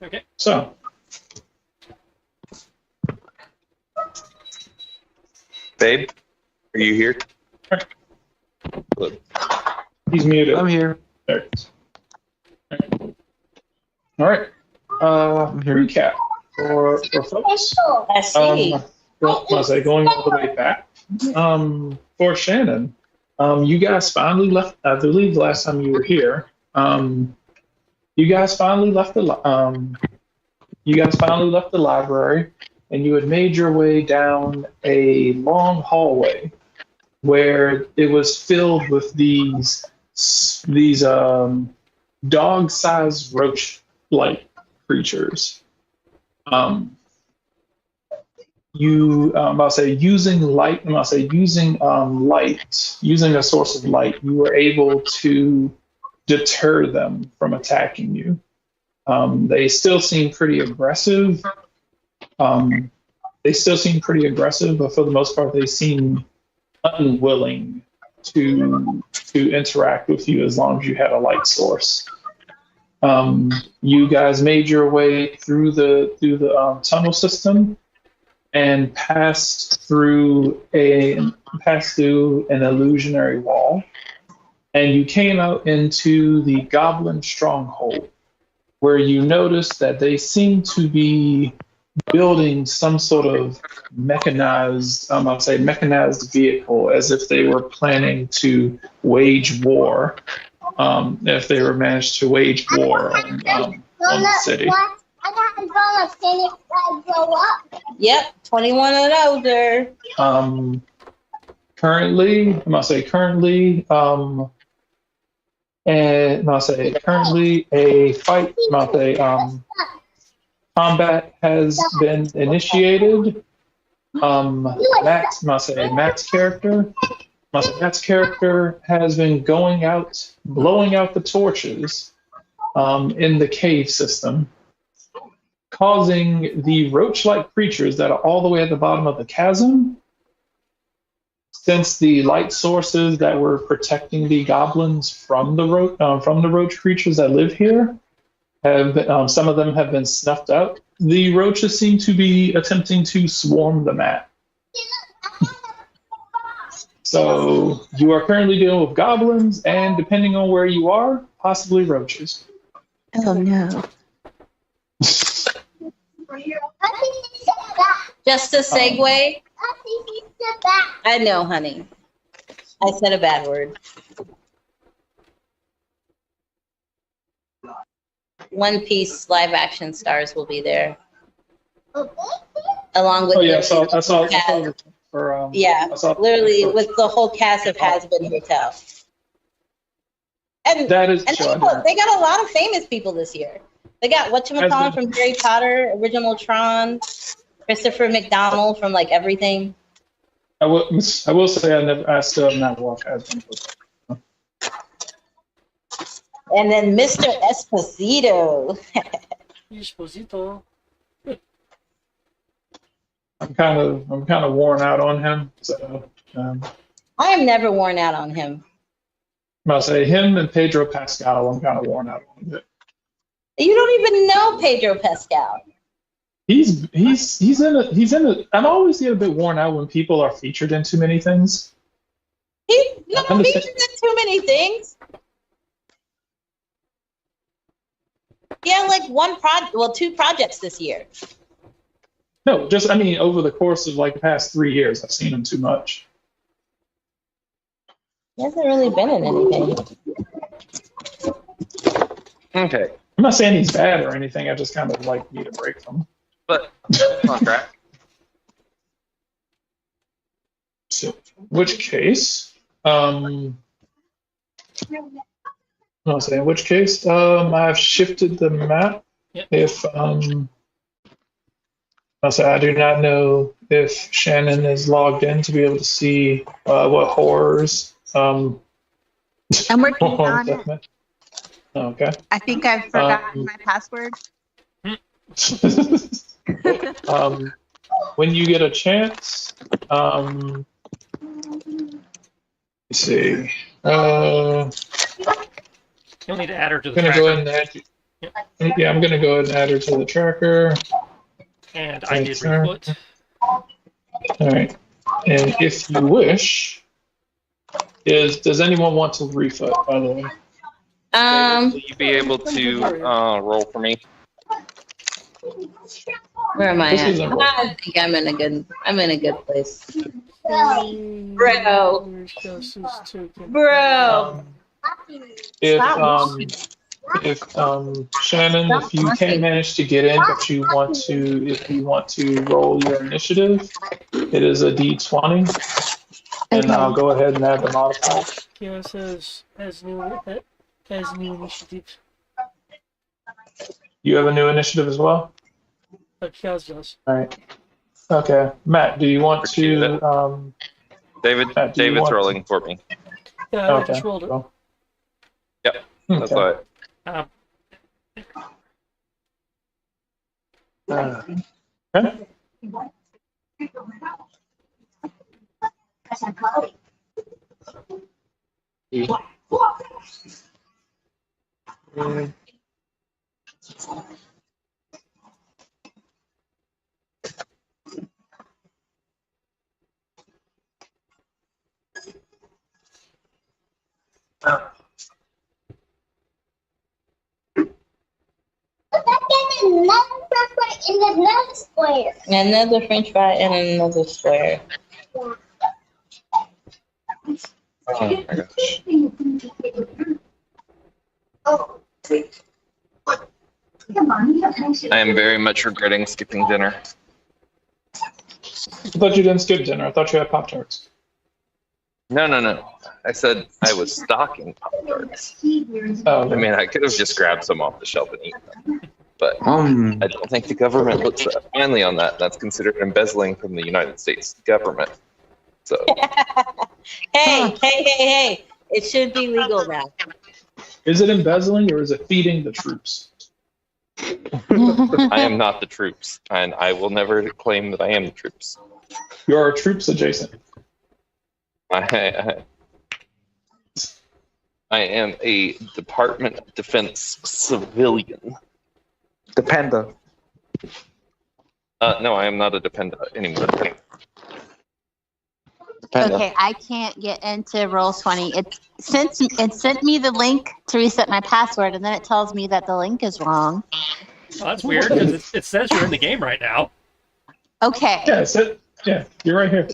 Okay. So, Babe, are you here? Look. he's muted. I'm here. There it is. All right. here. Recap for folks. I see. Was I going all the way back? For Shannon, you guys finally left. I believe the last time you were here, you guys finally left the library, and you had made your way down a long hallway where it was filled with these dog-sized roach-like creatures. Using a source of light, you were able to deter them from attacking you. They still seem pretty aggressive. But for the most part, they seem unwilling to interact with you as long as you had a light source. You guys made your way through the tunnel system and passed through an illusionary wall, and you came out into the goblin stronghold, where you noticed that they seem to be building some sort of mechanized vehicle, as if they were planning to wage war. If they were managed to wage war on the city. Yep, 21 and older. Currently, combat has been initiated. Matt's character has been blowing out the torches in the cave system, causing the roach-like creatures that are all the way at the bottom of the chasm. Since the light sources that were protecting the goblins from the roach creatures that live here some of them have been snuffed out, the roaches seem to be attempting to swarm the mat. So you are currently dealing with goblins, and depending on where you are, possibly roaches. Oh no. Just a segue. I know, honey. I said a bad word. One Piece live action stars will be there, along with. Oh yeah, I saw for literally with the whole cast of Has Been Hotel. And that is and they got a lot of famous people this year. They got whatchamacallit from Harry Potter, original Tron, Christopher McDonald from like everything. I will say I still have not watched Has Been Hotel. And then Mr. Esposito. Esposito. I'm kind of worn out on him. So I am never worn out on him. I'll say him and Pedro Pascal. I'm kind of worn out on him. You don't even know Pedro Pascal. He's in a. I'm always get a bit worn out when people are featured in too many things. He's not featured in too many things. Yeah, like two projects this year. No, over the course of like the past 3 years, I've seen him too much. He hasn't really been in anything. Okay. I'm not saying he's bad or anything. I just kind of like need a break from him. But on track. So, in which case, I've shifted the map. Yep. If I do not know if Shannon is logged in to be able to see what horrors. I'm working on it. Okay. I think I've forgotten my password. When you get a chance, let's see. You'll need to add her to the I'm gonna tracker. go ahead and add you. Yeah, I'm gonna go ahead and add her to the tracker. And I did Sure. refoot. All right. And if you wish, does anyone want to refoot, by the way? Will you be able to roll for me? Where am I This at? isn't roll. I think I'm in a good place. Bro. Bro. If Shannon, if you can't manage to get in, but if you want to roll your initiative, it is a D20, and Okay. I'll go ahead and add the modifier. Kira says has new initiative. You have a new initiative as well. But Kaz does. All right. Okay, Matt, do you want to? David, Matt, do you David's want rolling for me. Yeah, I Okay. just rolled it. Well, Yep, that's okay. all right. Okay. Another French fry and another square. Oh my gosh. I am very much regretting skipping dinner. I thought you didn't skip dinner. I thought you had Pop-Tarts. No. I said I was stocking Pop-Tarts. Oh, I mean, I could have just grabbed some off the shelf and eaten them. But I don't think the government looks that manly on that. That's considered embezzling from the United States government. So Hey. It should be legal now. is it embezzling or is it feeding the troops? I am not the troops, and I will never claim that I am the troops. You're troops adjacent. I am a Department of Defense civilian. Dependa. No, I am not a dependent anymore. Dependa. Okay, I can't get into Roll20. It sent me the link to reset my password, and then it tells me that the link is wrong. Oh, that's weird because it says you're in the game right now. Okay. Yeah, that's it. Yeah, you're right here.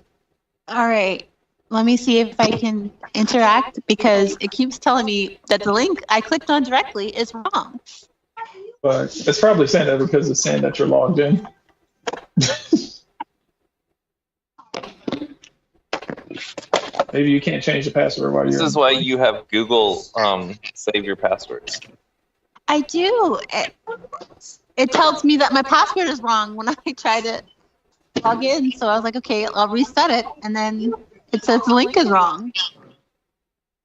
All right. Let me see if I can interact because it keeps telling me that the link I clicked on directly is wrong. But it's probably saying that because it's saying that you're logged in. Maybe you can't change the password while you're. This is why you have Google save your passwords. I do. It tells me that my password is wrong when I try to log in. So I was like, okay, I'll reset it. And then it says the link is wrong.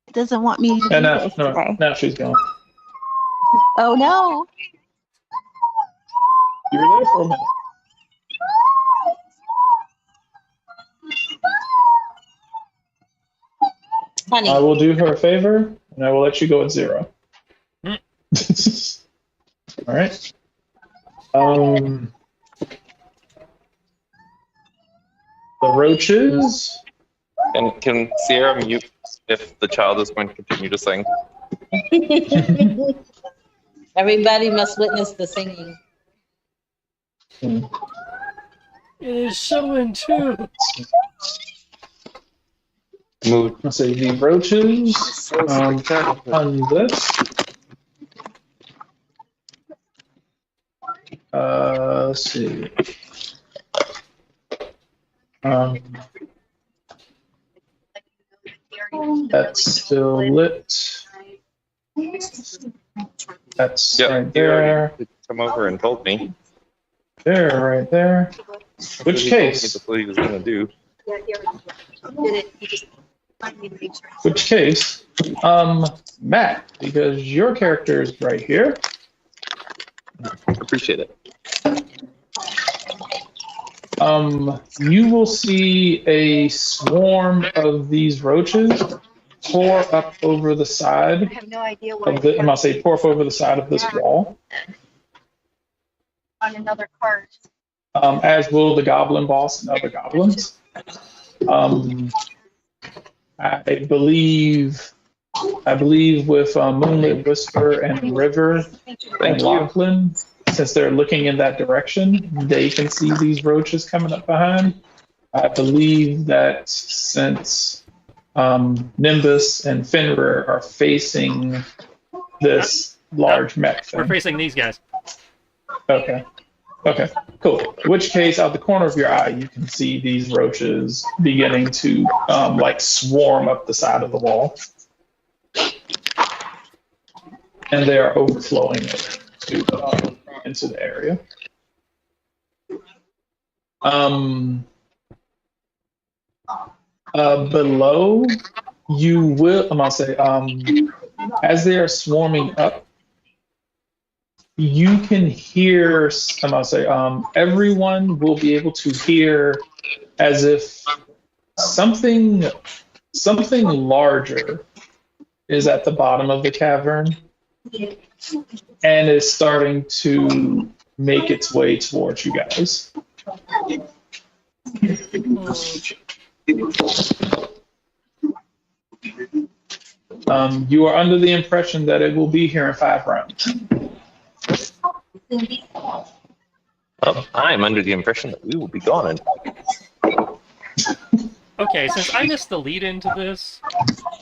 It doesn't want me to do And this today. now she's gone. Oh, no. You were there for a minute. Honey. I will do her a favor, and I will let you go at 0. Hmm. All right. The roaches. And can Sierra mute if the child is going to continue to sing? Everybody must witness the singing. It is showing too. Mood. Let's see, the roaches on this. Let's see. That's still lit. That's Yep, right he already there. come over and told me. There, right there. Which case? That's what he was going to do. Which case, Matt, because your character is right here. Appreciate it. You will see a swarm of these roaches pour up over the I side have no idea what of the. I'm gonna say pour up over the side of this wall. on another card. As will the goblin boss and other goblins. I believe with Moonlit Whisper and River and Lachlan, since they're looking in that direction, they can see these roaches coming up behind. I believe that since Nimbus and Fenrir are facing this large mech thing. We're facing these guys. Okay. Okay, cool. In which case, out the corner of your eye, you can see these roaches beginning to like swarm up the side of the wall. And they are overflowing into the area. Below, you will, I'm gonna say, as they are swarming up, you can hear, I'm gonna say, everyone will be able to hear as if something larger is at the bottom of the cavern and is starting to make its way towards you guys. You are under the impression that it will be here in 5 rounds. Well, I'm under the impression that we will be gone. Okay, since I missed the lead into this,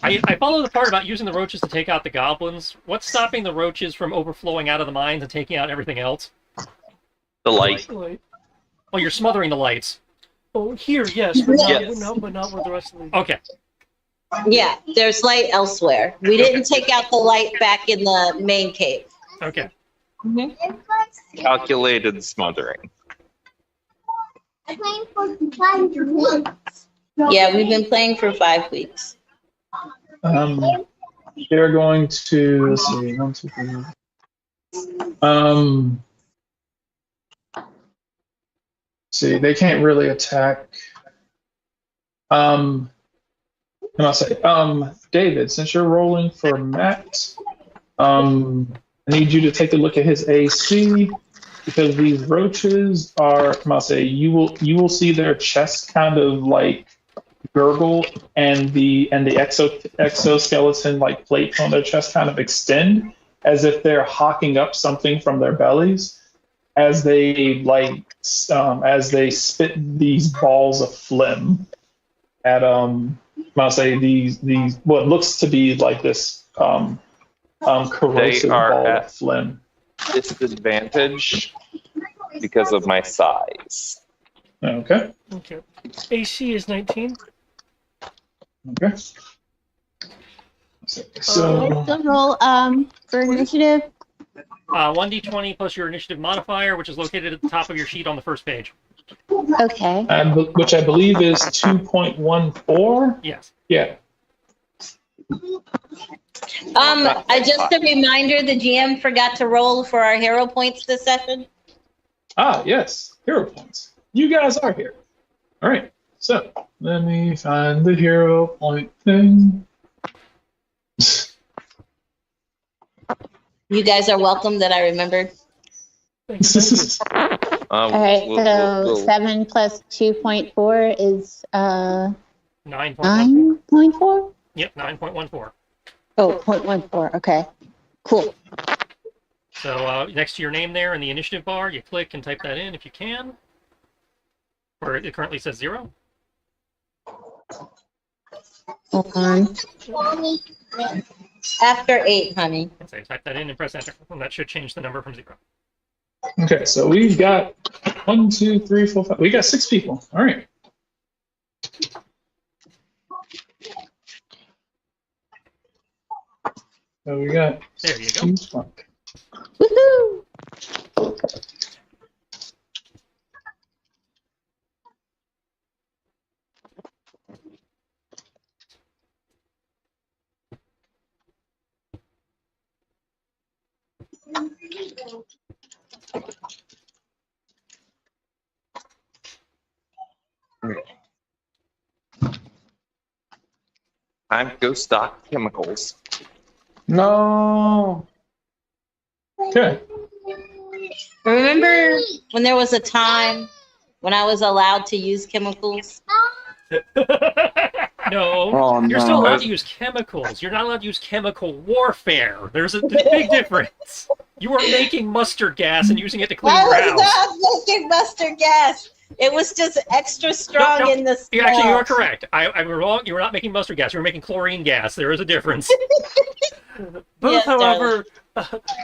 I follow the part about using the roaches to take out the goblins. What's stopping the roaches from overflowing out of the mines and taking out everything else? The light. Oh, you're smothering the lights. Oh, here, yes, but not, Yes. but not with the rest of the. Okay. Yeah, there's light elsewhere. We didn't take out the light back in the main cave. Okay. Calculated smothering. Yeah, we've been playing for 5 weeks. They're going to, let's see, 1, 2, 3. See, they can't really attack. And I'll say, David, since you're rolling for Matt, I need you to take a look at his AC because these roaches are, I'll say, you will see their chest kind of like gurgle and the exoskeleton like plates on their chest kind of extend as if they're hawking up something from their bellies as they spit these balls of phlegm at I'll say these what looks to be like this corrosive ball of phlegm. Disadvantage because of my size. Okay. Okay. AC is 19. Okay. So The roll for initiative. 1d20 plus your initiative modifier, which is located at the top of your sheet on the first page. Okay. which I believe is 2.14. Yes. Yeah. Just a reminder, the GM forgot to roll for our hero points this session. Ah, yes. Hero points. You guys are here. All right. So let me find the hero point thing. You guys are welcome that I remembered. All right. So 7 plus 2.4 is 9.14. 9.4. Yep, 9.14. Oh, 0.14. Okay. Cool. So next to your name there in the initiative bar, you click and type that in if you can. Where it currently says 0. Hold on. After 8, honey. So you type that in and press enter, and that should change the number from 0. Okay, so we've got 1, 2, 3, 4, 5. We got 6 people. All right. So we got. There you go. Woohoo! Time to go stock chemicals. No. Okay. Remember when there was a time when I was allowed to use chemicals? No, Oh, you're still no. allowed to use chemicals. You're not allowed to use chemical warfare. There's a big difference. You are making mustard gas and using it to clean I your was house. not making mustard gas. It was just extra strong No, in the smell. Actually, you are correct. I'm wrong. You were not making mustard gas. You were making chlorine gas. There is a difference. Both, Yes, however,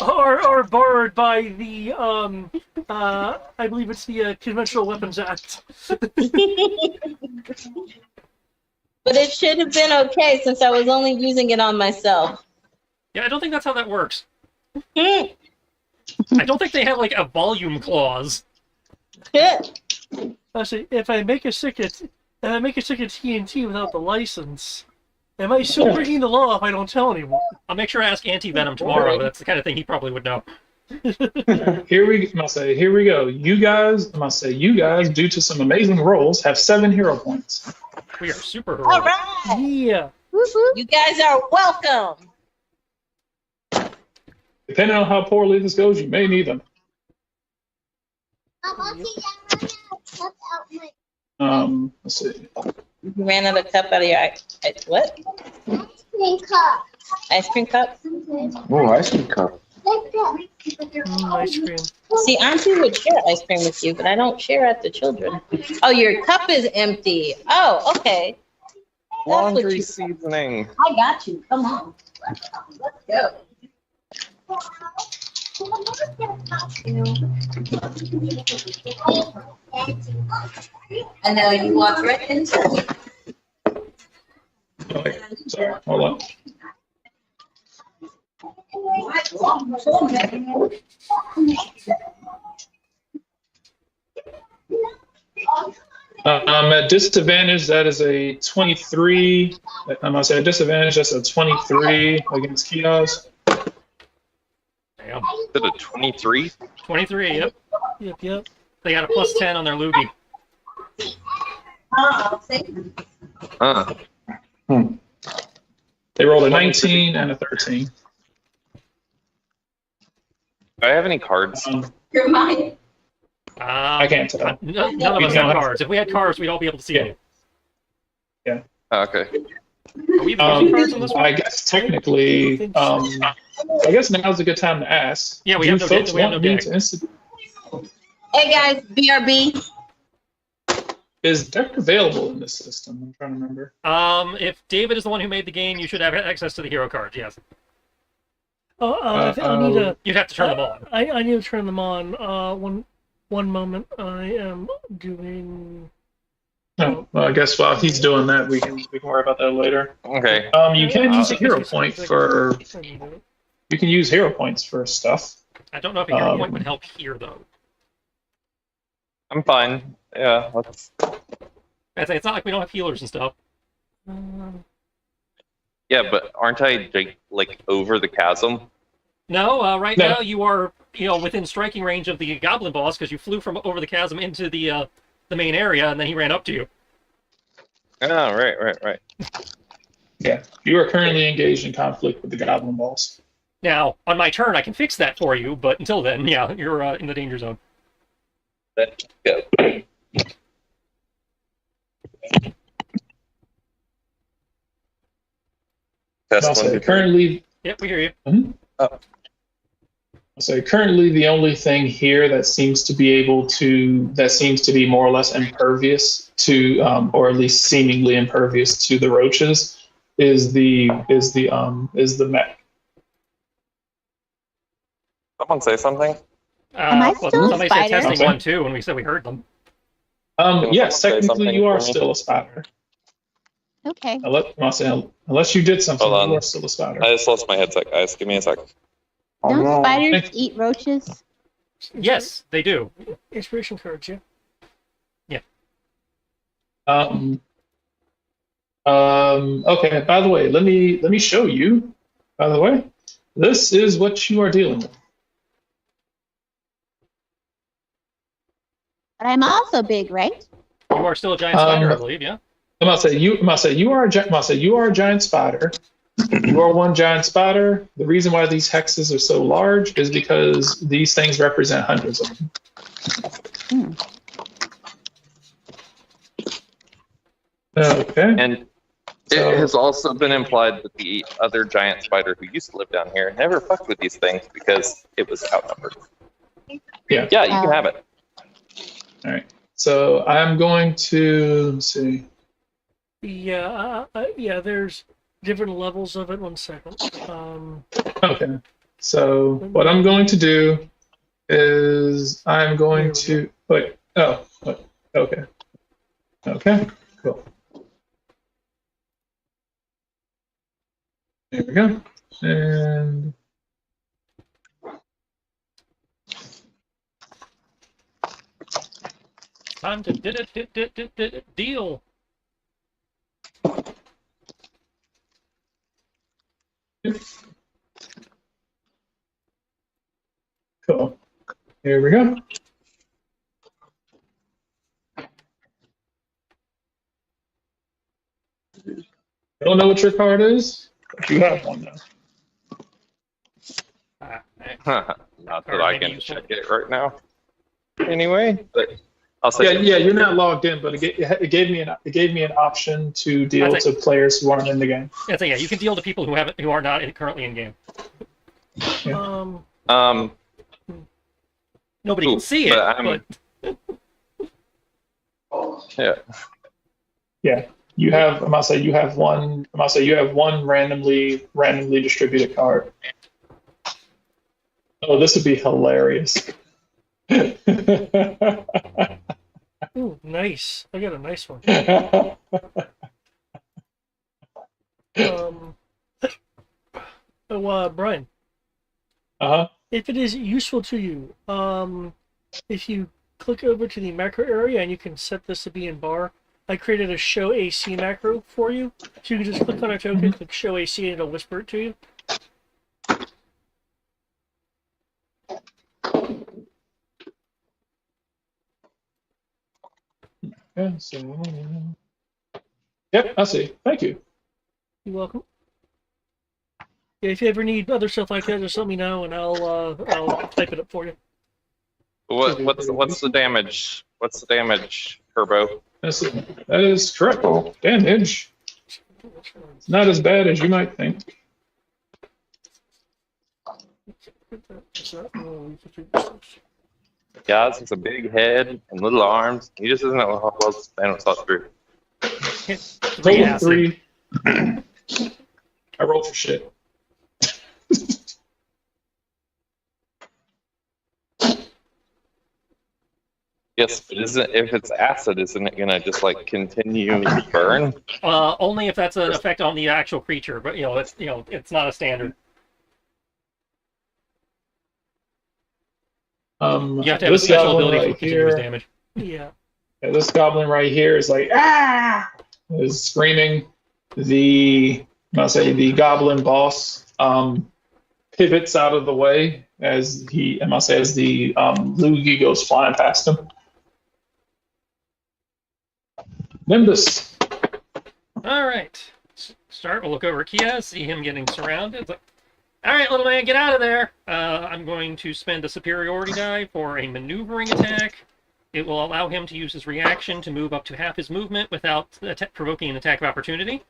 are barred by the I believe it's the Conventional Weapons Act. But it should have been okay since I was only using it on myself. Yeah, I don't think that's how that works. Hmm. I don't think they have like a volume clause. I say, if I make a stick of TNT without the license, am I still breaking the law if I don't tell anyone? I'll make sure I ask Anti-Venom tomorrow. That's the kind of thing he probably would know. Here we go. You guys, due to some amazing rolls, have 7 hero points. We are super All heroic. right. Yeah. You guys are welcome. Depending on how poorly this goes, you may need them. Let's see. You ran out of cup out of your what? Ice cream cup? Oh, ice cream cup. Ice cream. See, Auntie would share ice cream with you, but I don't share at the children. Oh, your cup is empty. Oh, okay. That's what Laundry you. seasoning. I got you. Come on. Let's go. I know you walked right into it. Oh, wait. Sorry, hold on. At disadvantage, that is a 23. I'm gonna say at disadvantage, that's a 23 against Kios. Damn. Is it a 23? 23, yep. Yep. They got a plus 10 on their loogie. They rolled a 19 and a 13. Do I have any cards? You're mine. I can't tell. None of us have cards. If we had cards, we'd all be able to see you. Oh, okay. Are we even using cards on this one? I guess technically, I guess now's a good time to ask. Yeah, we Do have no folks deck, we have want no me deck. to institute? Hey guys, BRB. Is deck available in this system? I'm trying to remember. If David is the one who made the game, you should have access to the hero cards, yes. I need to. You'd have to turn them on. I need to turn them on. One moment. I am doing. No, well, I guess while he's doing that, we can worry about that later. Okay. You can use a hero point for. You can use hero points for stuff. I don't know if a hero point would help here, though. I'm fine. Yeah, let's. I'd say it's not like we don't have healers and stuff. Yeah, but aren't I like over the chasm? No, right No. now you are, within striking range of the goblin boss because you flew from over the chasm into the main area, and then he ran up to you. Oh, right. Yeah, you are currently engaged in conflict with the goblin boss. Now, on my turn, I can fix that for you, but until then, yeah, you're in the danger zone. Let's go. Test I'll one, say two, three. currently, Yep, we hear you. I'll say currently the only thing here that seems to be more or less impervious to, or at least seemingly impervious to the roaches, is the mech. Someone say something. Am I still a somebody said spider? testing 1, 2 when we said we heard them. Yes, say technically something you are for me? still a spider. Okay. Unless you did something, Hold on. you are still a spider. I just lost my headset, guys. Give me a sec. Oh, Don't no. spiders eat roaches? Yes, they do. Inspiration cards, yeah. Okay, by the way, let me show you. By the way, this is what you are dealing with. But I'm also big, right? You are still a giant spider, I believe, yeah? I'm about to say you are a giant spider. You are one giant spider. The reason why these hexes are so large is because these things represent hundreds of them. Okay. And it has also been implied that the other giant spider who used to live down here never fucked with these things because it was outnumbered. Yeah. Yeah, you can have it. All right. So I'm going to let's see. Yeah, there's different levels of it. 1 second. Okay. So what I'm going to do is I'm going to wait. Oh, wait. Okay. Okay. Cool. There we go. And Time to deal. cool. Here we go. I don't know what your card is, but you have one now. Not that I can check it right now. Anyway, but I'll say Yeah, you're not logged in, but it gave me an option to deal to players who aren't in the game. Yeah, you can deal to people who are not currently in game. Yeah. Nobody can see it, but yeah. Yeah. You have. I must say you have one. You have one randomly distributed card. Oh, this would be hilarious. Ooh, nice. I got a nice one. Brian. If it is useful to you, if you click over to the macro area and you can set this to be in bar, I created a show AC macro for you. So you can just click on a token, click show AC, and it'll whisper it to you. Yeah, so, yep, I see. Thank you. You're welcome. Yeah, if you ever need other stuff like that, just let me know, and I'll type it up for you. What's the damage? What's the damage, Turbo? That is correct. Damage. It's not as bad as you might think. Yeah, it's a big head and little arms. He just doesn't know how well Thanos thought through. Roll 3. I rolled for shit. Yes, but if it's acid, isn't it gonna just like continue to burn? Only if that's an effect on the actual creature, but it's not a standard. You have to have a special ability for continuous damage. Yeah. This goblin right here is like is screaming. The goblin boss pivots out of the way as the Luigi goes flying past him. Nimbus. All right. Start. We'll look over at Kia, see him getting surrounded. It's like, all right, little man, get out of there. I'm going to spend a superiority die for a maneuvering attack. It will allow him to use his reaction to move up to half his movement without provoking an attack of opportunity.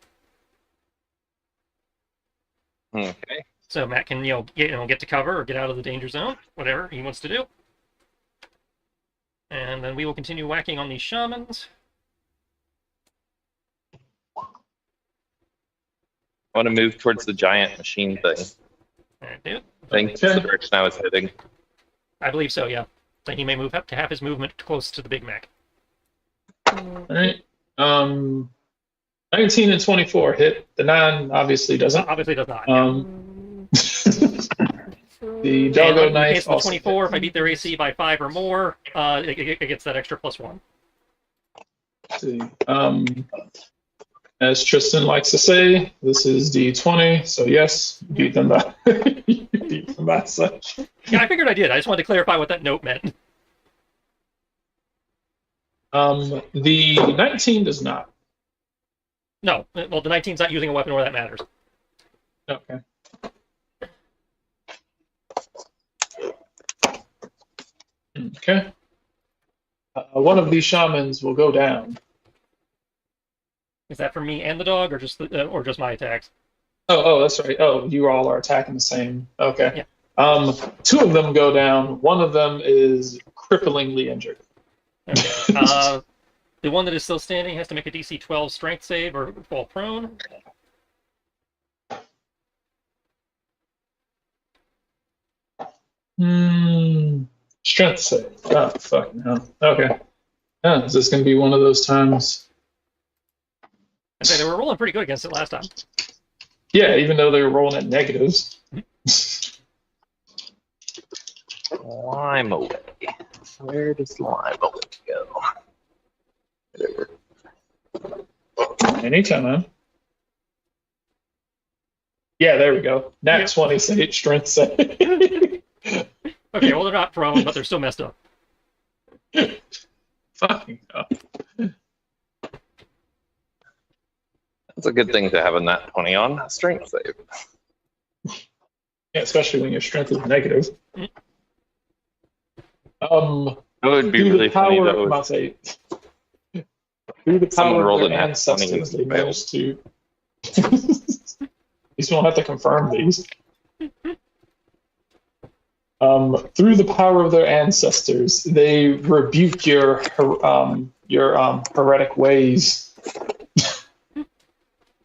Okay. So Matt can get to cover or get out of the danger zone, whatever he wants to do. And then we will continue whacking on these shamans. I want to move towards the giant machine thing. All right, dude. I think that's the direction I was heading. I believe so, yeah. So he may move up to half his movement close to the Big Mac. All right. 19 and 24 hit. The 9 obviously doesn't. Obviously does not. The doggo in knife. Case of the 24, if I beat their AC by 5 or more, it gets that extra +1. Let's see. As Tristan likes to say, this is D20, so yes, beat them by such. Yeah, I figured I did. I just wanted to clarify what that note meant. The 19 does not. No, well, the 19's not using a weapon where that matters. Okay. Okay. One of these shamans will go down. Is that for me and the dog, or just my attacks? Oh, that's right. Oh, you all are attacking the same. Okay. Yeah. Two of them go down. One of them is cripplingly injured. Okay. The one that is still standing has to make a DC 12 strength save or fall prone. Strength save. Oh, fucking hell. Okay. Yeah, is this going to be one of those times? I say they were rolling pretty good against it last time. Yeah, even though they were rolling at negatives. Lime away. Where does lime away go? Anytime. Yeah, there we go. Nat 20 strength save. Okay, well, they're not prone, but they're still messed up. Fucking hell. That's a good thing to have a nat 20 on strength save. Yeah, especially when your strength is negative. It would be really funny though. I'm about to say, through the Someone power rolled of a their nat 20 ancestors, they and failed. managed to. These won't have to confirm these. Through the power of their ancestors, they rebuke your heretic ways,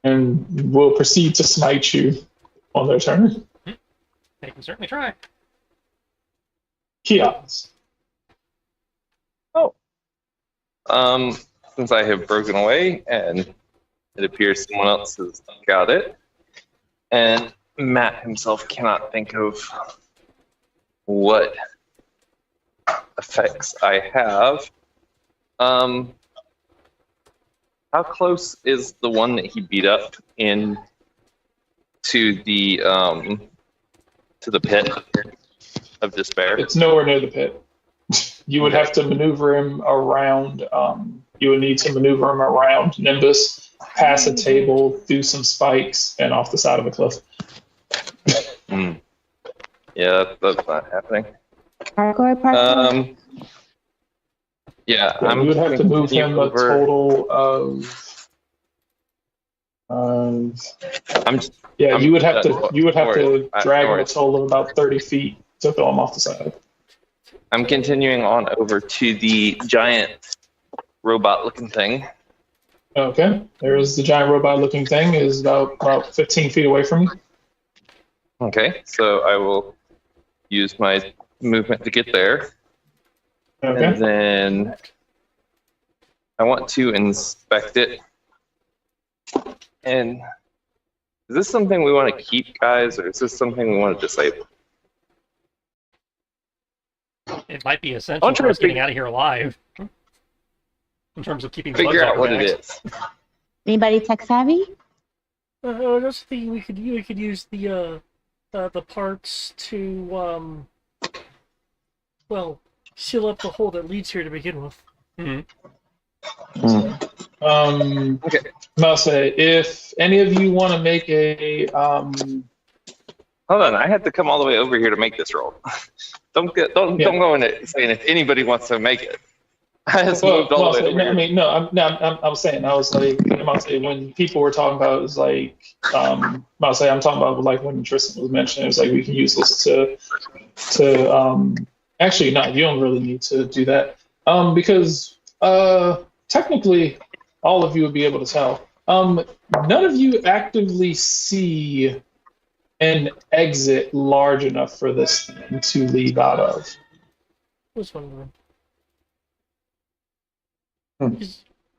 and will proceed to smite you on their turn. They can certainly try. Kios. Since I have broken away and it appears someone else has got it, and Matt himself cannot think of what effects I have. How close is the one that he beat up in to the pit of despair? It's nowhere near the pit. You would have to maneuver him around. You would need to maneuver him around Nimbus, past a table, through some spikes, and off the side of a cliff. Yeah, that's not happening. Parkour. Yeah, You would have to move him a total of. You would have to drag him a total of about 30 feet to throw him off the side. I'm continuing on over to the giant robot-looking thing. Okay, there's the giant robot-looking thing. Is about 15 feet away from you. Okay, so I will use my movement to get there. Okay. And then I want to inspect it. And is this something we want to keep, guys, or is this something we want to disable? It might be essential for us getting out of here alive. In terms of keeping figure out what it is. Anybody tech savvy? I was thinking we could use the parts to seal up the hole that leads here to begin with. Okay. I'll say if any of you want to make a Hold on, I had to come all the way over here to make this roll. Don't go in it saying if anybody wants to make it. I just moved all the way over here. I mean, no, I'm saying, I was like, I'm about to say, when people were talking about, it was like, I'm talking about like when Tristan was mentioning, it was like we can use this to actually, no, you don't really need to do that, because technically, all of you would be able to tell. None of you actively see an exit large enough for this thing to leave out of. Was wondering. You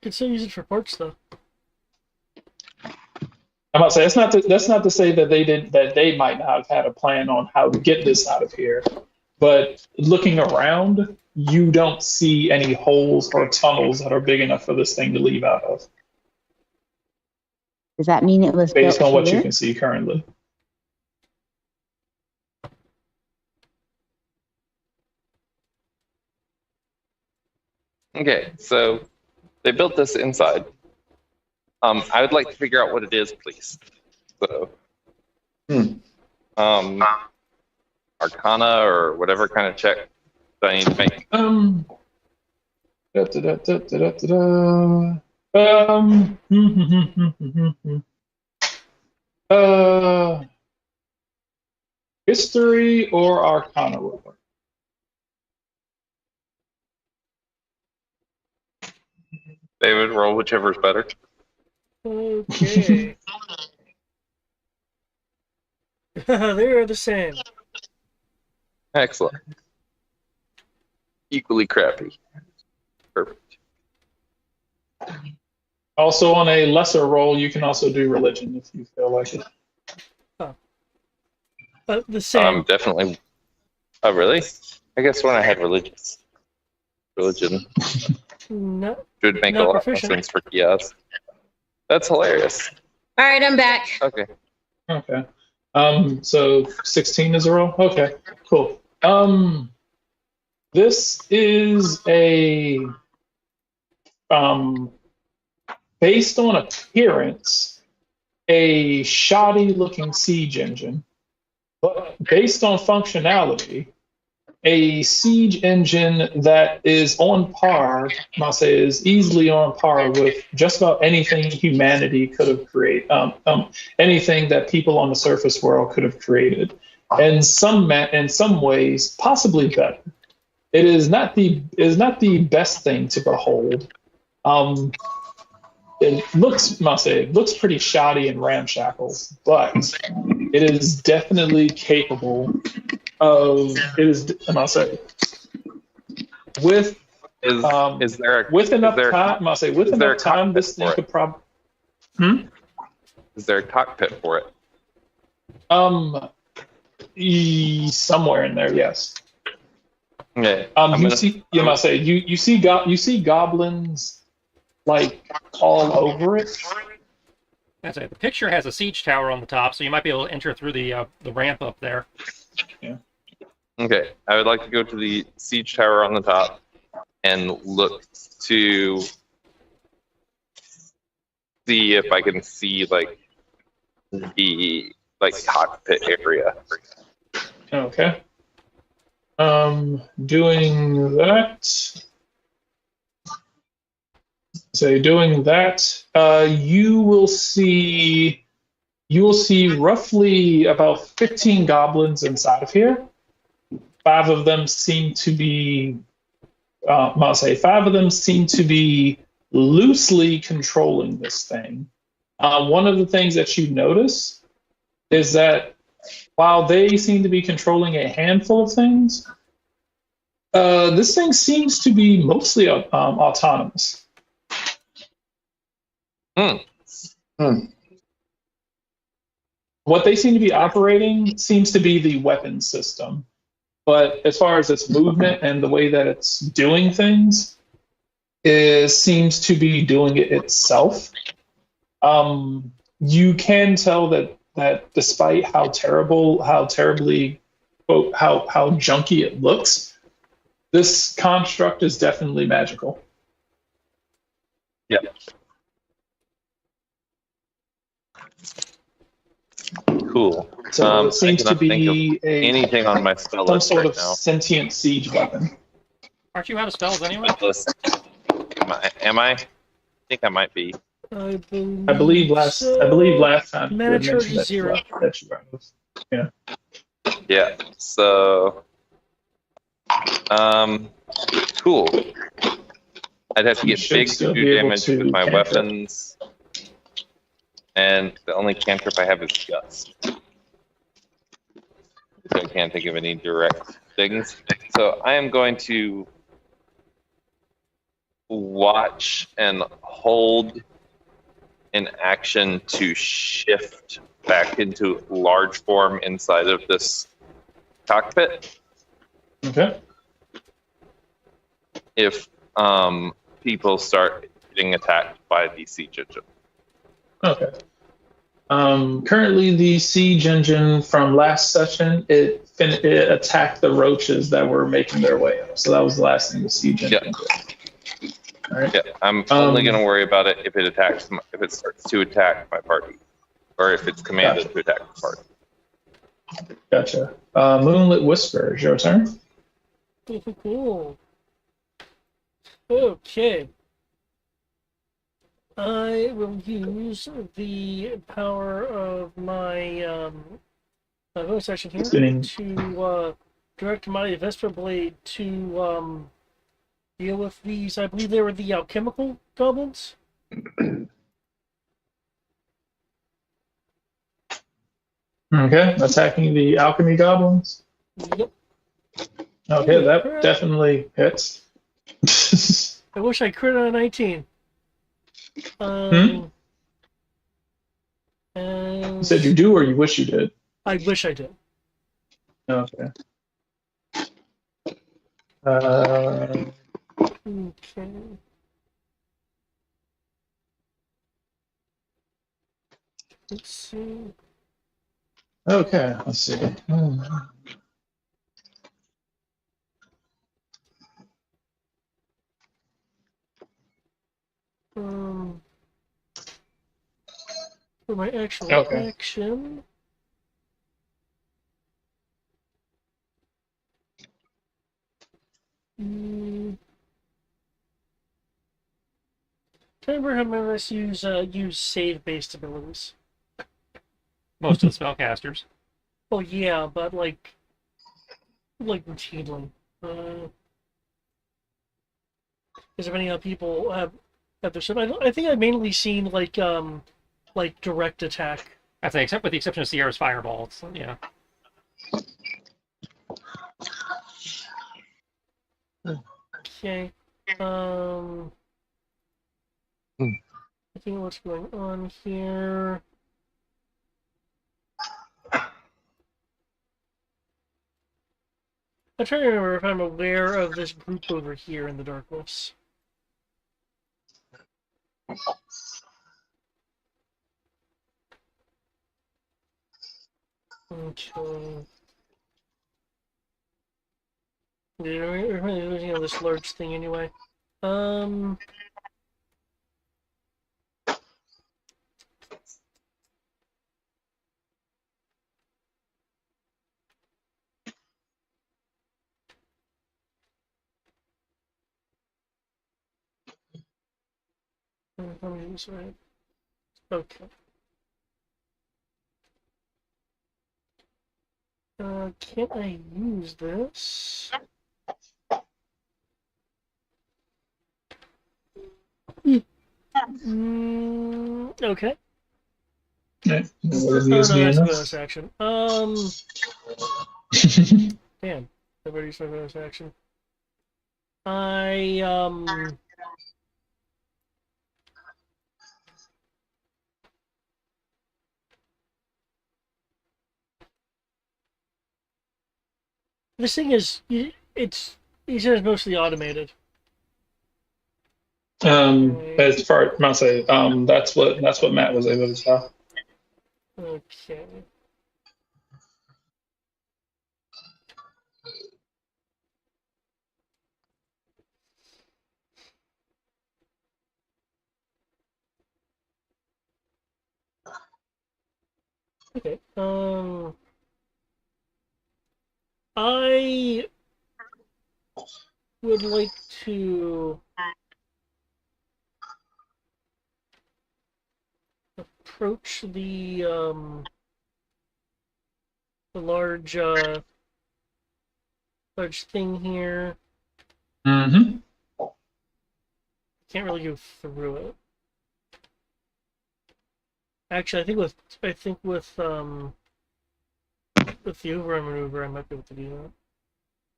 could still use it for parts, though. I'm about to say that's not to say that they might not have had a plan on how to get this out of here, but looking around, you don't see any holes or tunnels that are big enough for this thing to leave out of. Does that mean it was based built on what here? you can see currently? Okay, so they built this inside. I would like to figure out what it is, please. So, Arcana or whatever kind of check do I need to make? History or Arcana roll? David, roll whichever's better. Okay. They're the same. Excellent. Equally crappy. Perfect. Also, on a lesser roll, you can also do religion if you feel like it. The same. Definitely. Oh, really? I guess when I had religion No, should make a not lot of proficient. sense for kiosks. That's hilarious. All right, I'm back. Okay. Okay. So 16 is a roll? Okay, cool. This is a based on appearance, a shoddy looking siege engine, but based on functionality, a siege engine that is on par, I say is easily on par with just about anything humanity could have created, anything that people on the surface world could have created. In some ways, possibly better. It is not the best thing to behold. It looks pretty shoddy and ramshackle, but it is definitely capable of. It is, and I'll say, with is there with enough time, I'll say with enough time, this thing could probably. Is there a cockpit for it? Somewhere in there, yes. Okay. You see goblins like all over it. That's it. The picture has a siege tower on the top, so you might be able to enter through the ramp up there. Yeah. Okay, I would like to go to the siege tower on the top and look to see if I can see like the cockpit area. Okay. Doing that. So doing that, you will see roughly about 15 goblins inside of here. 5 of them seem to be loosely controlling this thing. One of the things that you notice is that while they seem to be controlling a handful of things, this thing seems to be mostly autonomous. What they seem to be operating seems to be the weapon system. But as far as its movement and the way that it's doing things, it seems to be doing it itself. You can tell that despite how terribly, quote, how junky it looks, this construct is definitely magical. Yeah. Cool. So it seems to be anything on my spell some list sort right of now. sentient siege weapon. Aren't you out of spells anyway? Am I? I think I might be. I believe last time you Mana had charge mentioned is 0. that you were out of. Yeah. Yeah. So, cool. I'd have to You get should big still to be do able damage to with my cantrip. weapons, and the only cantrip I have is Gust. So I can't think of any direct things. So I am going to watch and hold an action to shift back into large form inside of this cockpit. Okay. If people start getting attacked by the siege engine. Okay. Currently, the siege engine from last session, it attacked the roaches that were making their way up. So that was the last thing the siege engine did. All right. Yeah, I'm only going to worry about it if it attacks, if it starts to attack my party, or if it's commanded to attack the party. Gotcha. Moonlit Whisper, is your turn. Cool. Okay. I will use the power of my bonus action here to direct my Vesper Blade to deal with these. I believe they were the alchemical goblins. Okay, attacking the alchemy goblins. Yep. Okay, that definitely hits. I wish I crit on a 19. You said you do, or you wish you did? I wish I did. Okay. Okay. Let's see. Okay, let's see. For my actual action. Trying to remember how many of us use save-based abilities. Most of the spellcasters. Well, yeah, but like routinely. Is there many people have their stuff? I think I've mainly seen like direct attack. I think, except with the exception of Sierra's fireball. So, yeah. Okay. I think what's going on here. I'm trying to remember if I'm aware of this group over here in the darkness. Okay. Yeah, we're really losing on this large thing anyway. Let me use right. Okay. Can I use this? Okay. Okay. Oh no, that's a bonus action. Damn. Everybody used my bonus action. This thing is, it's, he says mostly automated. As far as I say, that's what Matt was able to tell. Okay. Okay. I would like to approach the large thing here. Mm-hmm. Can't really go through it. Actually, I think with the overrun maneuver, I might be able to do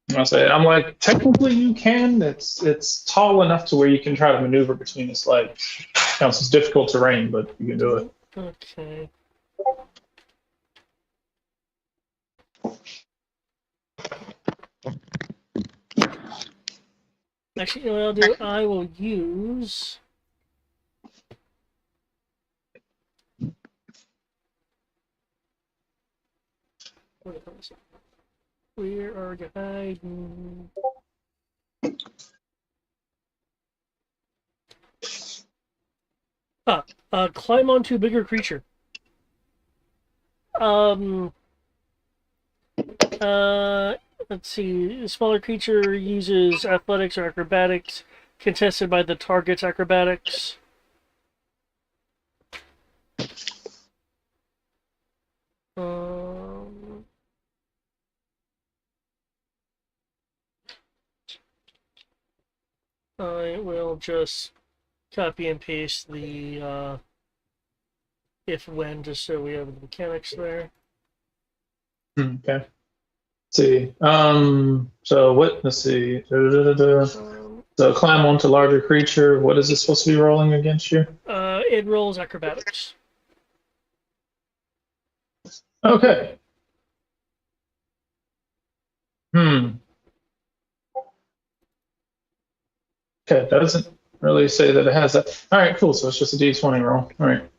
that. I'm like, technically you can. It's tall enough to where you can try to maneuver between its legs. Counts as difficult terrain, but you can do it. Okay. Actually, you know what I'll do? I will use. Where are you hiding? Climb onto a bigger creature. Let's see. A smaller creature uses athletics or acrobatics, contested by the target's acrobatics. I will just copy and paste the if when just so we have the mechanics there. Okay. Let's see. So what? Let's see. So climb onto larger creature. What is it supposed to be rolling against you? It rolls acrobatics. Okay. Okay, that doesn't really say that it has that. All right, cool. So it's just a D20 roll. All right.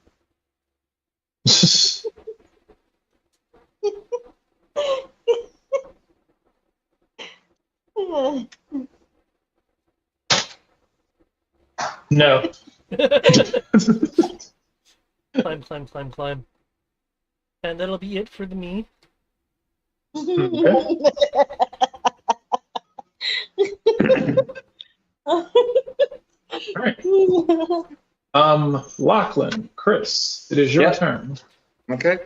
No. Climb. And that'll be it for the me. Okay. All right. Lachlan, Chris, it is your turn. Okay.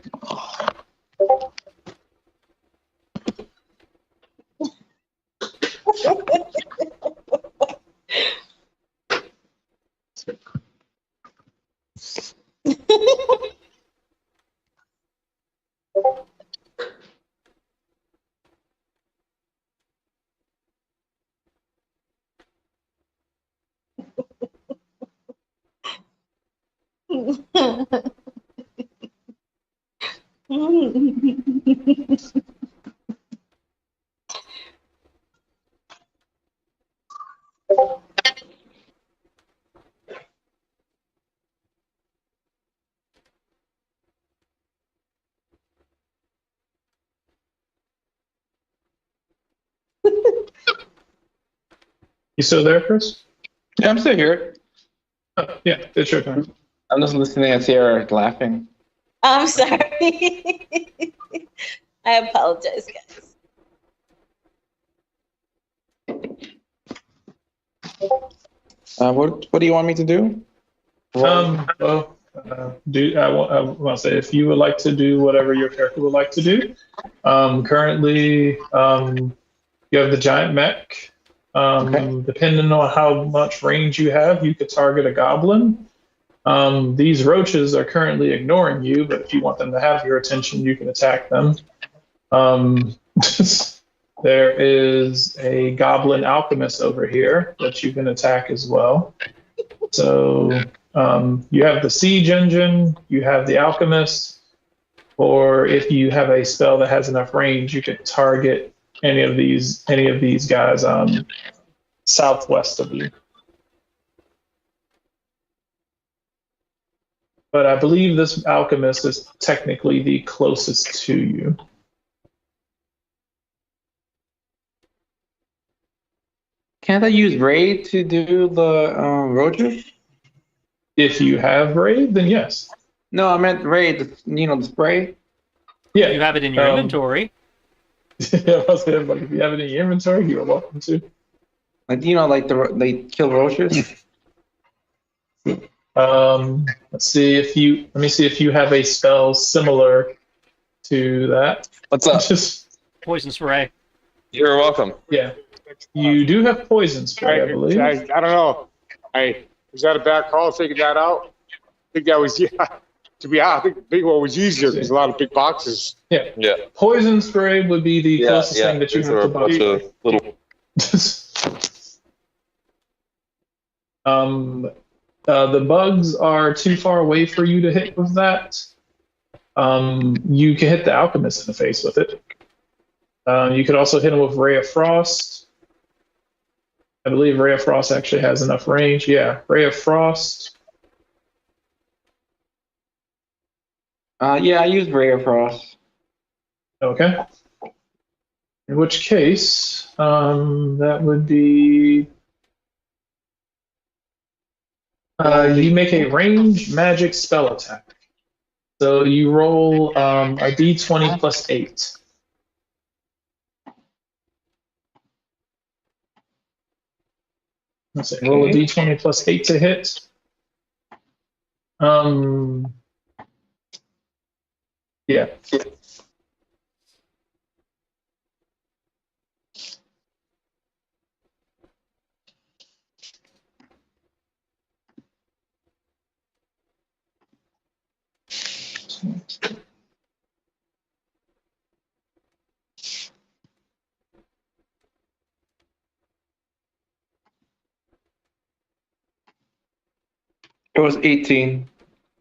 You still there, Chris? Yeah, I'm still here. Oh, yeah, it's your turn. I'm just listening to Sarah laughing. I'm sorry. I apologize, guys. What do you want me to do? Well, I want to say if you would like to do whatever your character would like to do. Currently, you have the giant mech. Okay. Depending on how much range you have, you could target a goblin. These roaches are currently ignoring you, but if you want them to have your attention, you can attack them. There is a goblin alchemist over here that you can attack as well. So you have the siege engine, you have the alchemist, or if you have a spell that has enough range, you could target any of these guys southwest of you. But I believe this alchemist is technically the closest to you. Can't I use raid to do the roaches? If you have raid, then yes. No, I meant raid. The spray. Yeah, You have it in your inventory. Yeah, I was saying, but if you have it in your inventory, you're welcome to. Like they kill roaches. Let me see if you have a spell similar to that. What's up? Poison spray. You're welcome. Yeah. You do have poison spray, I believe. I don't know. Was that a bad call taking that out? I think that was, to be honest, I think the big one was easier because a lot of big boxes. Yeah. Yeah. Poison spray would be the closest thing that you These have are to a bunch buy. of little. The bugs are too far away for you to hit with that. You can hit the alchemist in the face with it. You could also hit him with Ray of Frost. I believe Ray of Frost actually has enough range. Yeah, Ray of Frost. Yeah, I used Ray of Frost. Okay. In which case, that would be You make a ranged magic spell attack. So you roll a d20 plus 8. Let's say roll a d20 plus 8 to hit. Yeah. It was 18.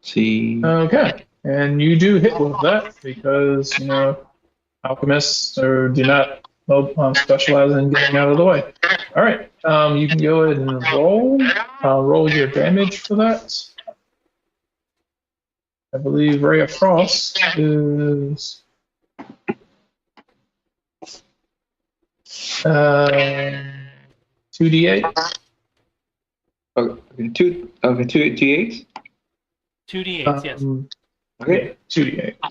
See. Okay, and you do hit with that because alchemists do not specialize in getting out of the way. All right, you can go ahead and roll your damage for that. I believe Ray of Frost is 2d8. Okay, 2d8. 2d8, yes. Okay, 2d8. All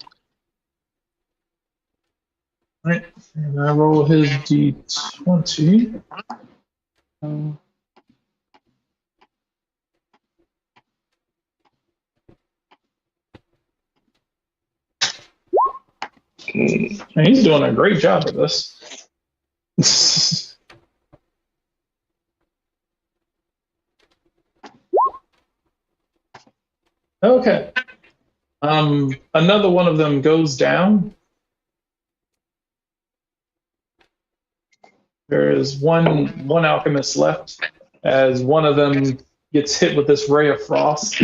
right, and I roll his d20. And he's doing a great job of this. Okay. Another one of them goes down. There is one alchemist left, as one of them gets hit with this ray of frost.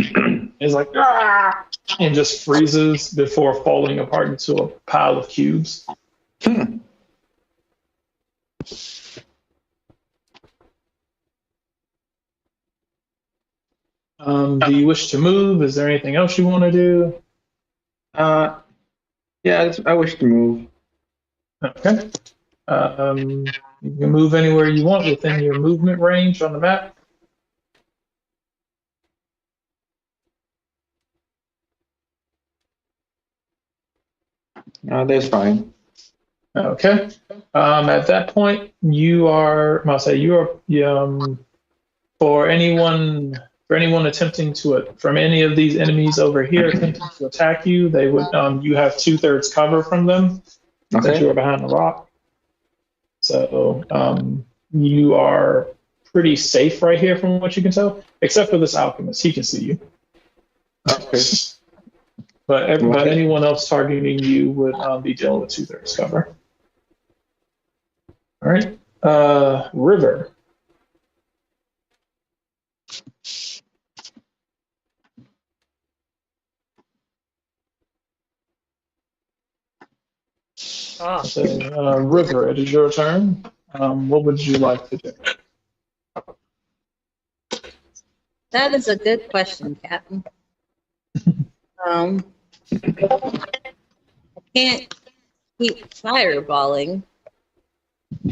Is like, ah! And just freezes before falling apart into a pile of cubes. Hmm. Do you wish to move? Is there anything else you want to do? Yeah, I wish to move. Okay. You can move anywhere you want within your movement range on the map. That's fine. Okay. At that point, for anyone attempting from any of these enemies over here attempting to attack you, they would you have 2/3 cover from them since you are behind the rock. So you are pretty safe right here from what you can tell, except for this alchemist. He can see you. Okay. But anyone else targeting you would be dealing with 2/3 cover. All right. River. So, River, it is your turn. What would you like to do? That is a good question, Captain. I can't keep fireballing.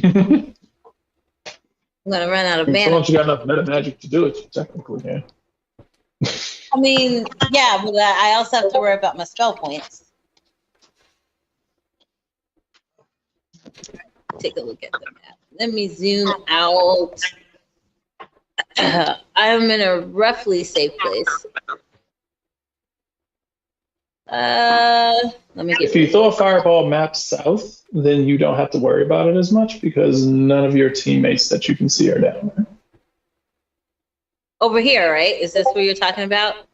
I'm gonna run out of As long mana. as you got enough meta magic to do it, you technically can. I mean, yeah, but I also have to worry about my spell points. Take a look at the map. Let me zoom out. I'm in a roughly safe place. Let me get. If you throw a fireball map south, then you don't have to worry about it as much because none of your teammates that you can see are down there. Over here, right? Is this what you're talking about?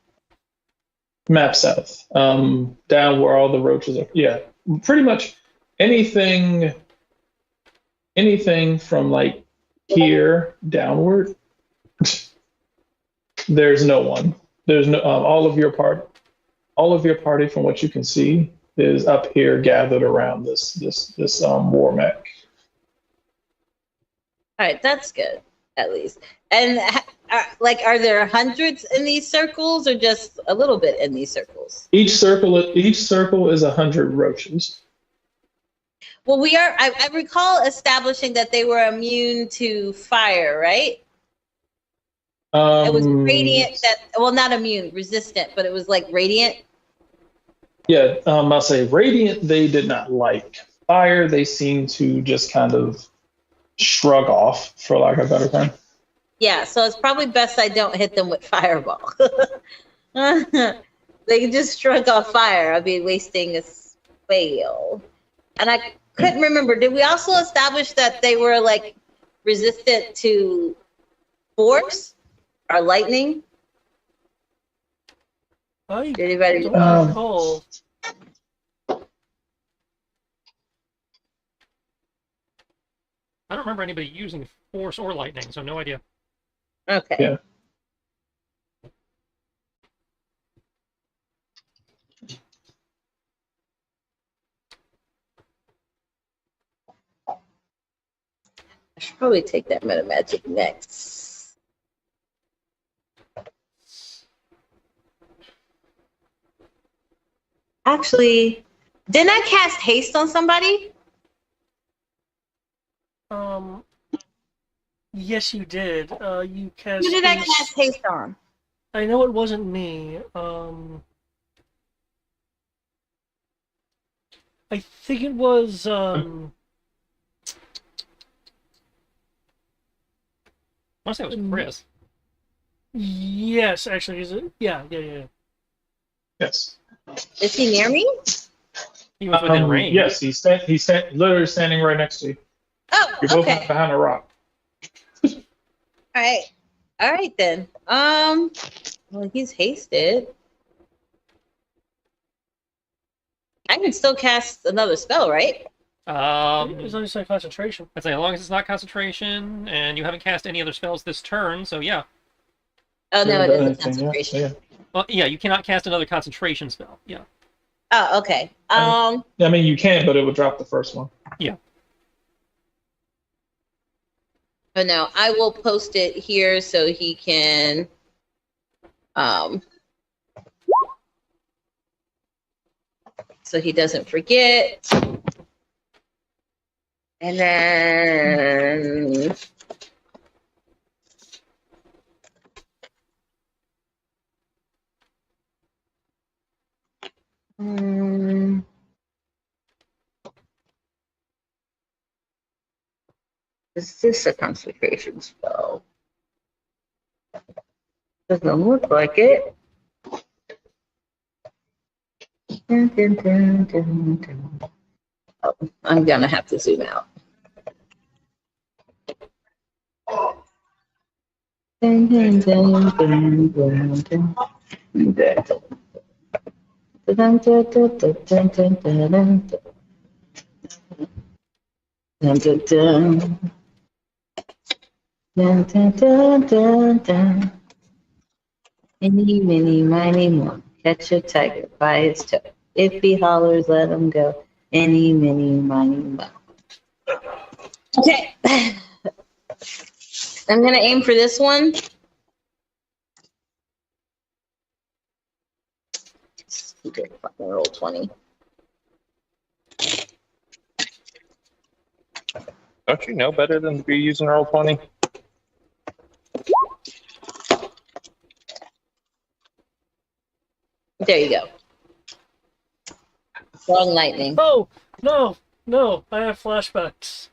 Map south, down where all the roaches are. Yeah, pretty much anything from like here downward. There's no one. There's no all of your party from what you can see is up here gathered around this war mech. All right, that's good, at least. And are there hundreds in these circles, or just a little bit in these circles? Each circle is 100 roaches. Well, we are. I recall establishing that they were immune to fire, right? It was radiant that, well, not immune, resistant, but it was like radiant. Yeah, I'll say radiant. They did not like fire. They seemed to just kind of shrug off, for lack of a better term. Yeah, so it's probably best I don't hit them with fireball. They can just shrug off fire. I'd be wasting a spell. And I couldn't remember. Did we also establish that they were like resistant to force or lightning? I Did anybody don't recall. I don't remember anybody using force or lightning, so no idea. Okay. Yeah. I should probably take that meta magic next. Actually, didn't I cast haste on somebody? Yes, you did. You cast. Who did I cast haste on? I know it wasn't me. I think it was. I want to say it was Chris. Yes, actually, is it? Yeah. Yes. Is he near me? He was within range. Yes, he's literally standing right next to you. Oh, You're both okay. behind a rock. All right then. Well, he's hasted. I can still cast another spell, right? It's only like concentration. I'd say as long as it's not concentration, and you haven't cast any other spells this turn, so yeah. Oh no, it is a Yeah. concentration. Well, yeah, you cannot cast another concentration spell. Yeah. Oh, okay. I mean, you can, but it would drop the first one. Yeah. Oh no, I will post it here so he can so he doesn't forget. And then is this a concentration spell? Doesn't look like it. Dun, dun, dun, dun, dun. Oh, I'm gonna have to zoom out. Dun, dun, dun, dun, dun, dun. Dun, dun, dun, dun, dun, dun, dun, dun. Dun, dun, dun. Dun, dun, dun, dun, dun. Any, mini, miny, mo. Catch a tiger by his toe. If he hollers, let him go. Any, mini, miny, mo. Okay. I'm gonna aim for this one. Okay, fucking roll 20. Don't you know better than to be using Roll20? There you go. Strong lightning. Oh no! I have flashbacks.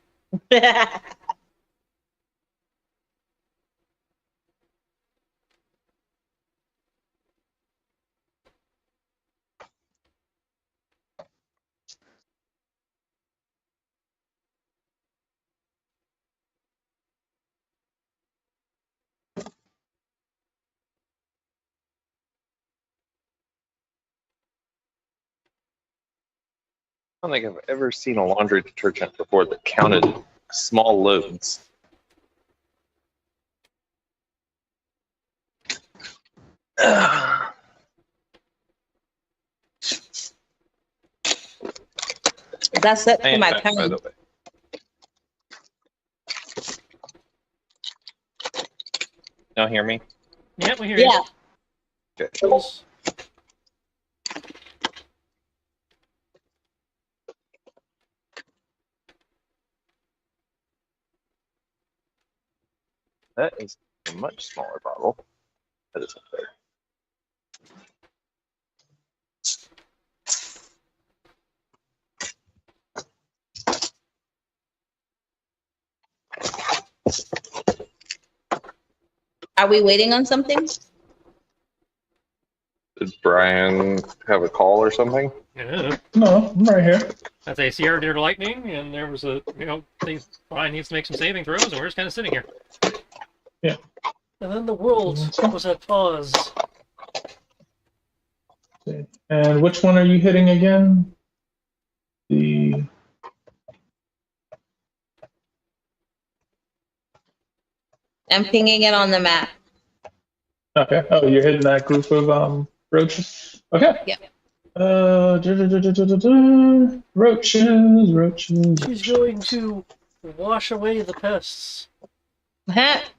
I don't think I've ever seen a laundry detergent before that counted small loads. That's it for And my back, by turn. the way. Now hear me? Yeah, we hear Yeah. Okay. That is a much smaller bottle. That is okay. Are we waiting on something? Did Brian have a call or something? Yeah. No, I'm right here. As a Sierra did lightning, and there was a, Brian needs to make some saving throws, and we're just kind of sitting here. Yeah. And then the world was at pause. And which one are you hitting again? I'm pinging it on the map. Okay. Oh, you're hitting that group of roaches. Okay. Yep. Roaches. She's going to wash away the pests. That's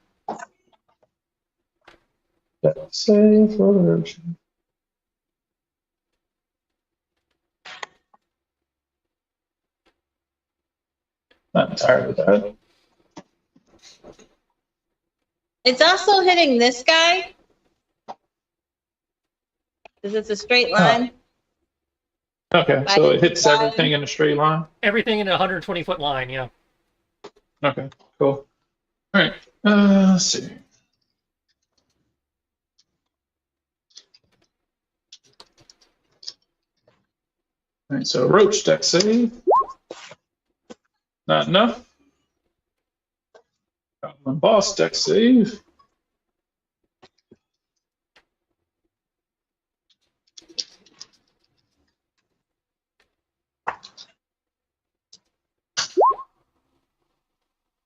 safe for the roaches. Not entirely that. It's also hitting this guy. Because it's a straight line. Okay, so it hits everything in a straight line? Everything in a 120-foot line, yeah. Okay, cool. All right, let's see. All right, so roach deck save. Not enough. Goblin boss deck save.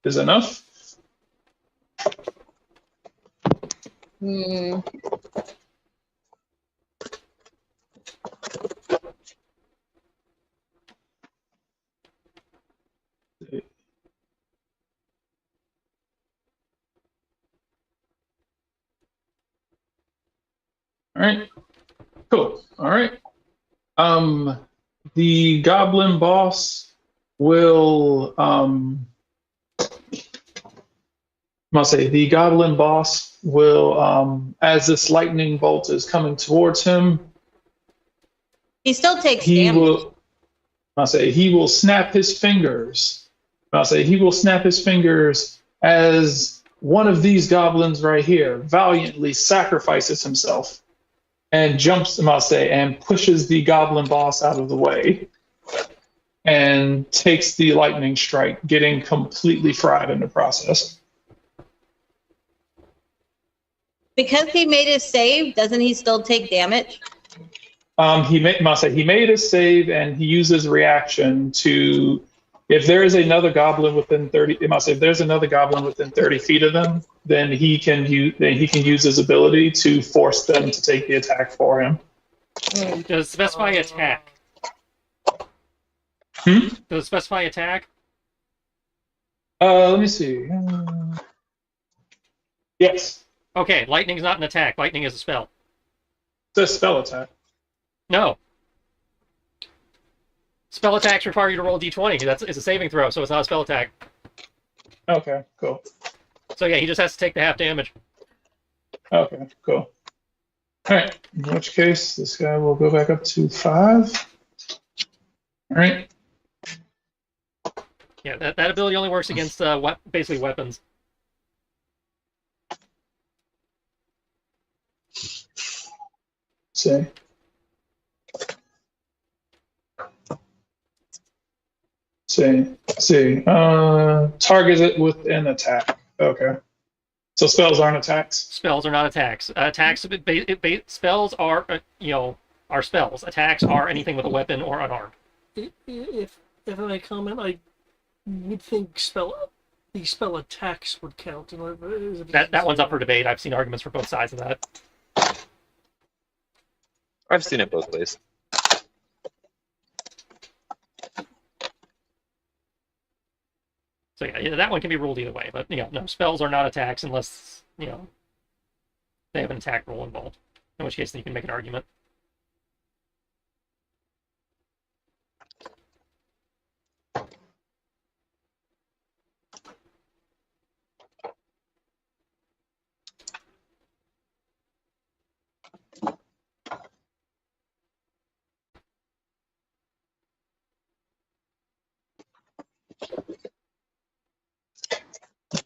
Is enough. Hmm. All right, cool. All right. The goblin boss will I'll say the goblin boss will as this lightning bolt is coming towards him, He still takes he damage. will I'll say he will snap his fingers. I'll say he will snap his fingers as one of these goblins right here valiantly sacrifices himself and jumps, I'll say, and pushes the goblin boss out of the way and takes the lightning strike, getting completely fried in the process. Because he made his save, doesn't he still take damage? He made a save, and he uses reaction to, if there is another goblin within 30, if there's another goblin within 30 feet of them, then he can use his ability to force them to take the attack for him. Does it specify attack? Hmm? Does it specify attack? Let me see. Yes, Okay, lightning's not an attack. Lightning is a spell. it's a spell attack. No. Spell attacks require you to roll a d20. It's a saving throw, so it's not a spell attack. Okay, cool. So yeah, he just has to take the half damage. Okay, cool. All right. In which case, this guy will go back up to 5. All right. Yeah, that ability only works against basically weapons. See. Target it with an attack. Okay. So spells aren't attacks? Spells are not attacks. Spells are, are spells. Attacks are anything with a weapon or unarmed. If I may comment, I would think the spell attacks would count. That one's up for debate. I've seen arguments for both sides of that. I've seen it both ways. So yeah, that one can be ruled either way. But no, spells are not attacks unless they have an attack roll involved. In which case, then you can make an argument.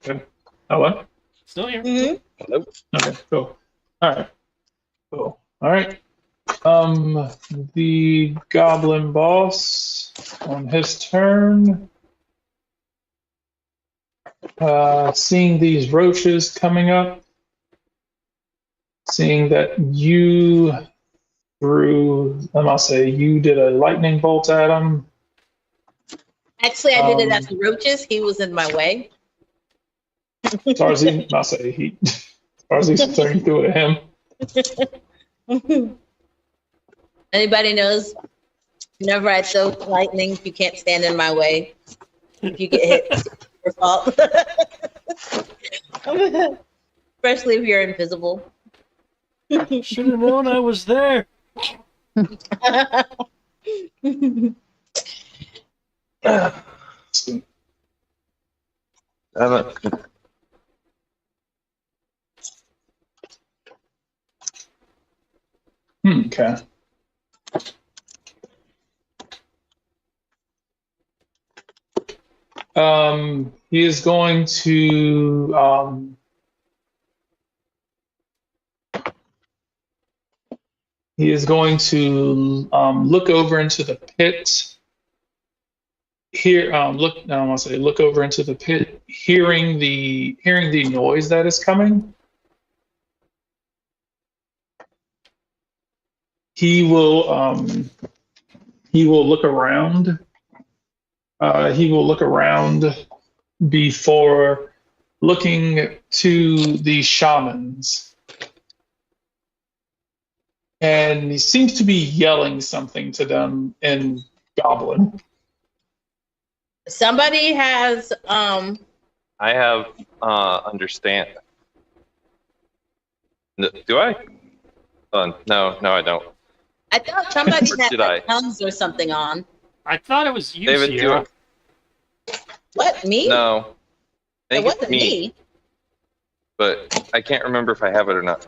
Okay. Hello? Still here. Mhm. Hello? Okay, cool. All right. Cool. All right. The goblin boss on his turn, seeing these roaches coming up, seeing that you you did a lightning bolt at him. Actually, I did it at the roaches. He was in my way. Tarzan, Tarzan turning through it at him. Anybody knows? Whenever I throw lightning, you can't stand in my way. If you get hit, it's your fault. Especially if you're invisible. Should have known I was there. Okay. He is going to look over into the pit. Look over into the pit, hearing the noise that is coming. He will look around. He will look around before looking to the shamans. And he seems to be yelling something to them in Goblin. Somebody has I have understand. Do I? No, I don't. I thought somebody Or had did like I? tongues or something on. I thought it was you, David, do Sierra. What, me? No. I It think it's wasn't me. but I can't remember if I have it or not.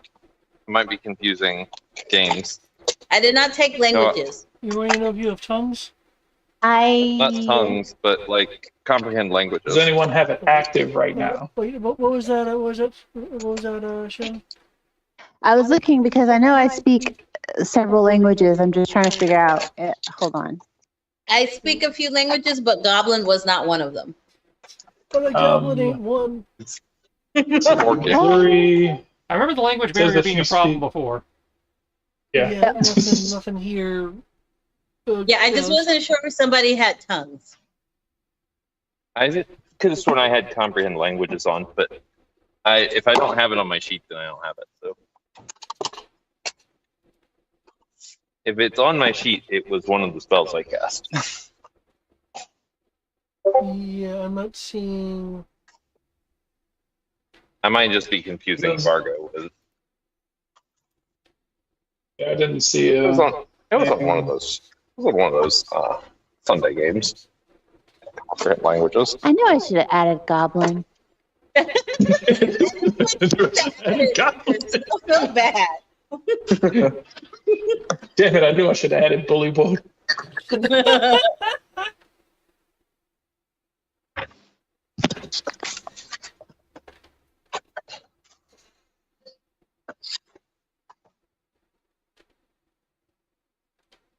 I might be confusing games. I did not take languages. You want to know if you have tongues? Not tongues, but like comprehend languages. Does anyone have it active right now? Wait, what was that? What was that, Sharon? I was looking because I know I speak several languages. I'm just trying to figure out. Hold on. I speak a few languages, but Goblin was not one of them. But a goblin ain't one. Three. I remember the language Says barrier that being you a problem speak- before. Yeah. Nothing here. Yeah, I just wasn't sure if somebody had tongues. I could have sworn I had comprehend languages on, but if I don't have it on my sheet, then I don't have it. So if it's on my sheet, it was one of the spells I cast. Yeah, I'm not seeing. I might just be confusing Vargo with. Yeah, I didn't see it. It was on one of those. It was on one of those Sunday games. Comprehend languages. I knew I should have added goblin. I feel bad. Damn it, I knew I should have added bully boy.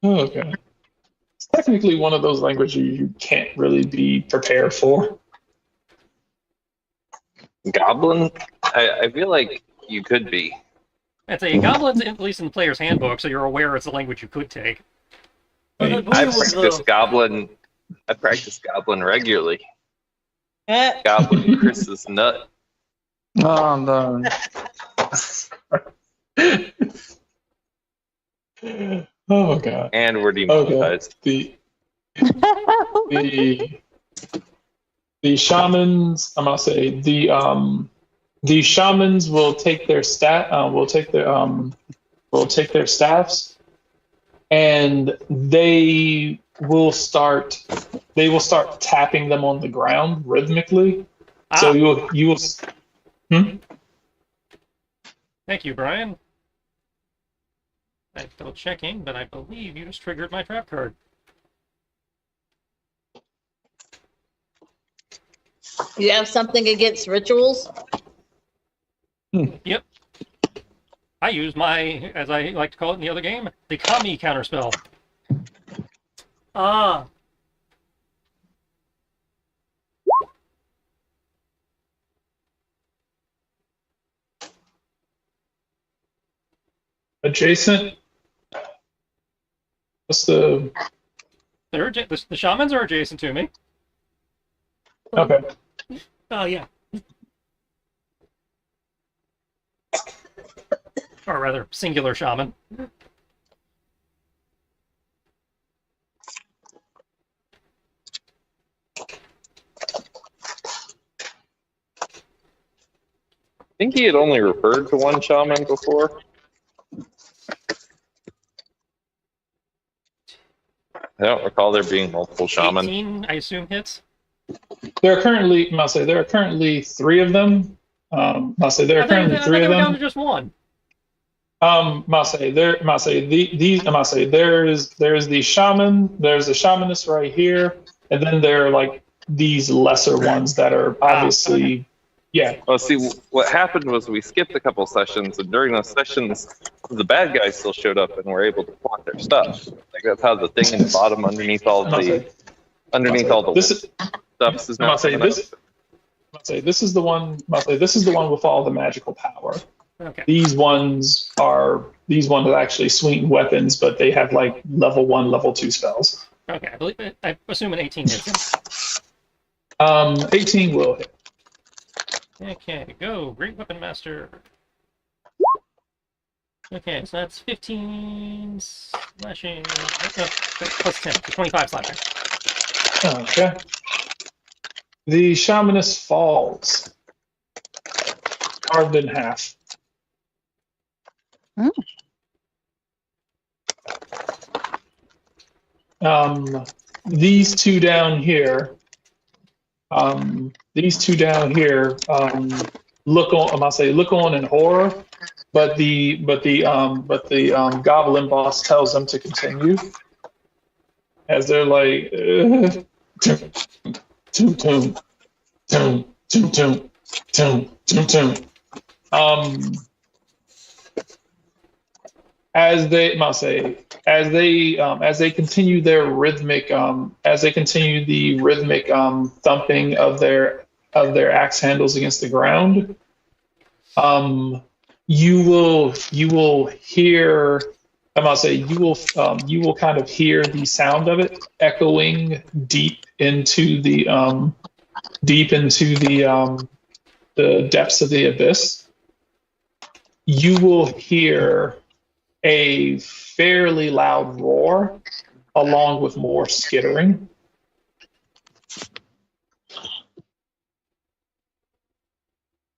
Okay. It's technically one of those languages you can't really be prepared for. Goblin? I feel like you could be. I'd say Goblin's at least in the player's handbook, so you're aware it's a language you could take. But I I believe it was practice Goblin. I practice Goblin regularly. Uh, Goblin Chris's nut. Oh no. Oh god. And we're demonetized. The shamans, I'm gonna say the shamans will take their staffs, and they will start tapping them on the ground rhythmically. So you will. Thank you, Brian. I'm still checking, but I believe you just triggered my trap card. You have something against rituals? Yep. I use my, as I like to call it in the other game, the Kami counterspell. Ah. Adjacent. What's the? The shamans are adjacent to me. Okay. Oh, yeah. Or rather, singular shaman. I think he had only referred to one shaman before. I don't recall there being multiple shaman. 18, I assume, hits. There are currently 3 of them. There are currently 3 of them. Down to just one. There's the shaman, there's the shamanist right here, and then there are like these lesser ones that are obviously, yeah. Well, see, what happened was we skipped a couple sessions, and during those sessions, the bad guys still showed up and were able to plot their stuff. Like that's how the thing in the bottom underneath all the stuff is now. This is the one with all the magical power. Okay. These ones are actually swinging weapons, but they have like level 1, level 2 spells. Okay, I assume an 18 hits. 18 will hit. Okay, go, Great Weapon Master. Okay, so that's 15 slashing, plus 10, so 25 slashing. Okay. The shamanist falls, carved in half. These two down here look on in horror, but the goblin boss tells them to continue as they're like toom. As they continue their rhythmic thumping of their axe handles against the ground, you will hear, you will kind of hear the sound of it echoing deep into the depths of the abyss. You will hear a fairly loud roar along with more skittering.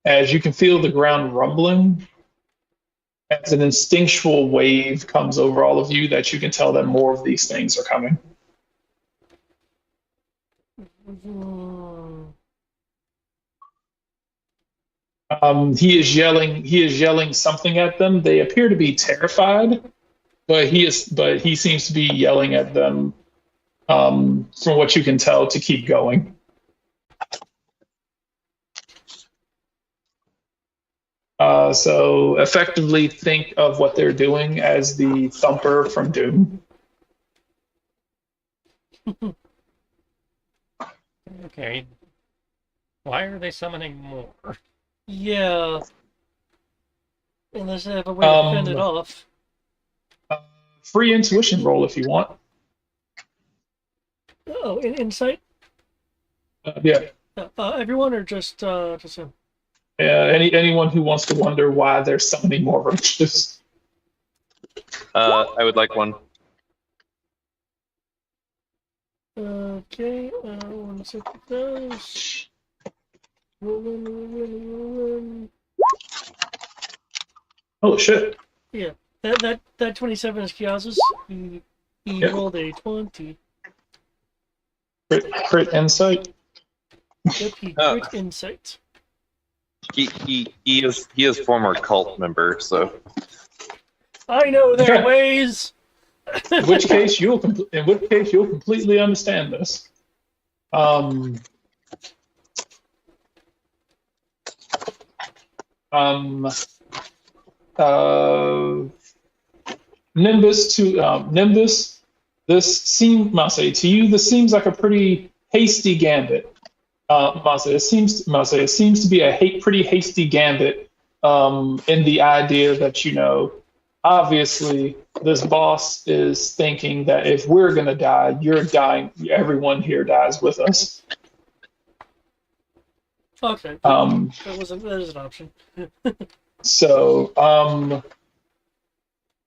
As you can feel the ground rumbling, as an instinctual wave comes over all of you that you can tell that more of these things are coming. He is yelling something at them. They appear to be terrified, but he seems to be yelling at them, from what you can tell, to keep going. So effectively think of what they're doing as the thumper from Doom. Okay. Why are they summoning more? Yeah. Unless I have a way to fend it off. Free intuition roll if you want. Oh, insight? Yeah. Everyone or just him? Anyone who wants to wonder why they're summoning more roaches. I would like one. Okay, 1 second, guys. Rolling. Oh shit! Yeah, that 27 is Kiaz's. He rolled a 20. Crit insight. Yep, he crit insight. He is former cult member, so I know their ways. In which case you'll completely understand this. Nimbus to Nimbus. This seems like a pretty hasty gambit. It seems to be a pretty hasty gambit. In the idea that obviously this boss is thinking that if we're gonna die, you're dying. Everyone here dies with us. Okay. That is an option. So,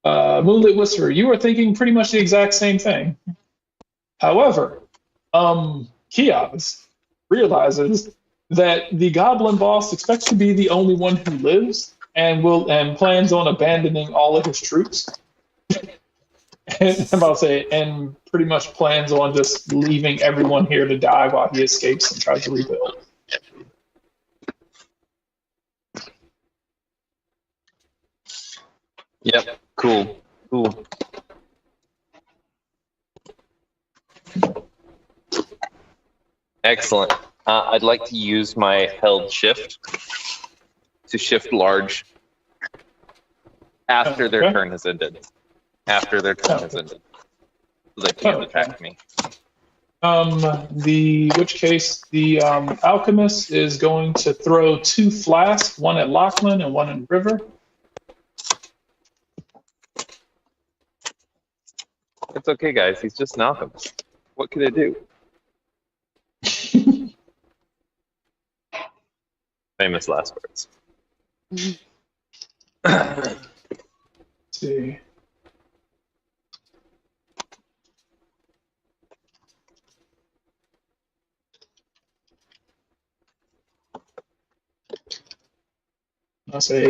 Moonlit Whisperer, you were thinking pretty much the exact same thing. However, Kiaz realizes that the goblin boss expects to be the only one who lives and plans on abandoning all of his troops. And pretty much plans on just leaving everyone here to die while he escapes and tries to rebuild. Yep. Cool. Excellent. I'd like to use my held shift to shift large after their turn has ended. So they can't attack me. Which case the alchemist is going to throw 2 flasks, one at Lachlan and one in River. It's okay, guys. He's just an alchemist. What could I do? Famous last words. Let's see.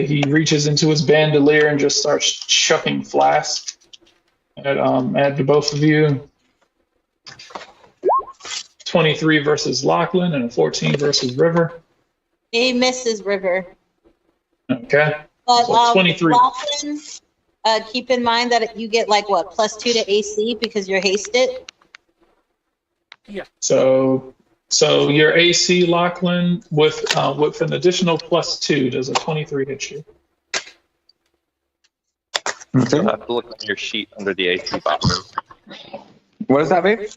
He reaches into his bandolier and just starts chucking flasks at the both of you. 23 versus Lachlan and a 14 versus River. He misses River. Okay. But So 23. Lachlan, keep in mind that you get +2 to AC because you're hasted. Yeah. So your AC, Lachlan, with an additional +2, does a 23 hit you? You'll have to look on your sheet under the AC buffer. What does that mean?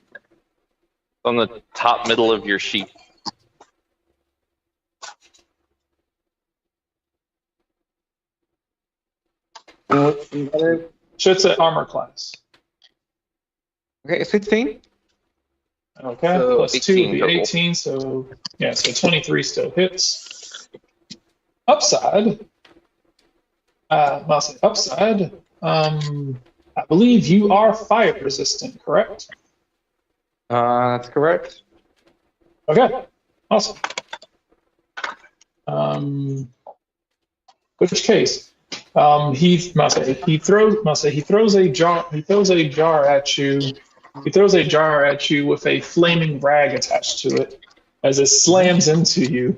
On the top middle of your sheet. Should say armor class. Okay, 16. Okay, So +2 would be total. 18, so 23 still hits. Upside, I'll say upside, I believe you are fire resistant, correct? That's correct. Okay, awesome. Which case, he throws a jar at you. He throws a jar at you with a flaming rag attached to it as it slams into you.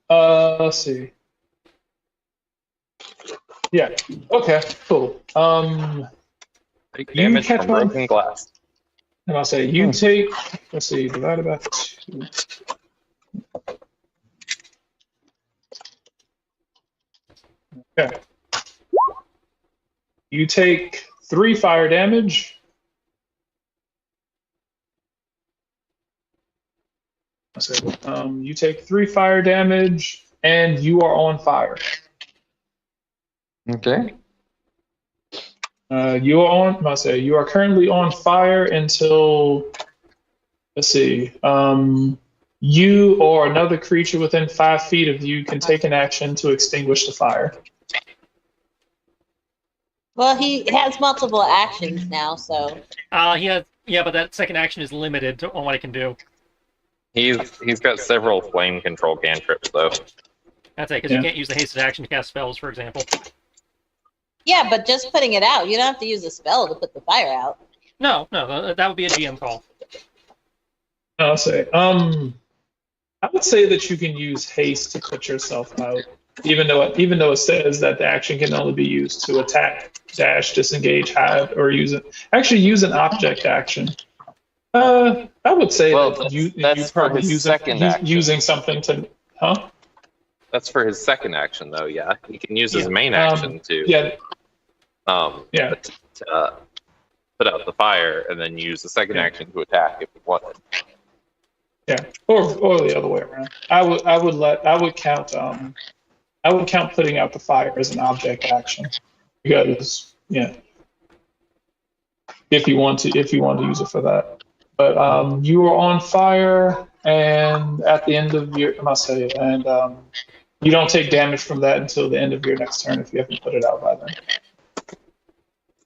Let's see. Yeah. Okay. Cool. Take You damage catch from one? broken glass. And I'll say you take. Let's see. Divided by 2. Okay. You take 3 fire damage. You take 3 fire damage, and you are on fire. Okay. You are currently on fire until, let's see, you or another creature within 5 feet of you can take an action to extinguish the fire. Well, he has multiple actions now, so. But that second action is limited on what it can do. He's got several flame control cantrips though. That's it, because you can't use the hasted action to cast spells, for example. Yeah, but just putting it out, you don't have to use a spell to put the fire out. No, that would be a GM call. I'll say, I would say that you can use haste to put yourself out, even though it says that the action can only be used to attack, dash, disengage, hide, or use an object action. I would say Well, that you that's for probably his second action. using something to, huh? That's for his second action, though. Yeah, he can use his Yeah, main action to Yeah, to, put out the fire, and then use the second action to attack if he wanted. yeah, or the other way around. I would count putting out the fire as an object action because if you want to use it for that. But you are on fire, and at the end of your, I must say, and you don't take damage from that until the end of your next turn if you haven't put it out by then.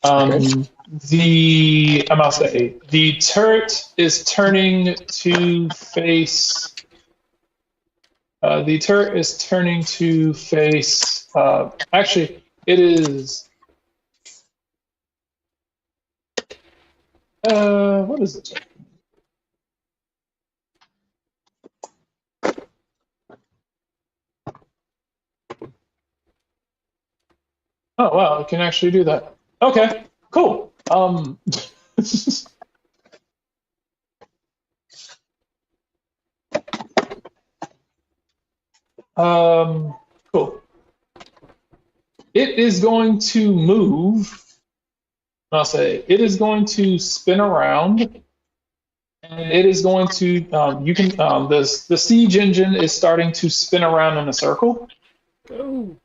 The turret is turning to face. The turret is turning to face. Actually, it is. What is it? Oh wow, it can actually do that. Okay, cool. Cool. It is going to move. I'll say it is going to spin around, and it is going to. You can. The siege engine is starting to spin around in a circle. Oh.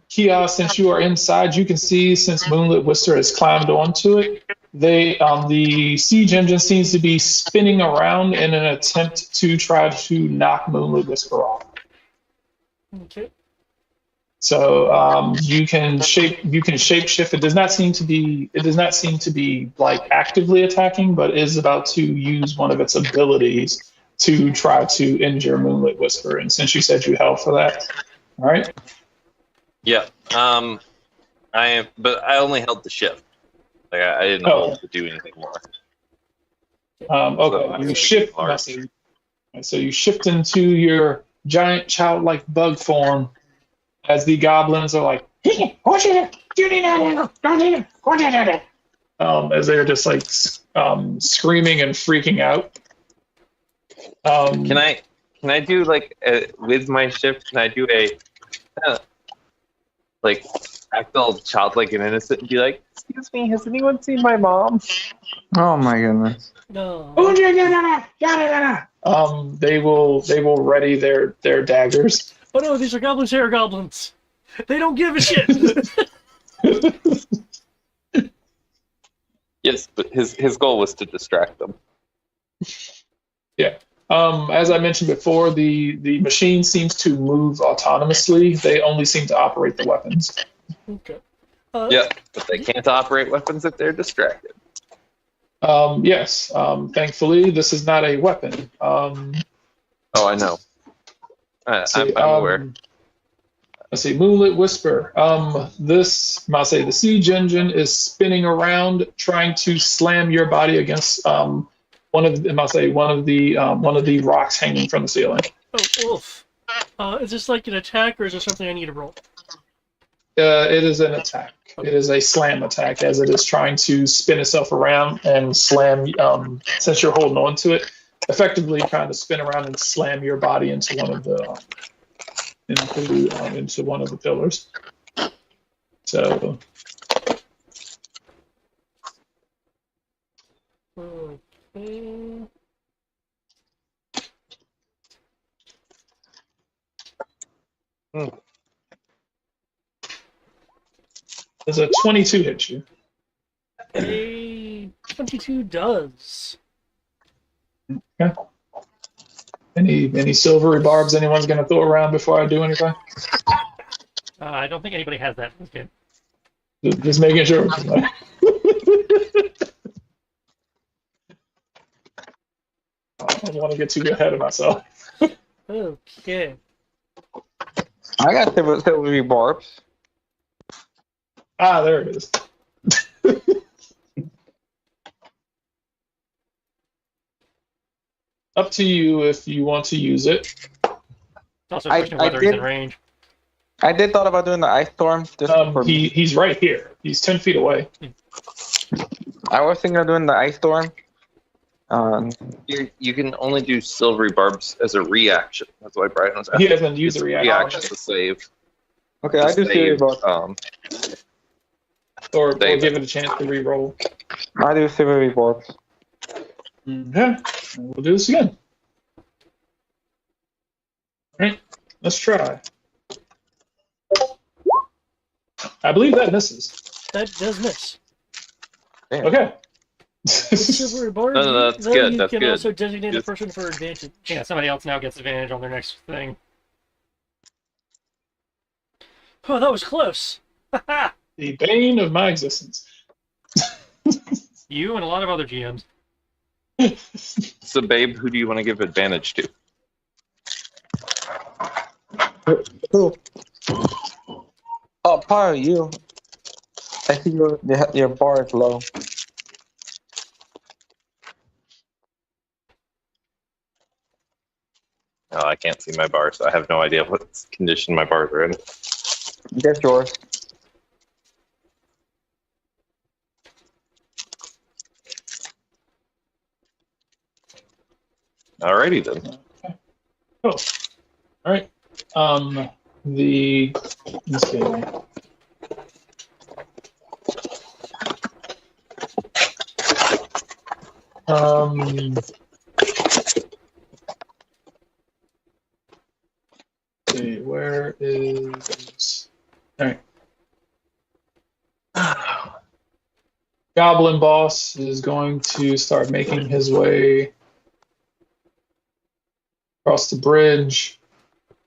Kia, since you are inside, you can see since Moonlit Whisper has climbed onto it, the siege engine seems to be spinning around in an attempt to try to knock Moonlit Whisper off. Okay. So you can shapeshift. It does not seem to be like actively attacking, but is about to use one of its abilities to try to injure Moonlit Whisper. And since you said you held for that, all right. Yeah. But I only held the shift. Like I didn't hold to do anything more. Okay. So You shift. So you shift into your giant childlike bug form as the goblins are like, as they're just like screaming and freaking out. Can I do like with my shift? Can I do a like act all childlike and innocent and be like, "Excuse me, has anyone seen my mom?" Oh my goodness. No. They will ready their daggers. Oh no, these are goblins here, goblins. They don't give a shit. Yes, but his goal was to distract them. Yeah. As I mentioned before, the machine seems to move autonomously. They only seem to operate the weapons. Okay. Yeah, but they can't operate weapons if they're distracted. Yes. Thankfully, this is not a weapon. Oh, I know. I'm aware. Let's see, Moonlit Whisper. The siege engine is spinning around, trying to slam your body against one of the rocks hanging from the ceiling. Oh, oof. Is this like an attack, or is there something I need to roll? It is an attack. It is a slam attack, as it is trying to spin itself around and slam. Since you're holding on to it, effectively trying to spin around and slam your body into one of the into one of the pillars. So. Okay. Does a 22 hit you? A 22 does. Okay. Any silvery barbs anyone's going to throw around before I do anything? I don't think anybody has that. Okay. Just making sure. I don't want to get too ahead of myself. Okay. I got silvery barbs. Ah, there it is. Up to you if you want to use it. It's also a question of whether he's in range. I did thought about doing the ice storm. He's right here. He's 10 feet away. I was thinking of doing the ice storm You can only do silvery barbs as a reaction. That's why Brian was He asking. doesn't use It's a a reaction. reaction to save. Okay, I do silvery barbs. Or Save give it a chance to re-roll. I do silvery barbs. Okay, we'll do this again. All right, let's try. I believe that misses. That does miss. Damn. Okay. Silver bar. No, that's then good, You that's can good. also designate a Just- person for advantage. Yeah, somebody else now gets advantage on their next thing. Oh, that was close. The bane of my existence. You and a lot of other GMs. So, babe, who do you want to give advantage to? Cool. Oh, probably you. I see your bar is low. Oh, I can't see my bar, so I have no idea what condition my bars are in. Get yours. Alrighty then. Oh, all right. Let's see. See, where is? All right. Goblin boss is going to start making his way across the bridge.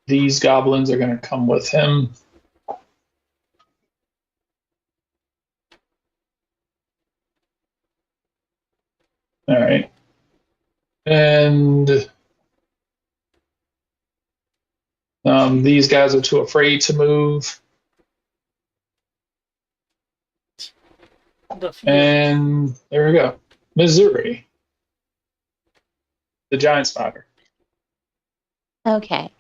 These goblins are going to come with him. All right. And these guys are too afraid to move. And there we go. Missouri. The giant spider. Okay.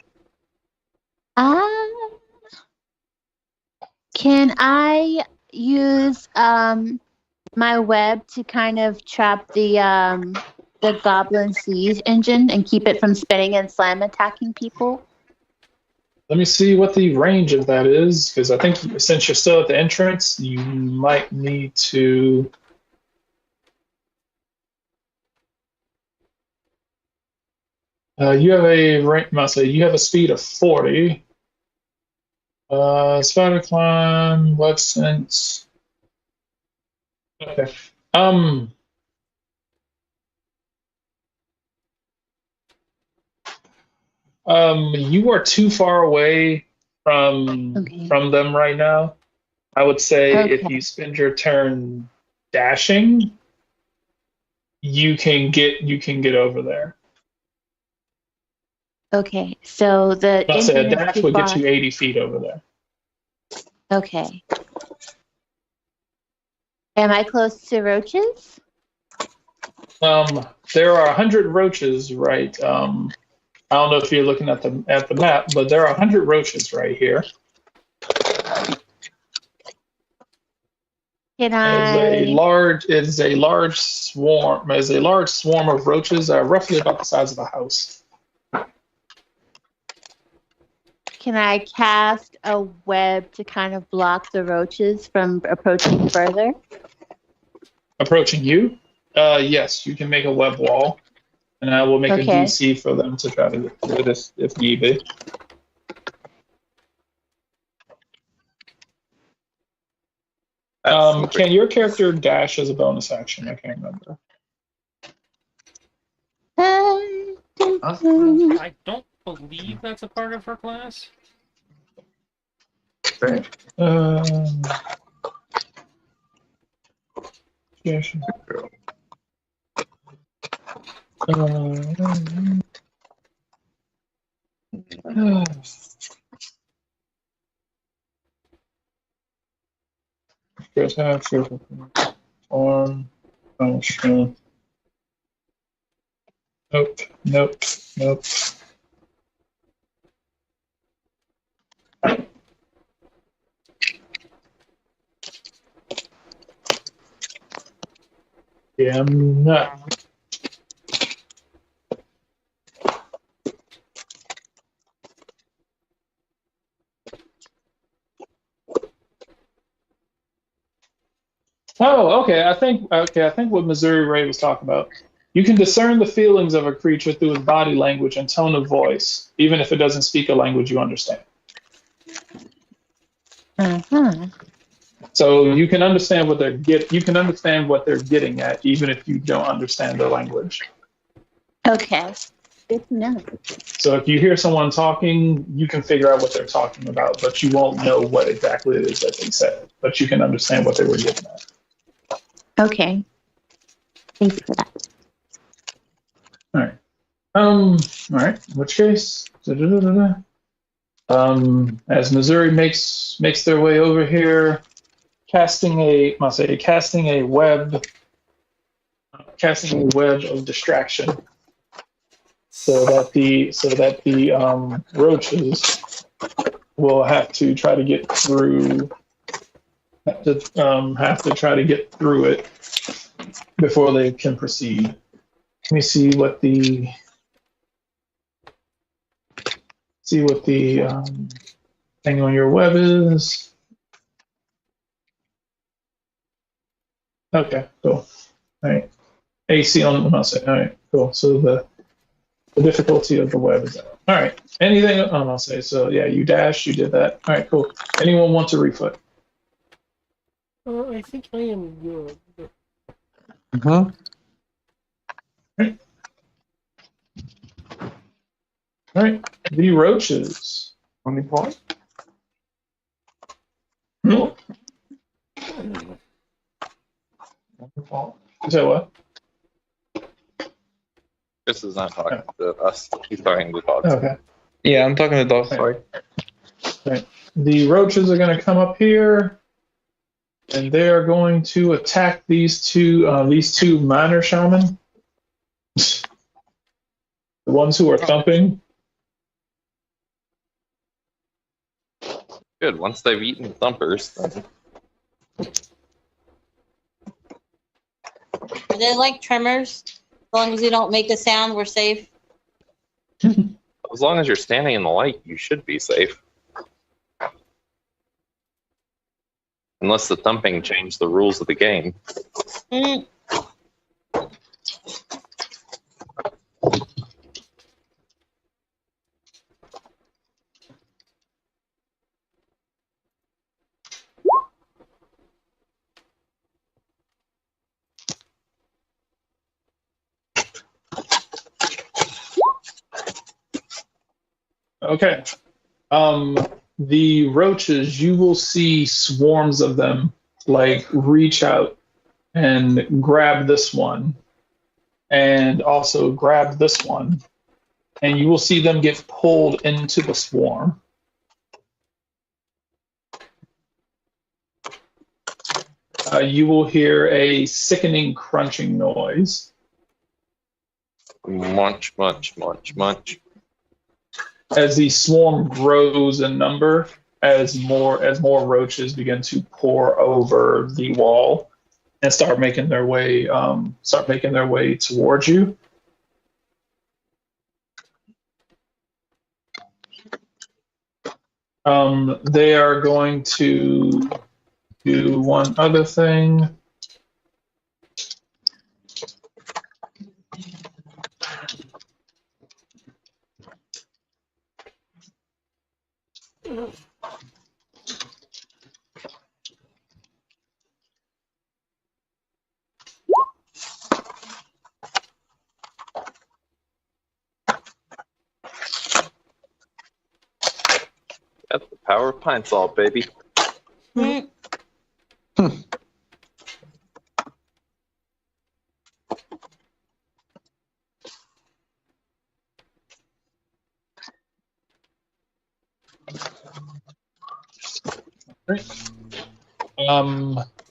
Can I use my web to kind of trap the goblin siege engine and keep it from spinning and slam attacking people? Let me see what the range of that is, because I think since you're still at the entrance, you might need to. You have a speed of 40. Spider climb, web sense. Okay. You are too far away from them right now. I would say if you spend your turn dashing, you can get over there. Okay, so the I'll say a engine is dash too would far. get you 80 feet over there. Okay. Am I close to roaches? There are 100 roaches, right? I don't know if you're looking at the map, but there are 100 roaches right here. Can It is a large swarm of roaches, roughly about the size of a house. Can I cast a web to kind of block the roaches from approaching further? Approaching you? Yes, you can make a web wall, and I will make a DC for them to try to get through this if need be. Can your character dash as a bonus action? I can't remember. I don't believe that's a part of her class. Yeah, sure. Function. Nope. Yeah, I'm not. Oh, okay. I think what Missouri Ray was talking about. You can discern the feelings of a creature through its body language and tone of voice, even if it doesn't speak a language you understand. Uh-huh. So you can understand what you can understand what they're getting at, even if you don't understand their language. Okay. Good to know. So if you hear someone talking, you can figure out what they're talking about, but you won't know what exactly it is that they said. But you can understand what they were getting at. Okay. Thanks for that. All right. All right. In which case, as Missouri makes their way over here, casting a web of distraction, so that the roaches will have to try to get through. Have to try to get through it before they can proceed. Let me see what the thing on your web is. Okay, cool. All right. AC on the mouse. All right, cool. So the difficulty of the web is that. All right. Anything on I'll say. So yeah, you dashed, you did that. All right, cool. Anyone want to refoot? I think I am good. Uh-huh. All right. The roaches. 24. Hmm? So what? Chris is not talking to us. He's talking to the dogs. Okay. Yeah, I'm talking to dog. Sorry. Right. The roaches are going to come up here, and they are going to attack these two minor shaman, the ones who are thumping. Good. Once they've eaten thumpers, then Are they like tremors? As long as you don't make a sound, we're safe. as long as you're standing in the light, you should be safe. Unless the thumping changed the rules of the game. Mm. Okay. The roaches, you will see swarms of them like reach out and grab this one and also grab this one. And you will see them get pulled into the swarm. You will hear a sickening crunching noise. Munch, munch, munch, munch. As the swarm grows in number, as more roaches begin to pour over the wall and start making their way towards you. They are going to do one other thing. That's the power of pine salt, baby. Mm.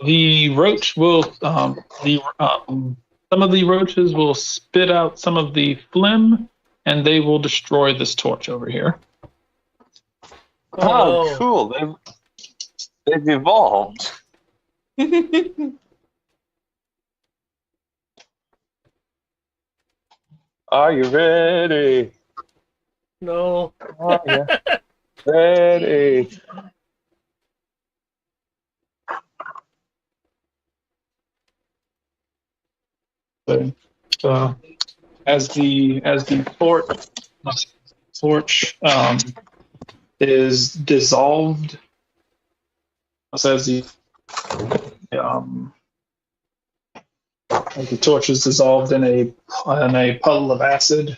The roach will some of the roaches will spit out some of the phlegm, and they will destroy this torch over here. Oh, cool. They've evolved. Are you ready? No. Are you ready? So, as the torch is dissolved, as the torch is dissolved in a puddle of acid.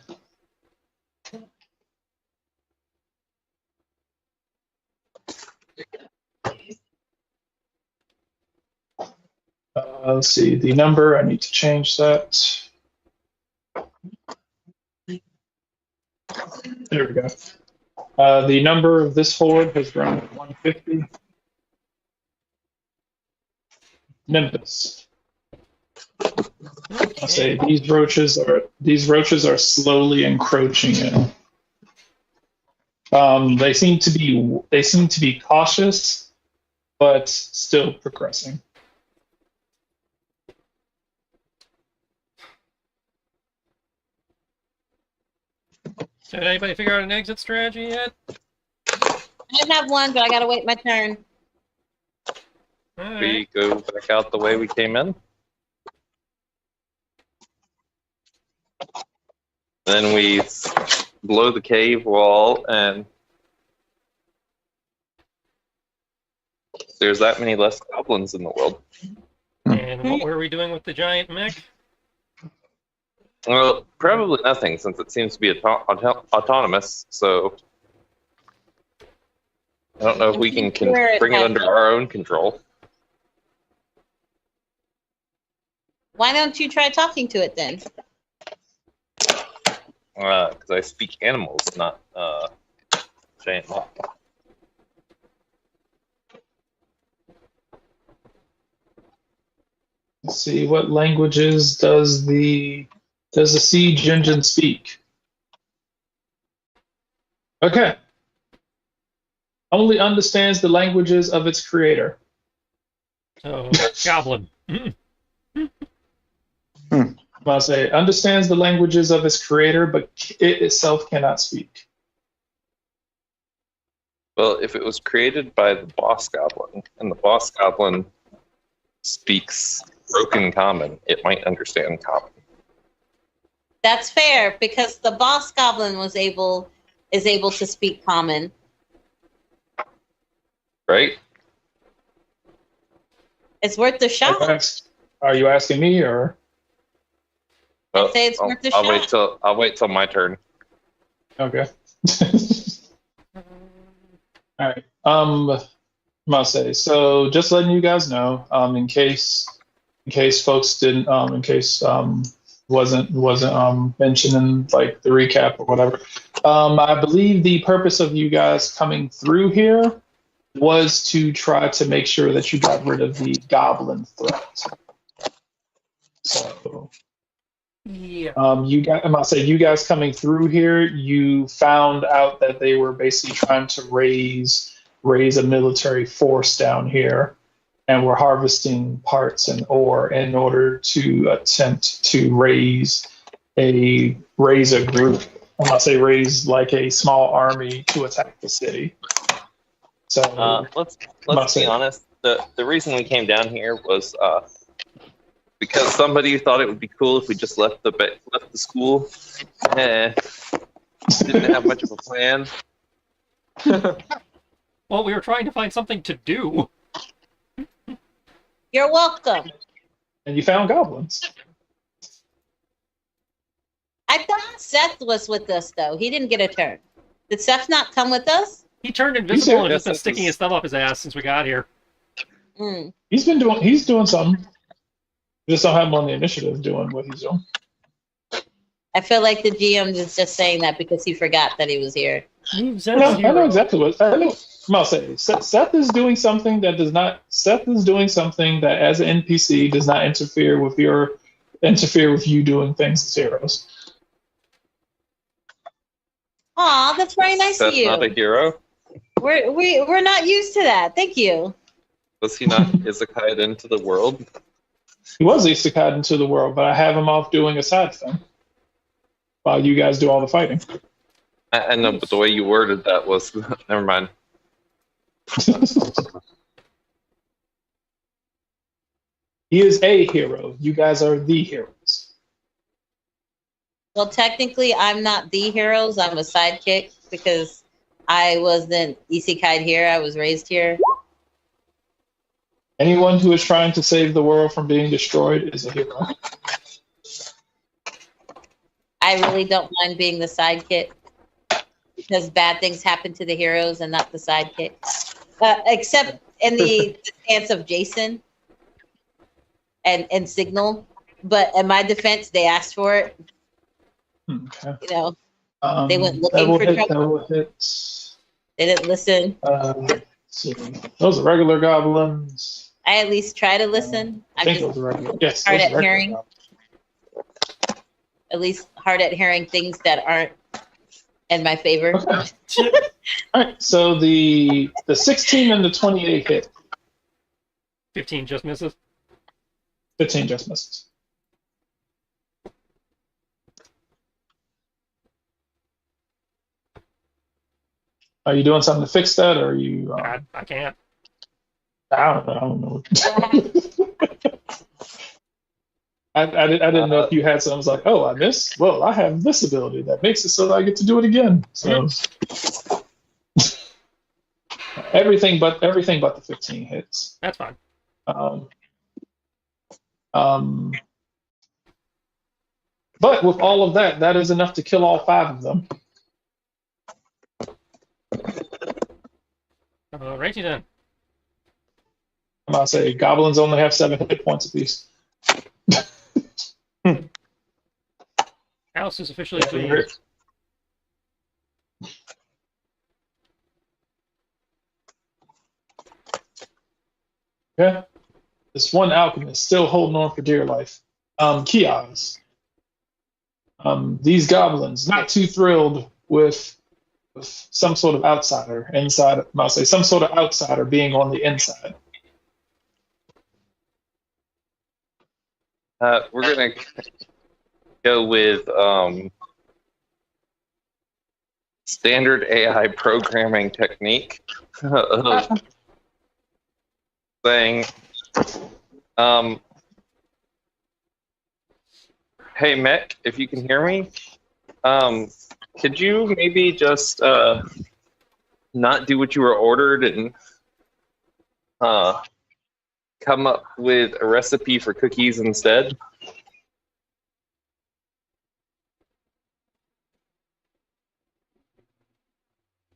Let's see the number. I need to change that. There we go. The number of this horde has grown to 150. Nimbus. I say these roaches are slowly encroaching in. They seem to be cautious, but still progressing. So did anybody figure out an exit strategy yet? I have one, but I gotta wait my turn. All right. We go back out the way we came in. Then we blow the cave wall, and there's that many less goblins in the world. And what were we doing with the giant mech? Well, probably nothing, since it seems to be autonomous. So I don't know if we can bring it under our own control. Why don't you try talking to it then? Because I speak animals, not giant moth. Let's see, what languages does the siege engine speak? Okay. Only understands the languages of its creator. Oh, goblin. I'll say understands the languages of its creator, but it itself cannot speak. Well, if it was created by the boss goblin, and the boss goblin speaks broken common, it might understand common. That's fair, because the boss goblin is able to speak common. Right? It's worth the shot. Are you asking me or? Well, say it's worth a I'll wait till my turn. Okay. All right. I'll say so. Just letting you guys know, in case folks didn't, wasn't mentioned in like the recap or whatever. I believe the purpose of you guys coming through here was to try to make sure that you got rid of the goblin threat. So. Yeah. You guys coming through here, you found out that they were basically trying to raise a military force down here, and were harvesting parts and ore in order to attempt to raise a group. I'm not say raise like a small army to attack the city. So let's be honest. The reason we came down here was because somebody thought it would be cool if we just left the school. Didn't have much of a plan. Well, we were trying to find something to do. You're welcome. And you found goblins. I thought Seth was with us, though. He didn't get a turn. Did Seth not come with us? He turned invisible and just been sticking his thumb up his ass since we got here. Mm. He's doing something. We just don't have him on the initiative doing what he's doing. I feel like the GM is just saying that because he forgot that he was here. I know exactly what I know. I'll say Seth is doing something that as an NPC does not interfere with you doing things as heroes. Aw, that's very nice of That's you. not a hero. We're not used to that. Thank you. Was he not isekai'd into the world? He was isekai'd into the world, but I have him off doing a side thing while you guys do all the fighting. I know, but the way you worded that was never mind. He is a hero. You guys are the heroes. Well, technically, I'm not the heroes. I'm a sidekick because I wasn't isekai here. I was raised here. Anyone who is trying to save the world from being destroyed is a hero. I really don't mind being the sidekick because bad things happen to the heroes and not the sidekick. Except in the stance of Jason and Signal. But in my defense, they asked for it. Okay. You know, they went That looking will for hit. trouble. That will hit. They didn't listen. Let's see. Those are regular goblins. I at least try to listen. I I'm think just those are regular. Yes, hard those at are regular hearing. goblins. At least hard at hearing things that aren't in my favor. Okay. All right. So the 16 and the 28 hit. 15 just misses. 15 just misses. Are you doing something to fix that, or are you? I can't. I don't know. I didn't know if you had something. I was like, oh, I missed. Well, I have this ability that makes it so that I get to do it again. So everything but the 15 hits. That's fine. But with all of that, that is enough to kill all 5 of them. Righty then. I'm about to say goblins only have 7 hit points apiece. House is officially cleared. Okay. This one alchemist still holding on for dear life. Kios. These goblins not too thrilled with some sort of outsider inside. I'll say some sort of outsider being on the inside. We're gonna go with standard AI programming technique of saying, "Hey Mech, if you can hear me, could you maybe just not do what you were ordered and come up with a recipe for cookies instead?"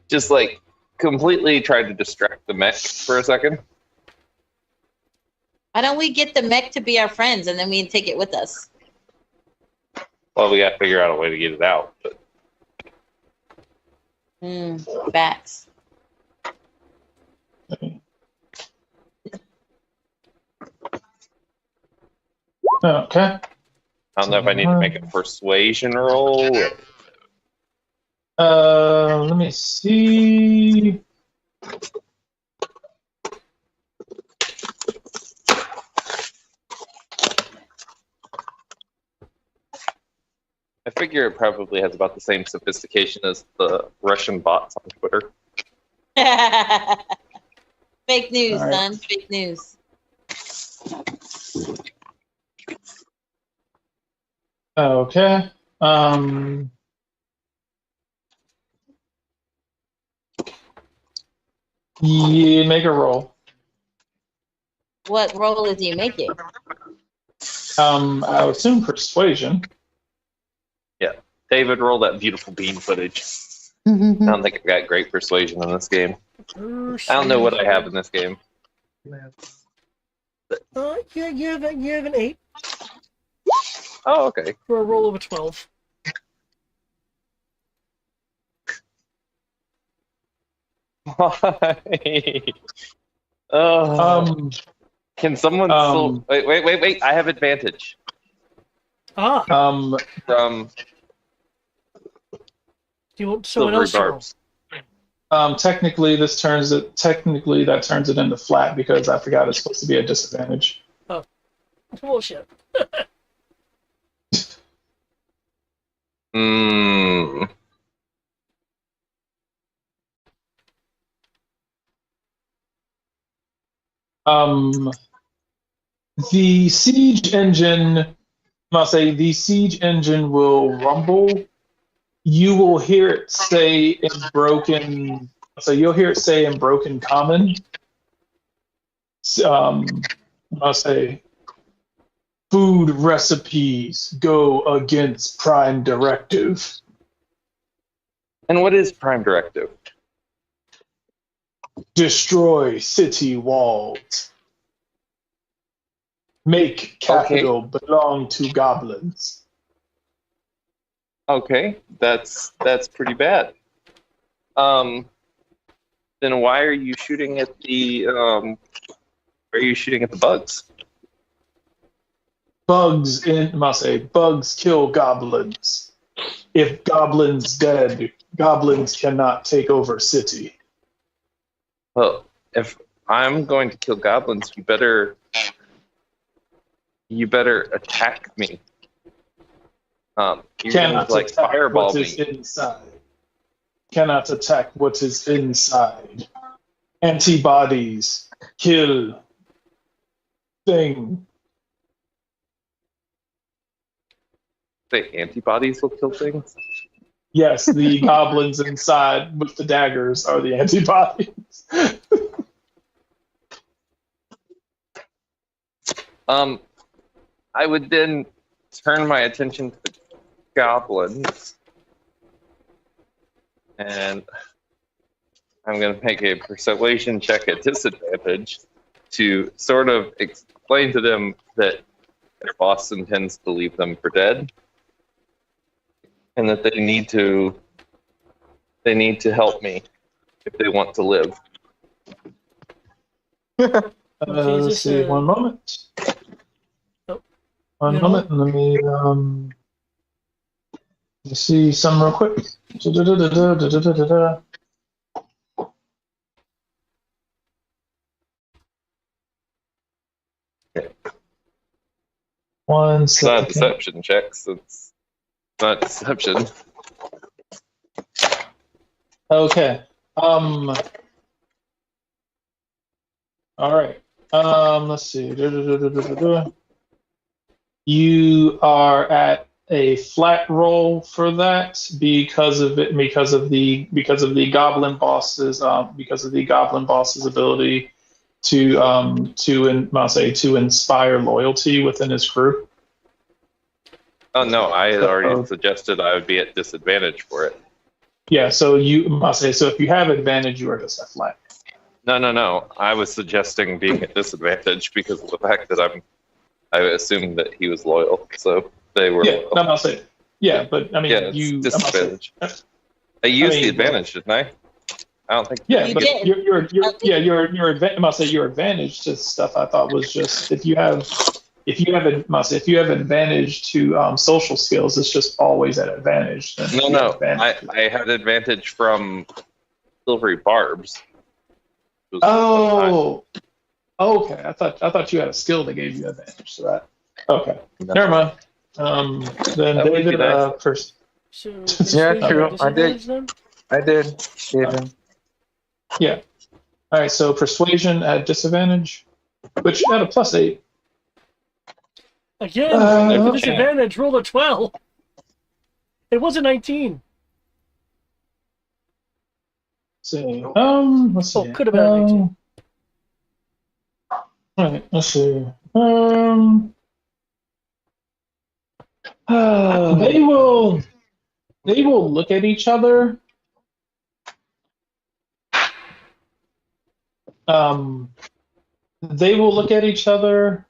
Just like completely try to distract the mech for a second. Why don't we get the mech to be our friends and then we can take it with us? Well, we got to figure out a way to get it out. But Facts. Okay. I don't know if I need to make a persuasion roll. Let me see. I figure it probably has about the same sophistication as the Russian bots on Twitter. Fake news, All right. son. Fake news. Okay. You make a roll. What role is he making? I would assume persuasion. Yeah. David, roll that beautiful bean footage. I don't think I've got great persuasion in this game. I don't know what I have in this game. Yeah, you have an 8 Oh, okay. for a roll of a 12. Why? Oh. Can someone still... Wait. I have advantage. Ah, From do you want someone silvery else to roll? barbs. Technically, that turns it into flat because I forgot it's supposed to be a disadvantage. Bullshit. The siege engine I'll say the siege engine will rumble. You will hear it say in broken. So you'll hear it say in broken common. I'll say, food recipes go against Prime Directive. And what is Prime Directive? Destroy city walls. Make capital belong to goblins. Okay, that's pretty bad. Then why are you shooting at the bugs? Bugs kill goblins. If goblins dead, goblins cannot take over city. Well, if I'm going to kill goblins, you better attack me. You're Cannot gonna, like, attack fireball what is me. inside. Cannot attack what is inside. Antibodies kill thing. The antibodies will kill things. Yes, the goblins inside with the daggers are the antibodies. I would then turn my attention to the goblins, and I'm going to make a persuasion check at disadvantage to sort of explain to them that their boss intends to leave them for dead, and that they need to help me if they want to live. Let's see, one moment. Oh. One moment, let me see some real quick. One It's not a second. deception checks. It's not deception. Okay. All right. Let's see. You are at a flat roll for that because of the goblin boss's ability to inspire loyalty within his crew. Oh no, I had already suggested I would be at disadvantage for it. Yeah, so if you have advantage, you are just a flat. No. I was suggesting being at disadvantage because of the fact that I assumed that he was loyal, so they were Yeah, loyal. no, I'll say. Yeah, but I mean, Yeah, it's disadvantage. I used the advantage, didn't I? I don't think. Yeah, You but did. your advantage to stuff. I thought was just if you have advantage to social skills, it's just always at advantage. Then you have No. advantage. I had advantage from silvery barbs. Oh, okay. I thought you had a skill that gave you advantage to that. Okay, No. never mind. Then That would be David, nice. first. So, Yeah, persuasion true. at I did. disadvantage then? I did. Steven. Yeah. All right. So persuasion at disadvantage, which at a +8. Again, Okay. with disadvantage, roll a 12. It was a 19. Let's see. Let's see. Oh, could have been a 19. All right. Let's see. They will look at each other. They will look at each other.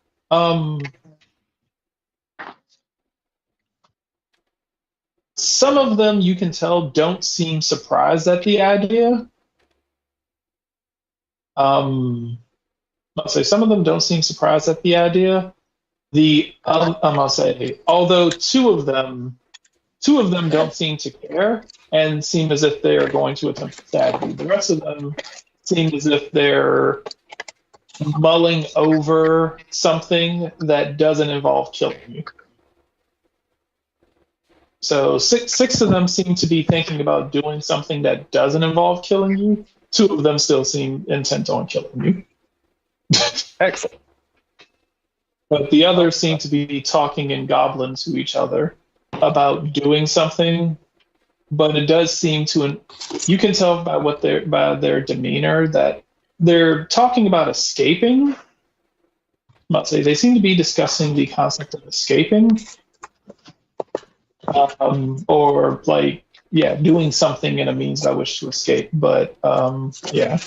Some of them you can tell don't seem surprised at the idea. I'll say some of them don't seem surprised at the idea. I'll say, although two of them don't seem to care and seem as if they are going to attempt to stab you. The rest of them seem as if they're mulling over something that doesn't involve killing you. So six of them seem to be thinking about doing something that doesn't involve killing you. Two of them still seem intent on killing you. Excellent. but the others seem to be talking in Goblin to each other about doing something. But it does seem to, you can tell by their demeanor that they're talking about escaping. I'll say they seem to be discussing the concept of escaping, or like, yeah, doing something in a means by which to escape. But yeah.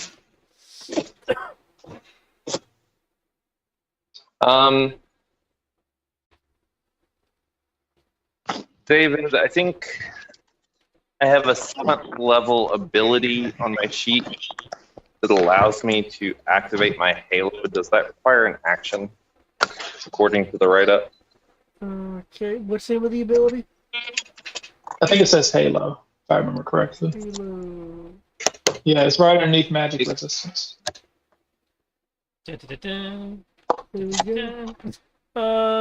David, I think I have a 7th level ability on my sheet that allows me to activate my halo. Does that require an action, according to the write-up? Okay, what's the name of the ability? I think it says Halo, if I remember correctly. Halo. Yeah, it's right underneath magic resistance. Dun-dun-dun-dun. There we go.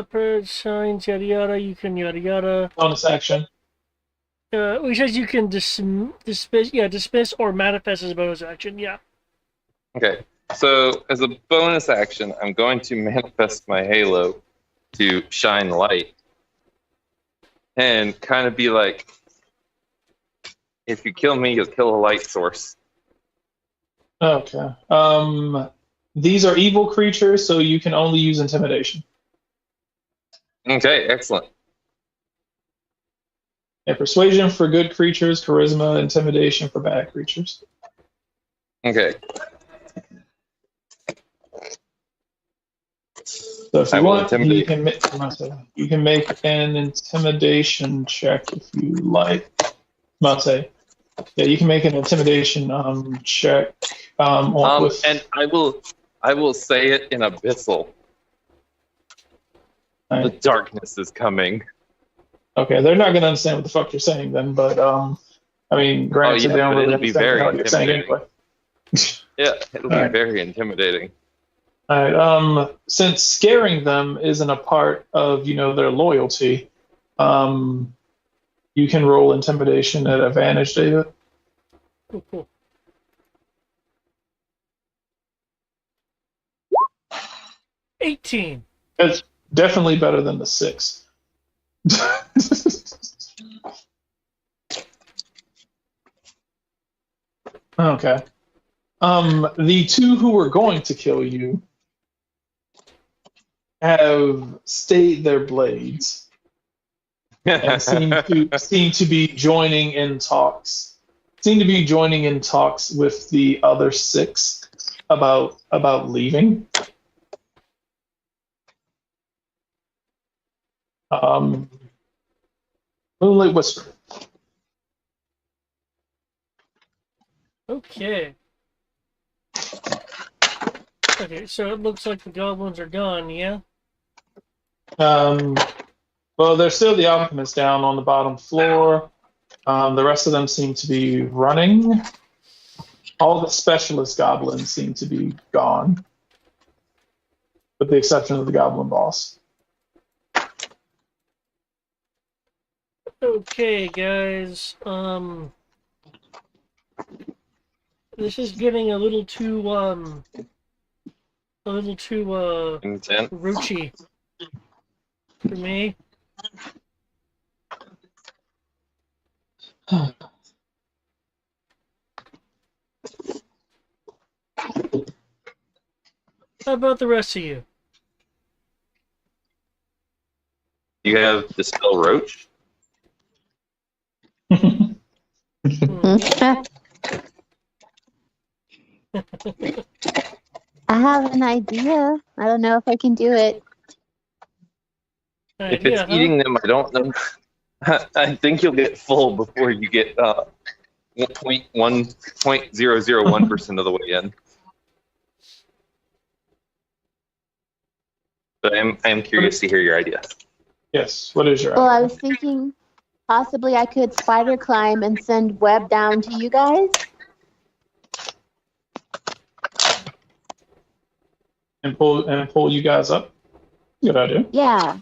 Per signs, yada yada. You can yada yada. Bonus action. Which says you can dismiss or manifest as a bonus action. Yeah. Okay, so as a bonus action, I'm going to manifest my halo to shine light and kind of be like, if you kill me, you'll kill a light source. Okay. These are evil creatures, so you can only use intimidation. Okay, excellent. And persuasion for good creatures, charisma, intimidation for bad creatures. Okay. So if I you will want, intimidate. you can make an intimidation check if you like. Yeah, you can make an intimidation check. And I will say it in abyssal. The darkness is coming. Okay, they're not going to understand what the fuck you're saying then, but I mean, granted, they don't really understand what you're saying anyway. Yeah, it'll be very intimidating. All right. Since scaring them isn't a part of their loyalty, you can roll intimidation at advantage, David. Cool. 18. It's definitely better than the 6. Okay. The 2 who were going to kill you have stayed their blades and seem to be joining in talks. Seem to be joining in talks with the other 6 about leaving. Moonlight Whisper. Okay. Okay, so it looks like the goblins are gone, yeah? Well, there's still the alchemist down on the bottom floor. The rest of them seem to be running. All the specialist goblins seem to be gone, with the exception of the goblin boss. Okay, guys. This is getting a little too Intense. roochy for me. How about the rest of you? You have Dispel Roach? I have an idea. I don't know if I can do it. If it's eating them, I don't know. I think you'll get full before you get 0.001% of the way in. But I'm curious to hear your idea. Yes, what is your Well, idea? I was thinking possibly I could spider climb and send web down to you guys. And pull you guys up? Good idea. Yeah.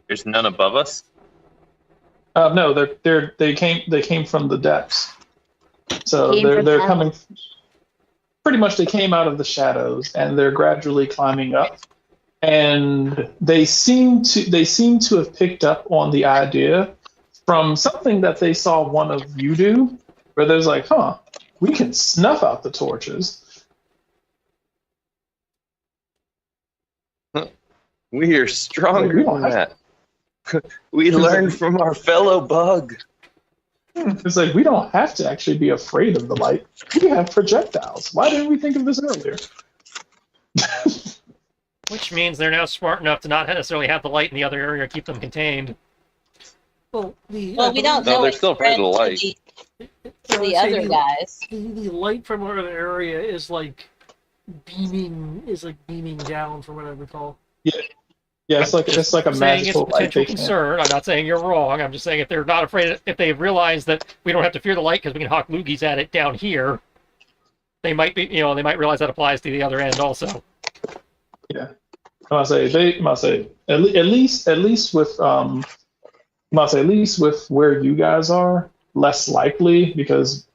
There's none above us? No, they came from the depths. So Came they're from they're them. coming. pretty much they came out of the shadows and they're gradually climbing up. And they seem to have picked up on the idea from something that they saw one of you do, where there's like, huh, we can snuff out the torches. We are stronger We don't than have- that. We learned from our fellow bug. It's like, we don't have to actually be afraid of the light. We have projectiles. Why didn't we think of this earlier? Which means they're now smart enough to not necessarily have the light in the other area to keep them contained. Well, we don't No, know. they're it's still afraid of the spread light. to I the would say other guys. The light from our area is like beaming down from what I recall. Yeah, it's like a Saying it's a magical light. potential They can't- concern. I'm not saying you're wrong. I'm just saying if they're not afraid, if they realize that we don't have to fear the light because we can hawk loogies at it down here, they might be, they might realize that applies to the other end also. Yeah, I must say at least with at least with where you guys are, less likely because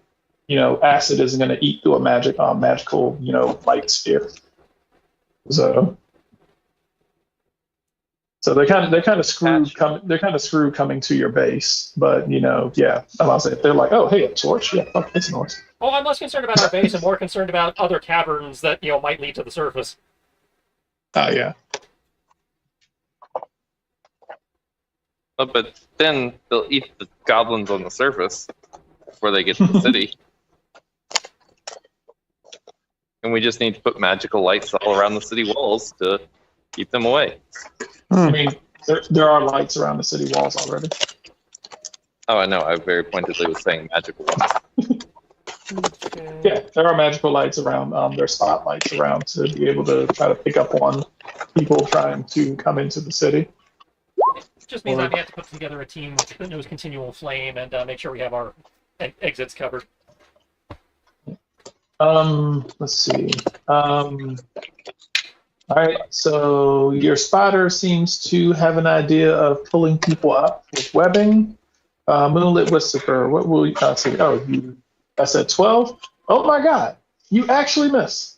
acid isn't going to eat through a magical light sphere. So they're kind of screwed. They're kind of screwed coming to your base, but yeah, I must say if they're like, oh hey, a torch, yeah, fuck this noise. Oh, I'm less concerned about our base and more concerned about other caverns that might lead to the surface. Oh yeah. But then they'll eat the goblins on the surface before they get to the city. And we just need to put magical lights all around the city walls to keep them away. I mean, there are lights around the city walls already. Oh, I know. I very pointedly was saying magical ones. Okay. Yeah, there are magical lights around. There are spotlights around to be able to try to pick up on people trying to come into the city. Just means that we have to put together a team that knows continual flame and make sure we have our exits covered. Let's see. All right, so your spotter seems to have an idea of pulling people up with webbing. Moonlit Whisper, what will you say? Oh, I said 12? Oh my god, you actually miss.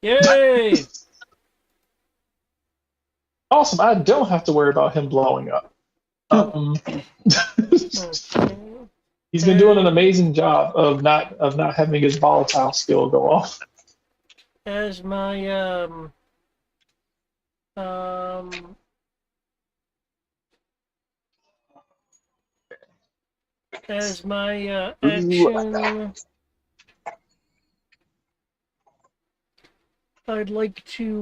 Yay! Awesome, I don't have to worry about him blowing up. He's been doing an amazing job of not having his volatile skill go off. As my action, I'd like to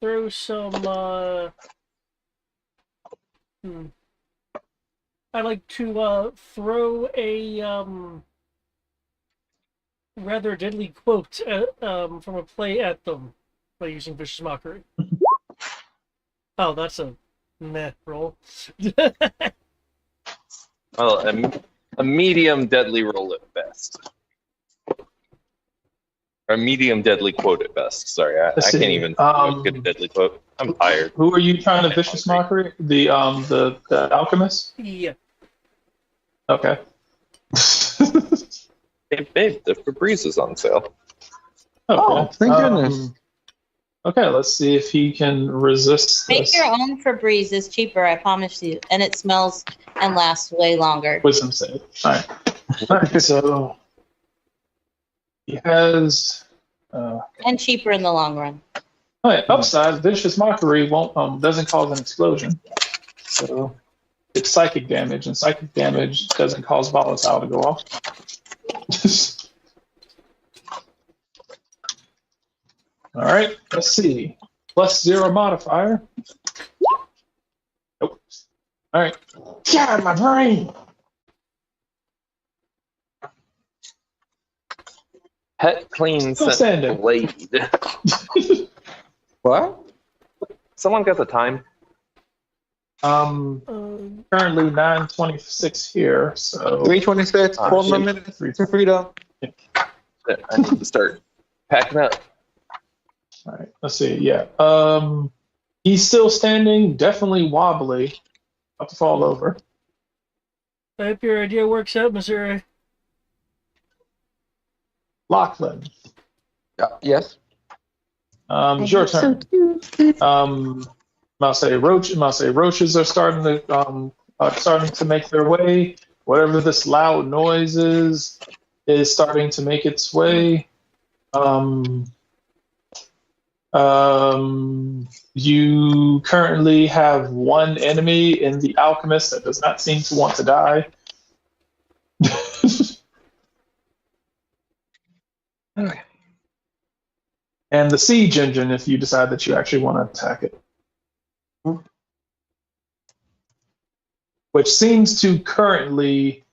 throw some I'd like to throw a rather deadly quote from a play at them by using Vicious Mockery. Oh, that's a meh roll. Well, a medium deadly roll at best. Or a medium deadly quote at best. Sorry, I Let's can't see. even do a good deadly quote. I'm tired. Who are you trying to vicious mockery? The alchemist? Yeah. Okay. Hey, babe, the Febreze is on sale. Oh, thank goodness. Okay, let's see if he can resist Make this. your own Febreze. It's cheaper, I promise you, and it smells and lasts way longer. Wisdom save. All right. All right. So he has. And cheaper in the long run. All right. Upside, vicious mockery won't doesn't cause an explosion. So it's psychic damage, and psychic damage doesn't cause volatile to go off. All right. Let's see. +0 modifier. Nope. All right. God, my brain. Pet clean Still standing. scent blade. What? Someone got the time? Currently 9:26 here, so 326, 4 more minutes to freedom. I need to start packing up. all right. Let's see. Yeah. He's still standing, definitely wobbly. about to fall over. I hope your idea works out, Missouri. Lachlan, Yes. it's your turn. I'll say roaches are starting to make their way. Whatever this loud noise is starting to make its way. You currently have one enemy in the alchemist that does not seem to want to die. Okay. And the siege engine if you decide that you actually want to attack it. Which seems to currently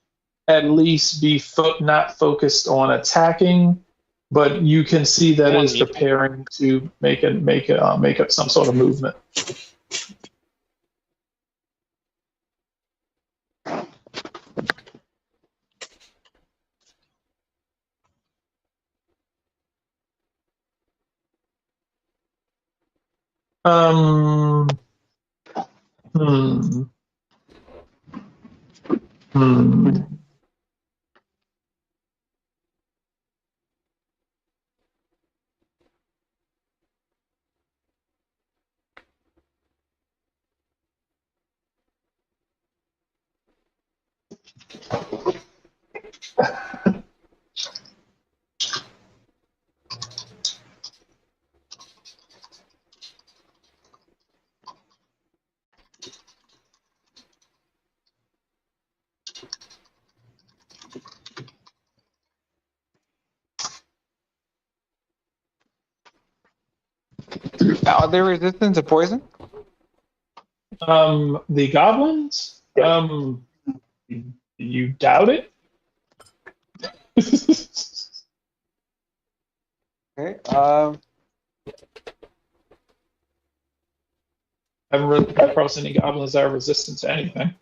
at least be not focused on attacking, but you can see that it's preparing to make up some sort of movement. Hmm. Are they resistant to poison? The goblins? You doubt it? Okay. I haven't really come across any goblins that are resistant to anything.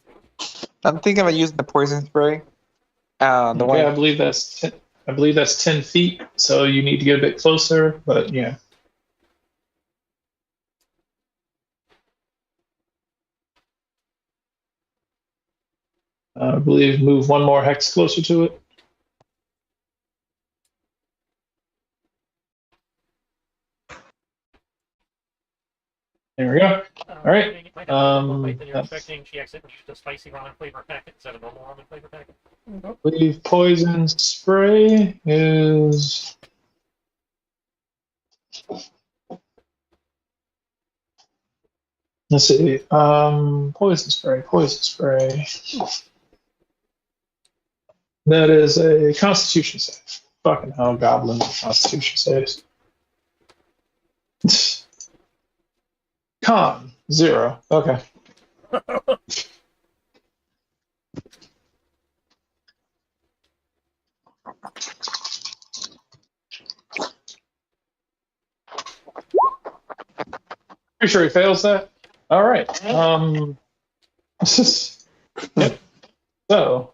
I'm thinking about using the poison spray. The Okay, one. I believe that's 10 feet, so you need to get a bit closer, but yeah. I believe move one more hex closer to it. There we go. All right. You're expecting she exit and used a spicy ramen flavor packet instead of normal ramen flavor packet. I believe poison spray is. Let's see. Poison spray. That is a Constitution save. Fucking hell, goblin Constitution saves. Con 0. Okay. Pretty sure he fails that. All right. Yep. So,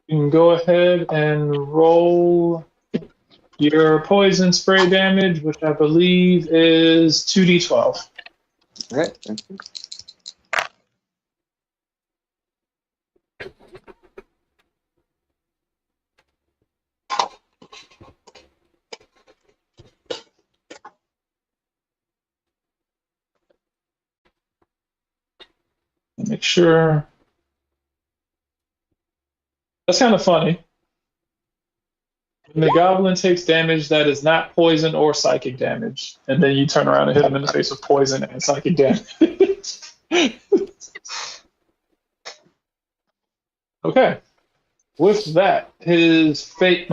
you can go ahead and roll your poison spray damage, which I believe is 2d12. Okay. Make sure. That's kind of funny. When the goblin takes damage that is not poison or psychic damage, and then you turn around and hit him in the face with poison and psychic damage. Okay. With that, his face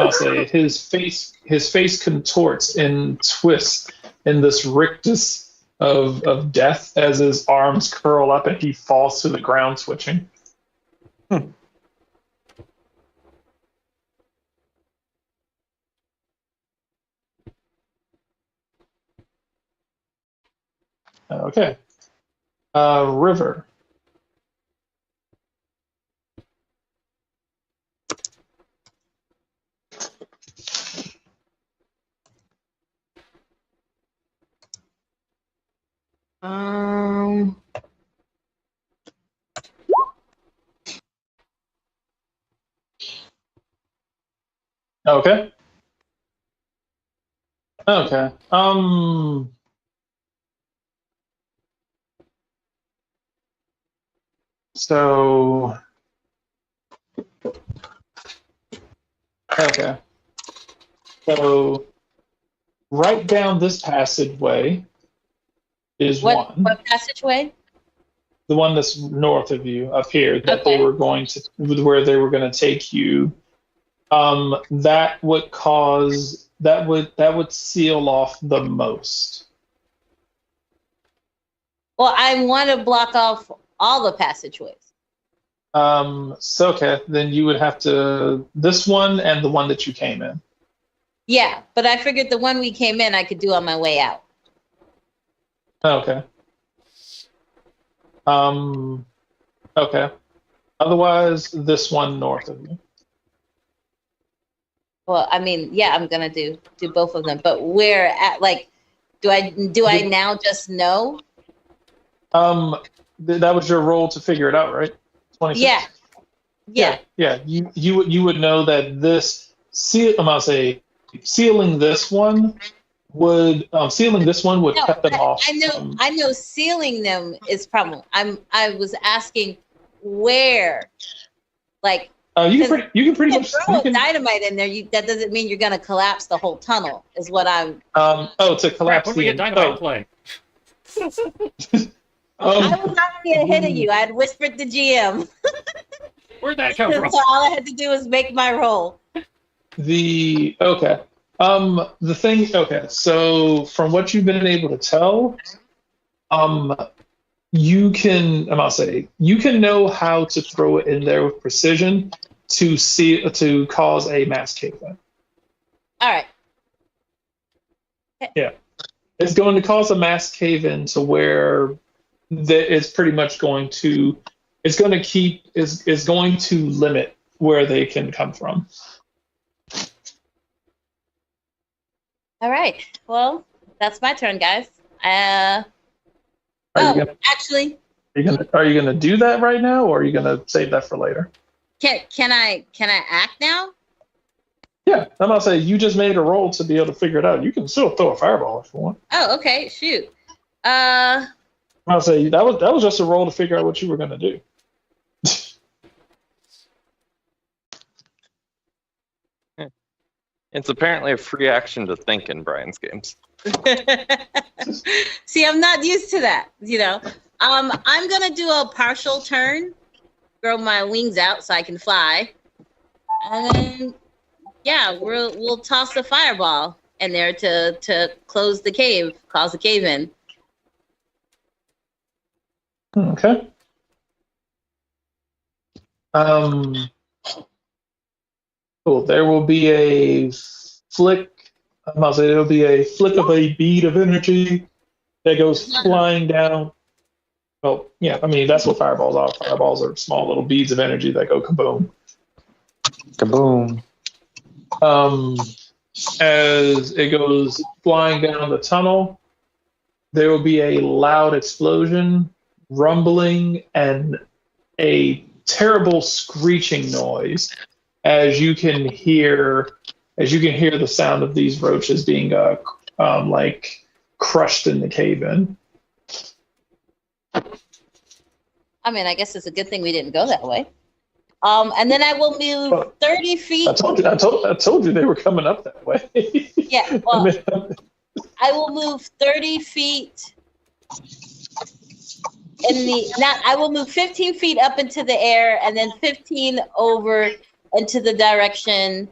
contorts and twists in this rictus of death as his arms curl up and he falls to the ground, switching. Okay. River. Um, Okay. Okay. So. Okay. So, right down this passageway is one. What passageway? The one that's north of you up here that they Okay. were going to where they were going to take you. That would cause that would seal off the most. Well, I want to block off all the passageways. So okay, then you would have to this one and the one that you came in. Yeah, but I figured the one we came in I could do on my way out. Okay. Okay. Otherwise, this one north of you. Well, I mean, yeah, I'm gonna do both of them, but where at? Like, do I now just know? That was your role to figure it out, right? 26? Yeah. Yeah. You would know that this I'm gonna say sealing this one would No, cut them off. I know sealing them is problem. I was asking where, like. You can pretty much throw dynamite in there. That doesn't mean you're gonna collapse the whole tunnel. Is what I'm. To collapse When we get dynamite play. I was already ahead of you. I had whispered to GM. Where'd that come from? So all I had to do was make my roll. Okay. The thing. Okay. So from what you've been able to tell, you can. You can know how to throw it in there with precision to cause a mass cave-in. All right. Yeah, it's going to cause a mass cave-in to where it's pretty much going to. It's going to limit where they can come from. All right. Well, that's my turn, guys. Actually. Are you gonna do that right now, or are you gonna save that for later? Can I act now? Yeah, I'm gonna say you just made a roll to be able to figure it out. You can still throw a fireball if you want. Oh, okay. Shoot. I'll say that was just a roll to figure out what you were gonna do. It's apparently a free action to think in Brian's games. See, I'm not used to that, I'm gonna do a partial turn, grow my wings out so I can fly, and then we'll toss the fireball in there to close the cave, cause the cave in. Okay. Cool. There will be a flick. It'll be a flick of a bead of energy that goes flying down. Well, yeah, that's what fireballs are. Fireballs are small little beads of energy that go kaboom. Kaboom. As it goes flying down the tunnel, there will be a loud explosion, rumbling, and a terrible screeching noise as you can hear the sound of these roaches being crushed in the cave-in. I guess it's a good thing we didn't go that way. And then I will move 30 feet. I told you they were coming up that way. Yeah, well, I will move 30 feet I will move 15 feet up into the air and then 15 over into the direction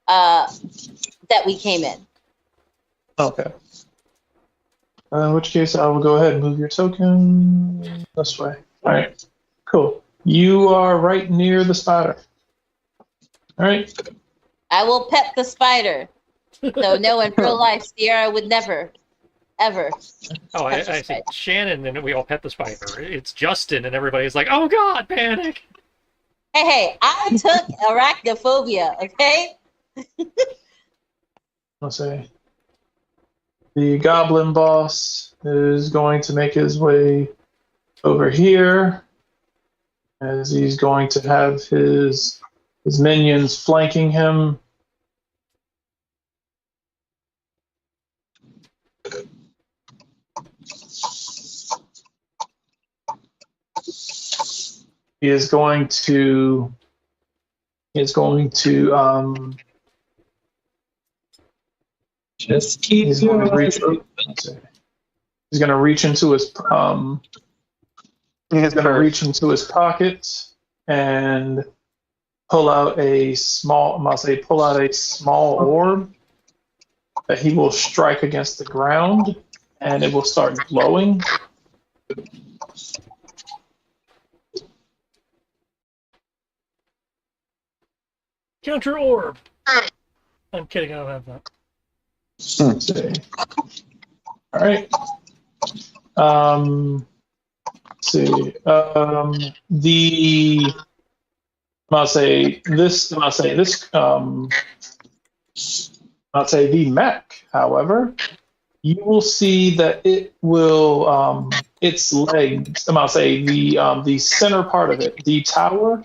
that we came in. Okay. In which case, I will go ahead and move your token this way. All right. Cool. You are right near the spider. All right. I will pet the spider. So no, in real life, Sierra would never, ever. Oh, I said Shannon, and we all pet the spider. It's Justin, and everybody's like, "Oh God, panic!" Hey, I took arachnophobia. Okay. Let's see. The goblin boss is going to make his way over here, as he's going to have his minions flanking him. He is going to. Just keep he's going to reach. He's going to reach into his he's going to reach into his pocket and pull out a small. Pull out a small orb that he will strike against the ground, and it will start glowing. Counter orb. I'm kidding. I don't have that. All right. Let's see. The mech, however, you will see that it will its legs. The center part of it, the tower,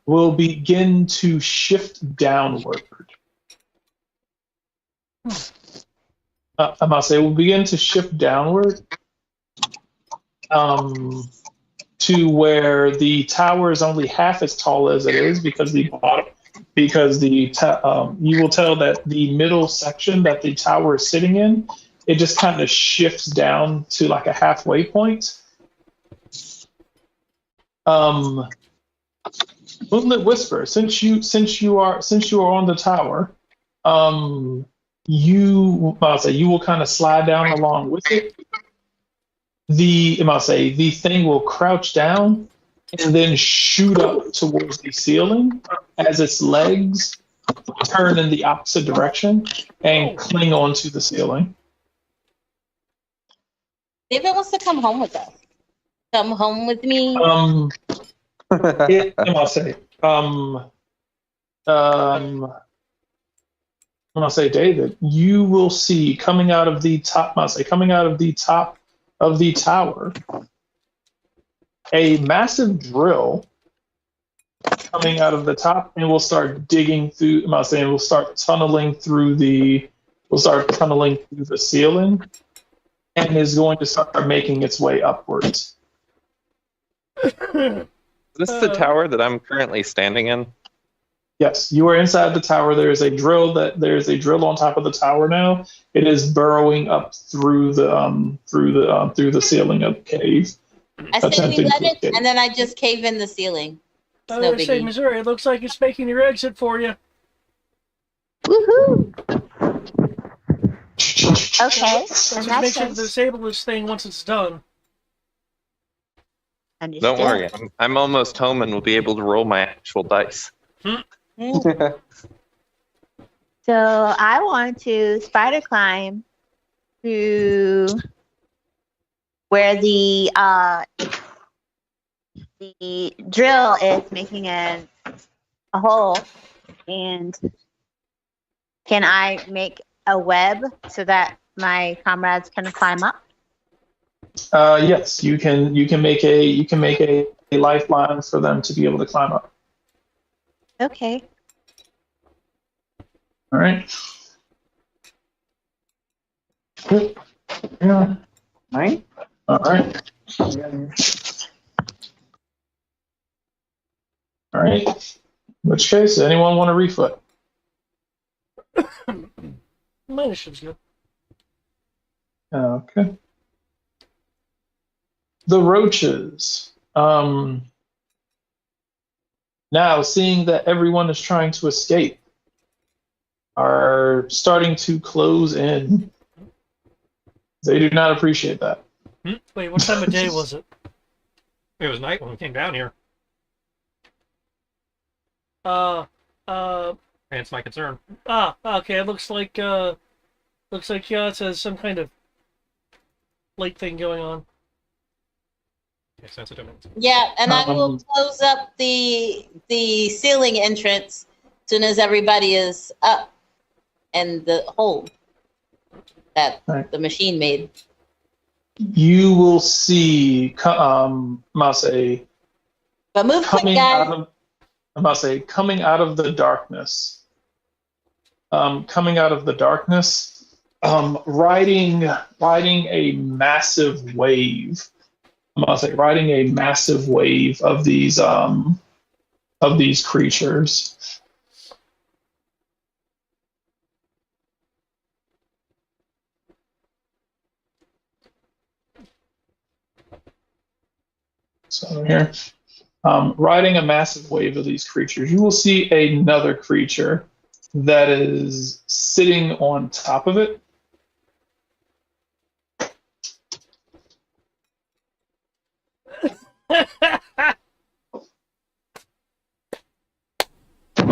will begin to shift downward. Will begin to shift downward to where the tower is only half as tall as it is because you will tell that the middle section that the tower is sitting in, it just kind of shifts down to like a halfway point. Moonlit Whisper, since you are on the tower, you will kind of slide down along with it. The thing will crouch down and then shoot up towards the ceiling as its legs turn in the opposite direction and cling onto the ceiling. David wants to come home with us. Come home with me. David, you will see coming out of the top of the tower, a massive drill coming out of the top, and will start digging through. Will start tunneling through the ceiling, and is going to start making its way upwards. Is this the tower that I'm currently standing in? Yes, you are inside the tower. There is a drill on top of the tower now. It is burrowing up through the ceiling of the cave. I say we let it, and then I just cave in the ceiling. I was say, Missouri, it looks like it's making your exit for you. Woohoo! Okay. Let's just make sure to disable this thing once it's done. Don't worry, I'm almost home and will be able to roll my actual dice. So I want to spider climb to where the drill is making a hole, and can I make a web so that my comrades can climb up? Yes, you can make a lifeline for them to be able to climb up. Okay. All right. Yeah. Right? All right. All right. In which case, anyone want to refoot? My initiative's good. Okay. The roaches. Now, seeing that everyone is trying to escape, are starting to close in. They do not appreciate that. Wait, what time of day was it? It was night when we came down here. That's my concern. Okay. It looks like Yats has some kind of light thing going on. Okay, sensitive. Yeah, and I will close up the ceiling entrance as soon as everybody is up and the hole that the machine made. You will see Masay But move quick, guys. coming out of the darkness. Riding a massive wave I'm gonna say riding a massive wave of these creatures. So here, riding a massive wave of these creatures, you will see another creature that is sitting on top of it.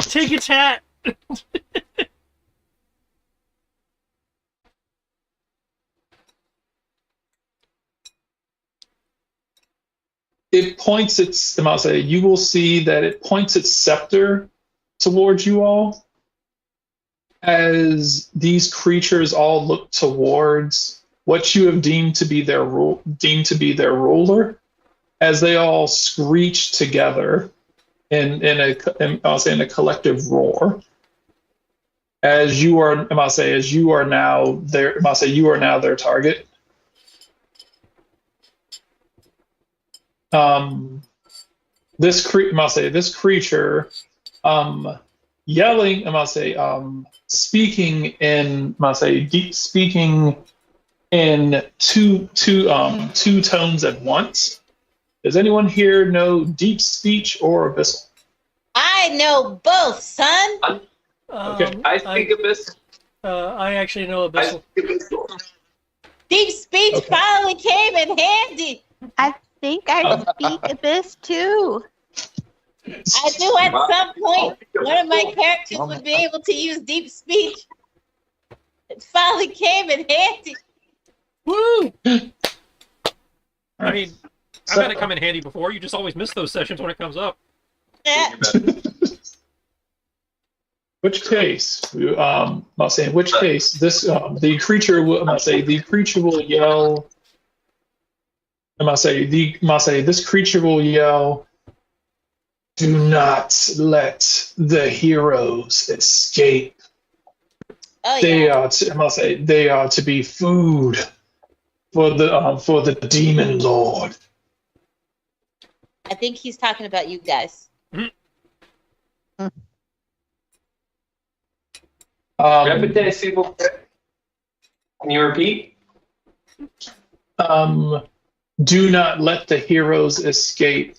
Take its hat. It points its, I'll say, you will see that it points its scepter towards you all as these creatures all look towards what you have deemed to be their ruler, as they all screech together I'll say in a collective roar. As you are, you are now their target. This creature, yelling, speaking in two tones at once. Does anyone here know deep speech or abyssal? I know both, son. Okay. I speak abyss. I actually know I abyssal. speak abyssal. Deep speech Okay. finally came in handy. I think I speak abyss too. I knew at some point one of my characters would be able to use deep speech. It finally came in handy. Woo! I mean, I've had it come in handy before. You just always miss those sessions when it comes up. Yeah. Which case, I'll say in which case this the creature will yell. This creature will yell, "Do not let the heroes escape. Oh, They yeah. are to be food for the demon lord." I think he's talking about you guys. Repete, s'il vous plaît. Can you repeat? Do not let the heroes escape.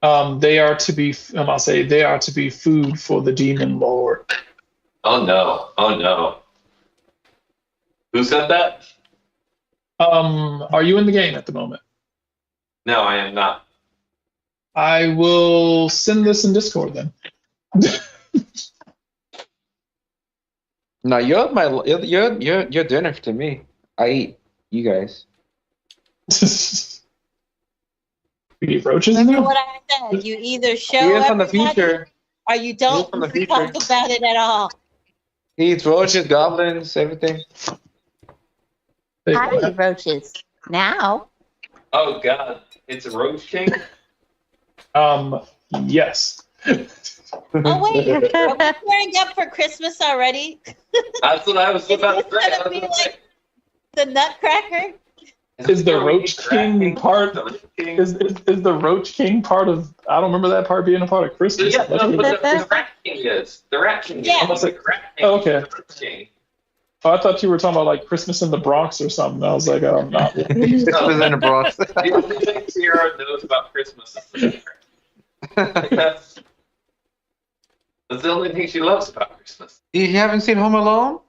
They are to be food for the demon lord. Oh no! Oh no! Who said that? Are you in the game at the moment? No, I am not. I will send this in Discord then. No, you're dinner to me. I eat you guys. We eat roaches Remember now? what I said. You either show He is from the everybody future. or you don't from the future. talk about it at all. He eats roaches, goblins, everything. Hey, I eat roaches now. Oh God! It's a roach king. Yes. Oh wait, are we gearing up for Christmas already? That's what I was Is about this to say. gonna be like the Nutcracker? Is the Roach King part? King. Is the Roach King part of? I don't remember that part being a part of Christmas. Yeah, no, but the Rat King is. The Rat King is. Yeah. Almost like Rat King. Oh, okay. The Roach King. Oh, I thought you were talking about like Christmas in the Bronx or something. I was like, not. He's in the Bronx. The only thing Sierra knows about Christmas is the Nutcracker. That's the only thing she loves about Christmas. You haven't seen Home Alone?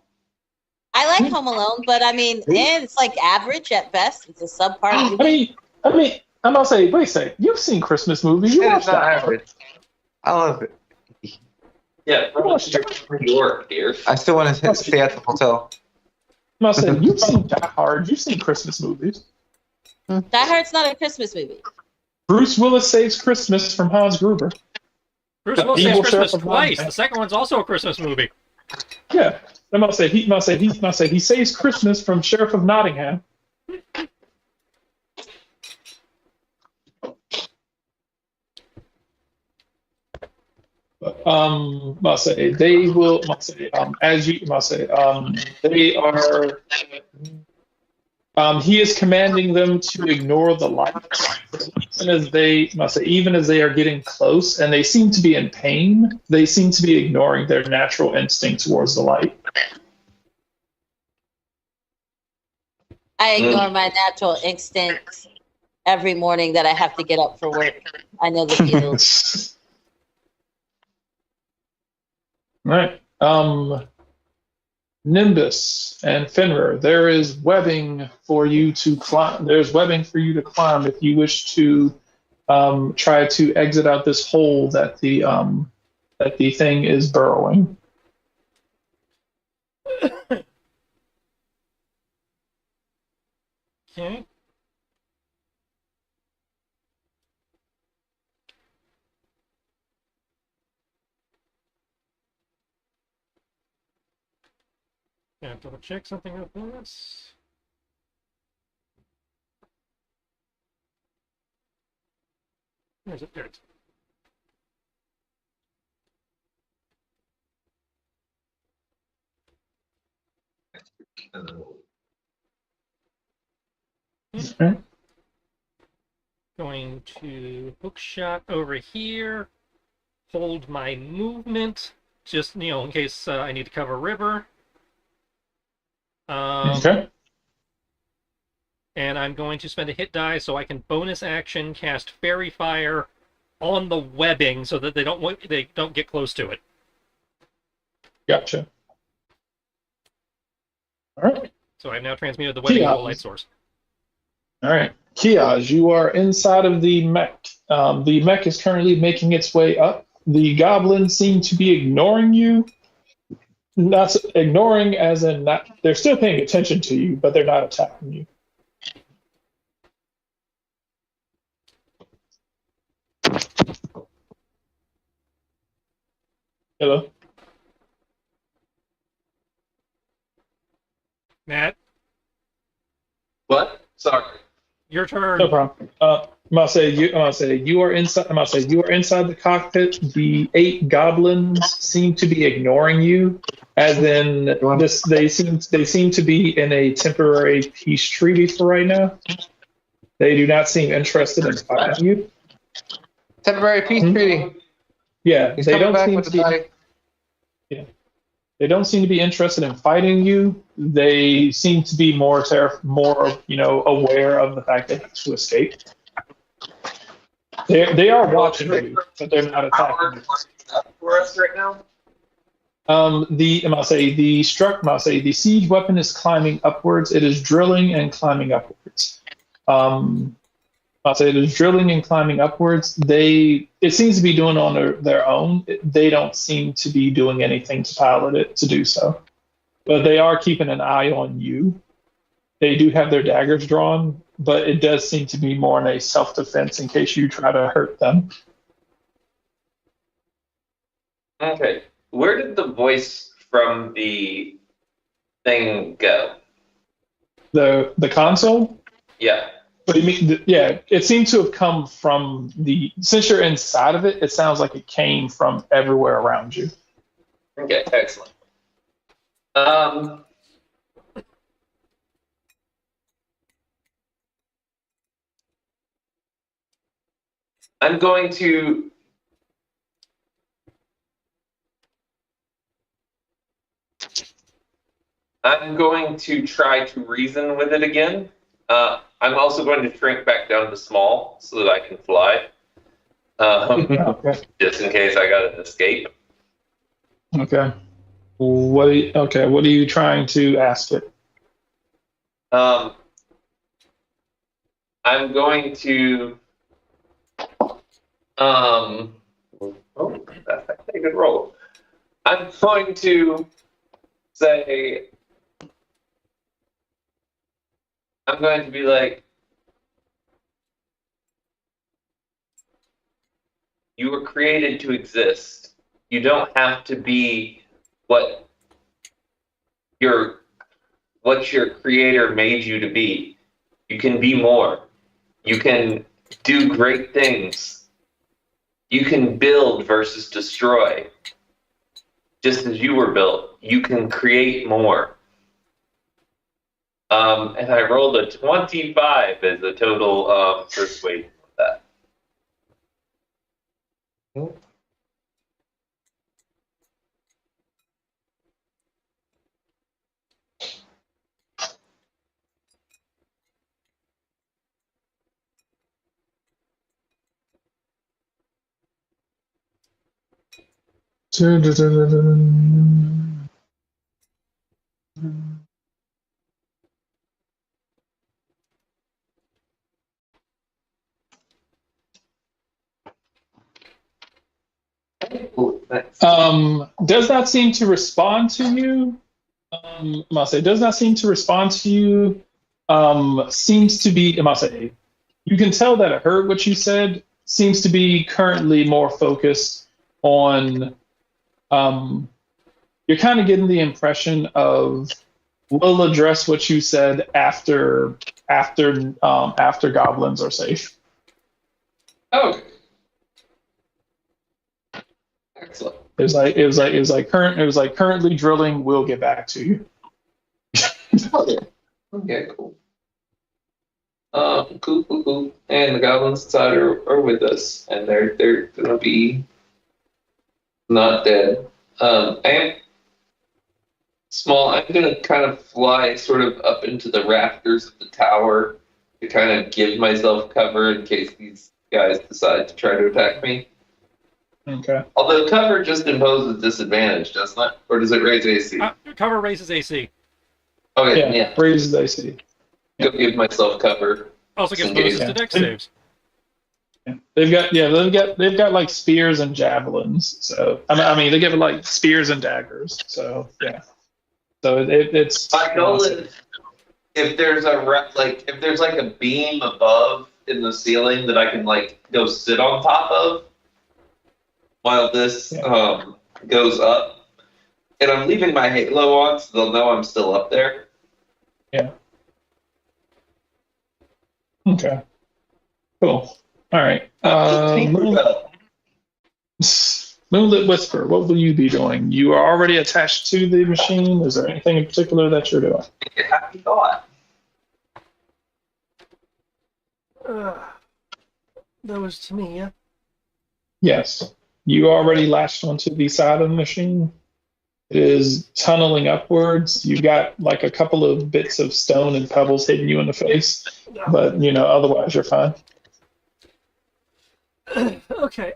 I like Home Alone, but I mean, it's like average at best. It's a subpar movie. I mean, I'm not saying. Wait a second. You've seen Christmas movies. You It watched is not that. average. I love it. Yeah, from New York, dear. I still want to stay at the hotel. I'm not saying you've seen Die Hard. You've seen Christmas movies. Die Hard's not a Christmas movie. Bruce Willis saves Christmas from Hans Gruber. Bruce The Willis evil saves sheriff Christmas of twice. London. The second one's also a Christmas movie. Yeah, he saves Christmas from Sheriff of Nottingham. Must say they will. Must say as you must say they are. He is commanding them to ignore the light, even as they are getting close, and they seem to be in pain. They seem to be ignoring their natural instinct towards the light. I ignore my natural instincts every morning that I have to get up for work. I know the feels. Right. Nimbus and Fenrir, there is webbing for you to climb. There's webbing for you to climb if you wish to try to exit out this hole that the thing is burrowing. Okay. I have to double check something real fast. Where is it? There it is. Okay. Going to hook shot over here. Hold my movement, just in case I need to cover a river. Okay. And I'm going to spend a hit die so I can bonus action cast Fairy Fire on the webbing so that they don't get close to it. Gotcha. All right. So I've now transmuted the webbing to a light source. All right. Kiaz, you are inside of the mech. The mech is currently making its way up. The goblins seem to be ignoring you. Not ignoring as in not, they're still paying attention to you, but they're not attacking you. Hello? Matt, What? Sorry. your turn. No problem. I'm gonna say you are inside. I'm gonna say you are inside the cockpit. The 8 goblins seem to be ignoring you, as in this. They seem to be in a temporary peace treaty for right now. They do not seem interested in fighting you. Temporary peace treaty. Yeah, He's they coming don't back seem with to the be. body. They don't seem to be interested in fighting you. They seem to be more aware of the fact they have to escape. They are watching you, but they're not attacking you. For us right now? The siege weapon is climbing upwards. It is drilling and climbing upwards. It is drilling and climbing upwards. It seems to be doing on their own. They don't seem to be doing anything to pilot it to do so, but they are keeping an eye on you. They do have their daggers drawn, but it does seem to be more in a self-defense in case you try to hurt them. Okay. Where did the voice from the thing go? The console. Yeah. What do you mean? Yeah, it seems to have come from since you're inside of it, it sounds like it came from everywhere around you. Okay, excellent. I'm going to try to reason with it again. I'm also going to shrink back down to small so that I can fly. Okay. Just in case I got to escape. Okay. What are you trying to ask it? I'm going to that's actually a good roll. I'm going to say I'm going to be like, you were created to exist. You don't have to be what your creator made you to be. You can be more. You can do great things. You can build versus destroy. Just as you were built, you can create more. And I rolled a 25 as a total persuasion with that. Ooh, nice. Does not seem to respond to you. Must say, does not seem to respond to you. Seems to be, must say, you can tell that it heard what you said. Seems to be currently more focused on. You're kind of getting the impression of we'll address what you said after goblins are safe. Oh. Excellent. It was like currently drilling. We'll get back to you. Okay, cool. Cool. And the goblins inside are with us, and they're gonna be not dead. I am small. I'm gonna kind of fly sort of up into the rafters of the tower to kind of give myself cover in case these guys decide to try to attack me. Okay. Although cover just imposes disadvantage, doesn't it? Or does it raise AC? Cover raises AC. Okay, yeah. Raises AC. Go give myself cover. Also gives Engage. bonuses to dex saves. Yeah. They've got like spears and javelins. So I mean they give it like spears and daggers. So yeah. So it's. My goal is if there's if there's like a beam above in the ceiling that I can like go sit on top of while this goes up, and I'm leaving my halo on so they'll know I'm still up there. Yeah. Okay. Cool. All right. Moonlit Whisper, what will you be doing? You are already attached to the machine. Is there anything in particular that you're doing? Happy thought. That was to me, yeah? Yes. You already latched onto the side of the machine. It is tunneling upwards. You've got like a couple of bits of stone and pebbles hitting you in the face, but otherwise you're fine. Okay,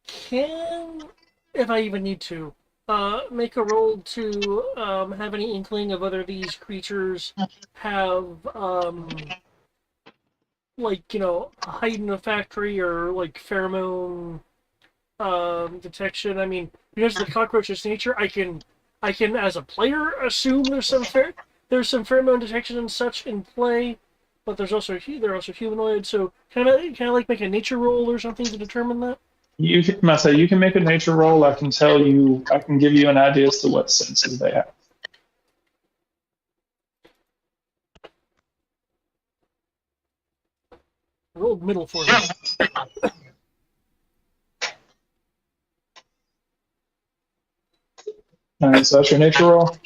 can, if I even need to, make a roll to have any inkling of whether these creatures have, hide in a factory or like pheromone detection. I mean, because of the cockroach's nature, I can as a player assume there's some pheromone detection and such in play, but they're also humanoid. So can I like make a nature roll or something to determine that? You can make a nature roll. I can give you an idea as to what senses they have. Rolled middle for me. All right, so that's your nature roll.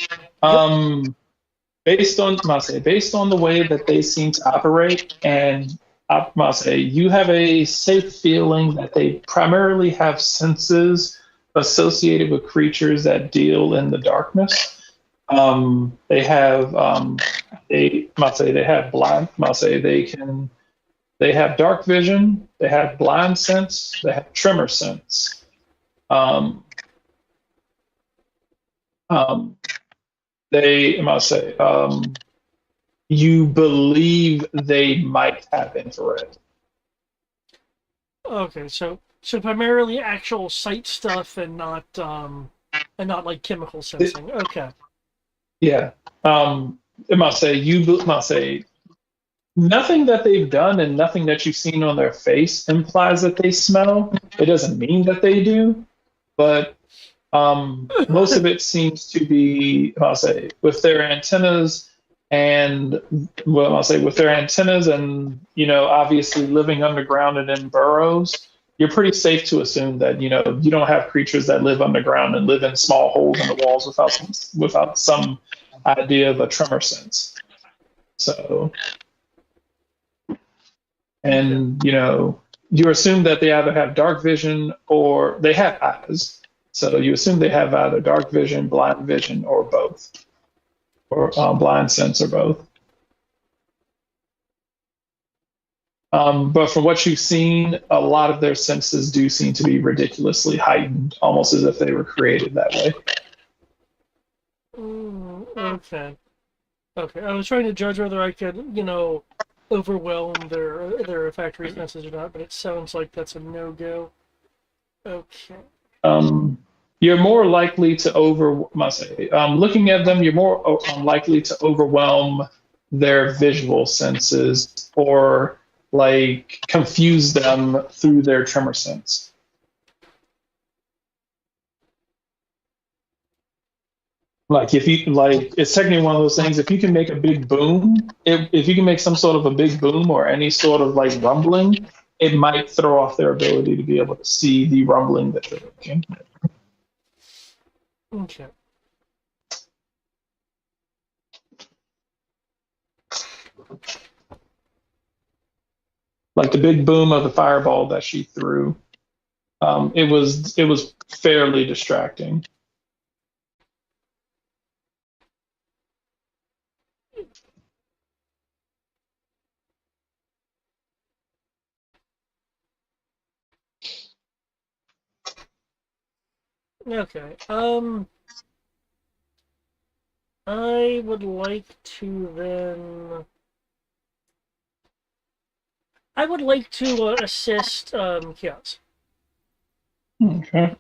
Based on the way that they seem to operate, and you have a safe feeling that they primarily have senses associated with creatures that deal in the darkness. They have they have dark vision, they have blind sense, they have tremor sense. You believe they might have infrared. Okay, so primarily actual sight stuff and not like chemical sensing. Okay. Yeah. Nothing that they've done and nothing that you've seen on their face implies that they smell. It doesn't mean that they do, but most of it seems to be, with their antennas and, obviously living underground and in burrows, you're pretty safe to assume that, you don't have creatures that live underground and live in small holes in the walls without some idea of a tremor sense. So, and you assume that they either have dark vision or they have eyes. So you assume they have either dark vision, blind vision, or both, or blind sense, or both. But from what you've seen, a lot of their senses do seem to be ridiculously heightened, almost as if they were created that way. Okay. Okay. I was trying to judge whether I could, overwhelm their factory senses or not, but it sounds like that's a no-go. Okay. You're more likely to looking at them, you're more likely to overwhelm their visual senses or like confuse them through their tremor sense. Like it's technically one of those things. If you can make a big boom, if you can make some sort of a big boom or any sort of like rumbling, it might throw off their ability to be able to see the rumbling that they're making. Okay. Like the big boom of the fireball that she threw, it was fairly distracting. Okay. I would like to then. I would like to assist Kiaz. Okay.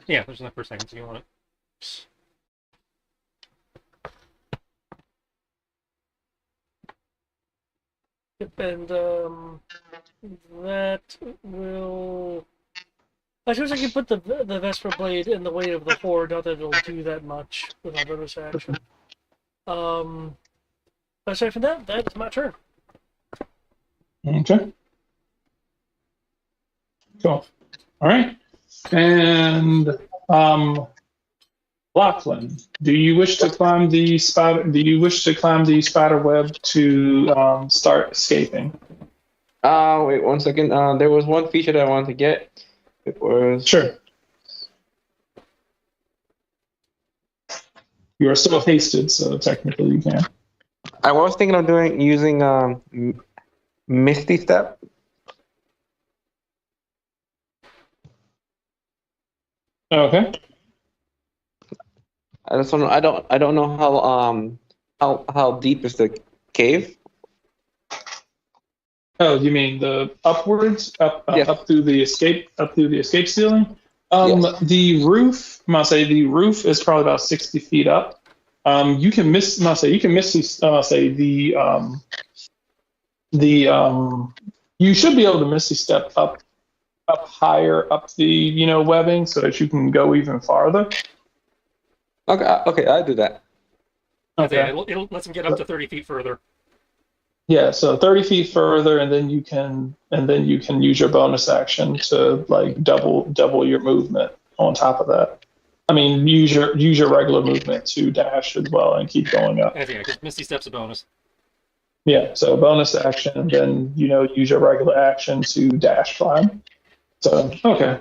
Yeah, there's enough per second if you want it. And that will. I suppose I can put the Vesper blade in the way of the horde. Not that it'll do that much with my bonus action. Aside from that, that's my turn. Okay. Cool. All right. And Lachlan, do you wish to climb the spider? Do you wish to climb the spider web to start escaping? Wait 1 second. There was one feature that I wanted to get. It was Sure. You are still hasted, so technically you can. I was thinking of using Misty Step. Okay. I just don't. I don't know how deep is the cave. Oh, you mean the upwards, Yes. up through the escape ceiling? Yes. The roof, the roof is probably about 60 feet up. You can you should be able to misty step up higher up the webbing so that you can go even farther. Okay, I'll do that. Okay. Yeah, it'll let them get up to 30 feet further. Yeah, so 30 feet further, and then you can use your bonus action to like double your movement on top of that. I mean, use your regular movement to dash as well and keep going up. Yeah, because Misty Step's a bonus. Yeah, so bonus action, and then use your regular action to dash climb. So okay,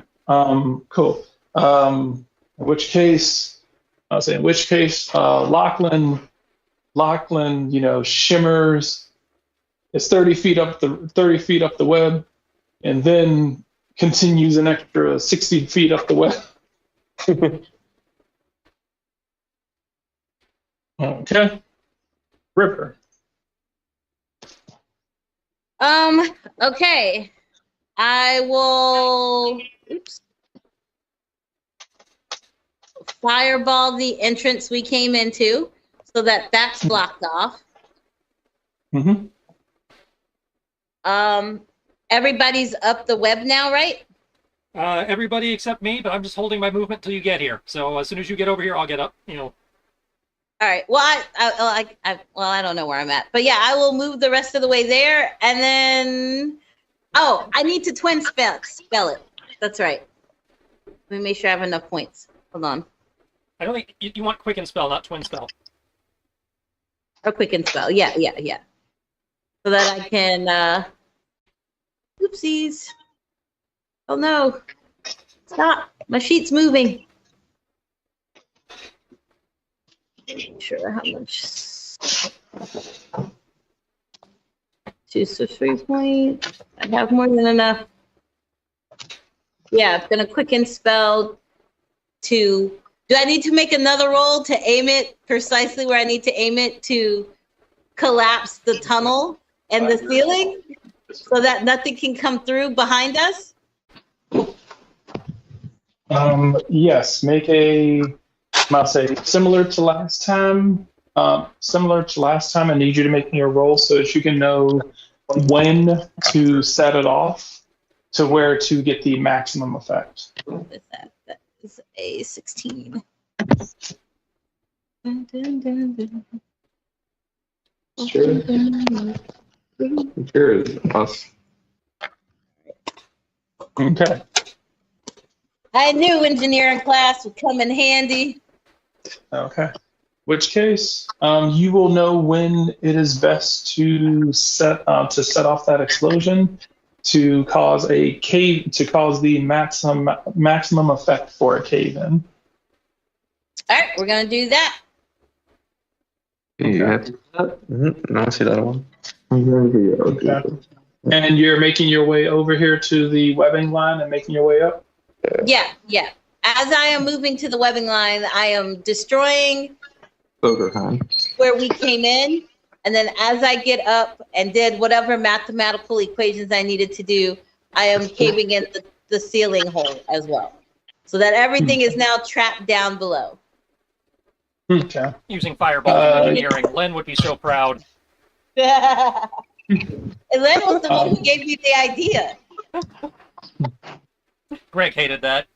cool. In which case, Lachlan, shimmers. It's 30 feet up the web, and then continues an extra 60 feet up the web. Okay, Ripper. Okay. I will fireball the entrance we came into so that that's blocked off. Mm-hmm. Everybody's up the web now, right? Everybody except me, but I'm just holding my movement till you get here. So as soon as you get over here, I'll get up. All right. Well, I don't know where I'm at, but yeah, I will move the rest of the way there, and then I need to twin spell it. That's right. Let me make sure I have enough points. Hold on. I don't think you want quicken spell, not twin spell. Or quicken spell. Yeah. So that I can, oopsies. Oh no. Stop. My sheet's moving. Sure how much. 2 3 points. I have more than enough. Yeah, I'm gonna quicken spell to. Do I need to make another roll to aim it precisely where I need to aim it to collapse the tunnel and the ceiling so that nothing can come through behind us? Yes, make a, I'll say, similar to last time. I need you to make me a roll so that you can know when to set it off to where to get the maximum effect. What is that? That is a 16. Sure. Sure is us. Okay. I knew engineering class would come in handy. Okay. Which case, you will know when it is best to set off that explosion to cause the maximum effect for a cave in. All right, we're gonna do that. You have to do that? No, I see that one. Okay. And you're making your way over here to the webbing line and making your way up? Yeah. As I am moving to the webbing line, I am destroying where we came in. And then as I get up and did whatever mathematical equations I needed to do, I am caving in the ceiling hole as well. So that everything is now trapped down below. Okay. Using fireball engineering. Len would be so proud. And Len was the one who gave me the idea. Greg hated that.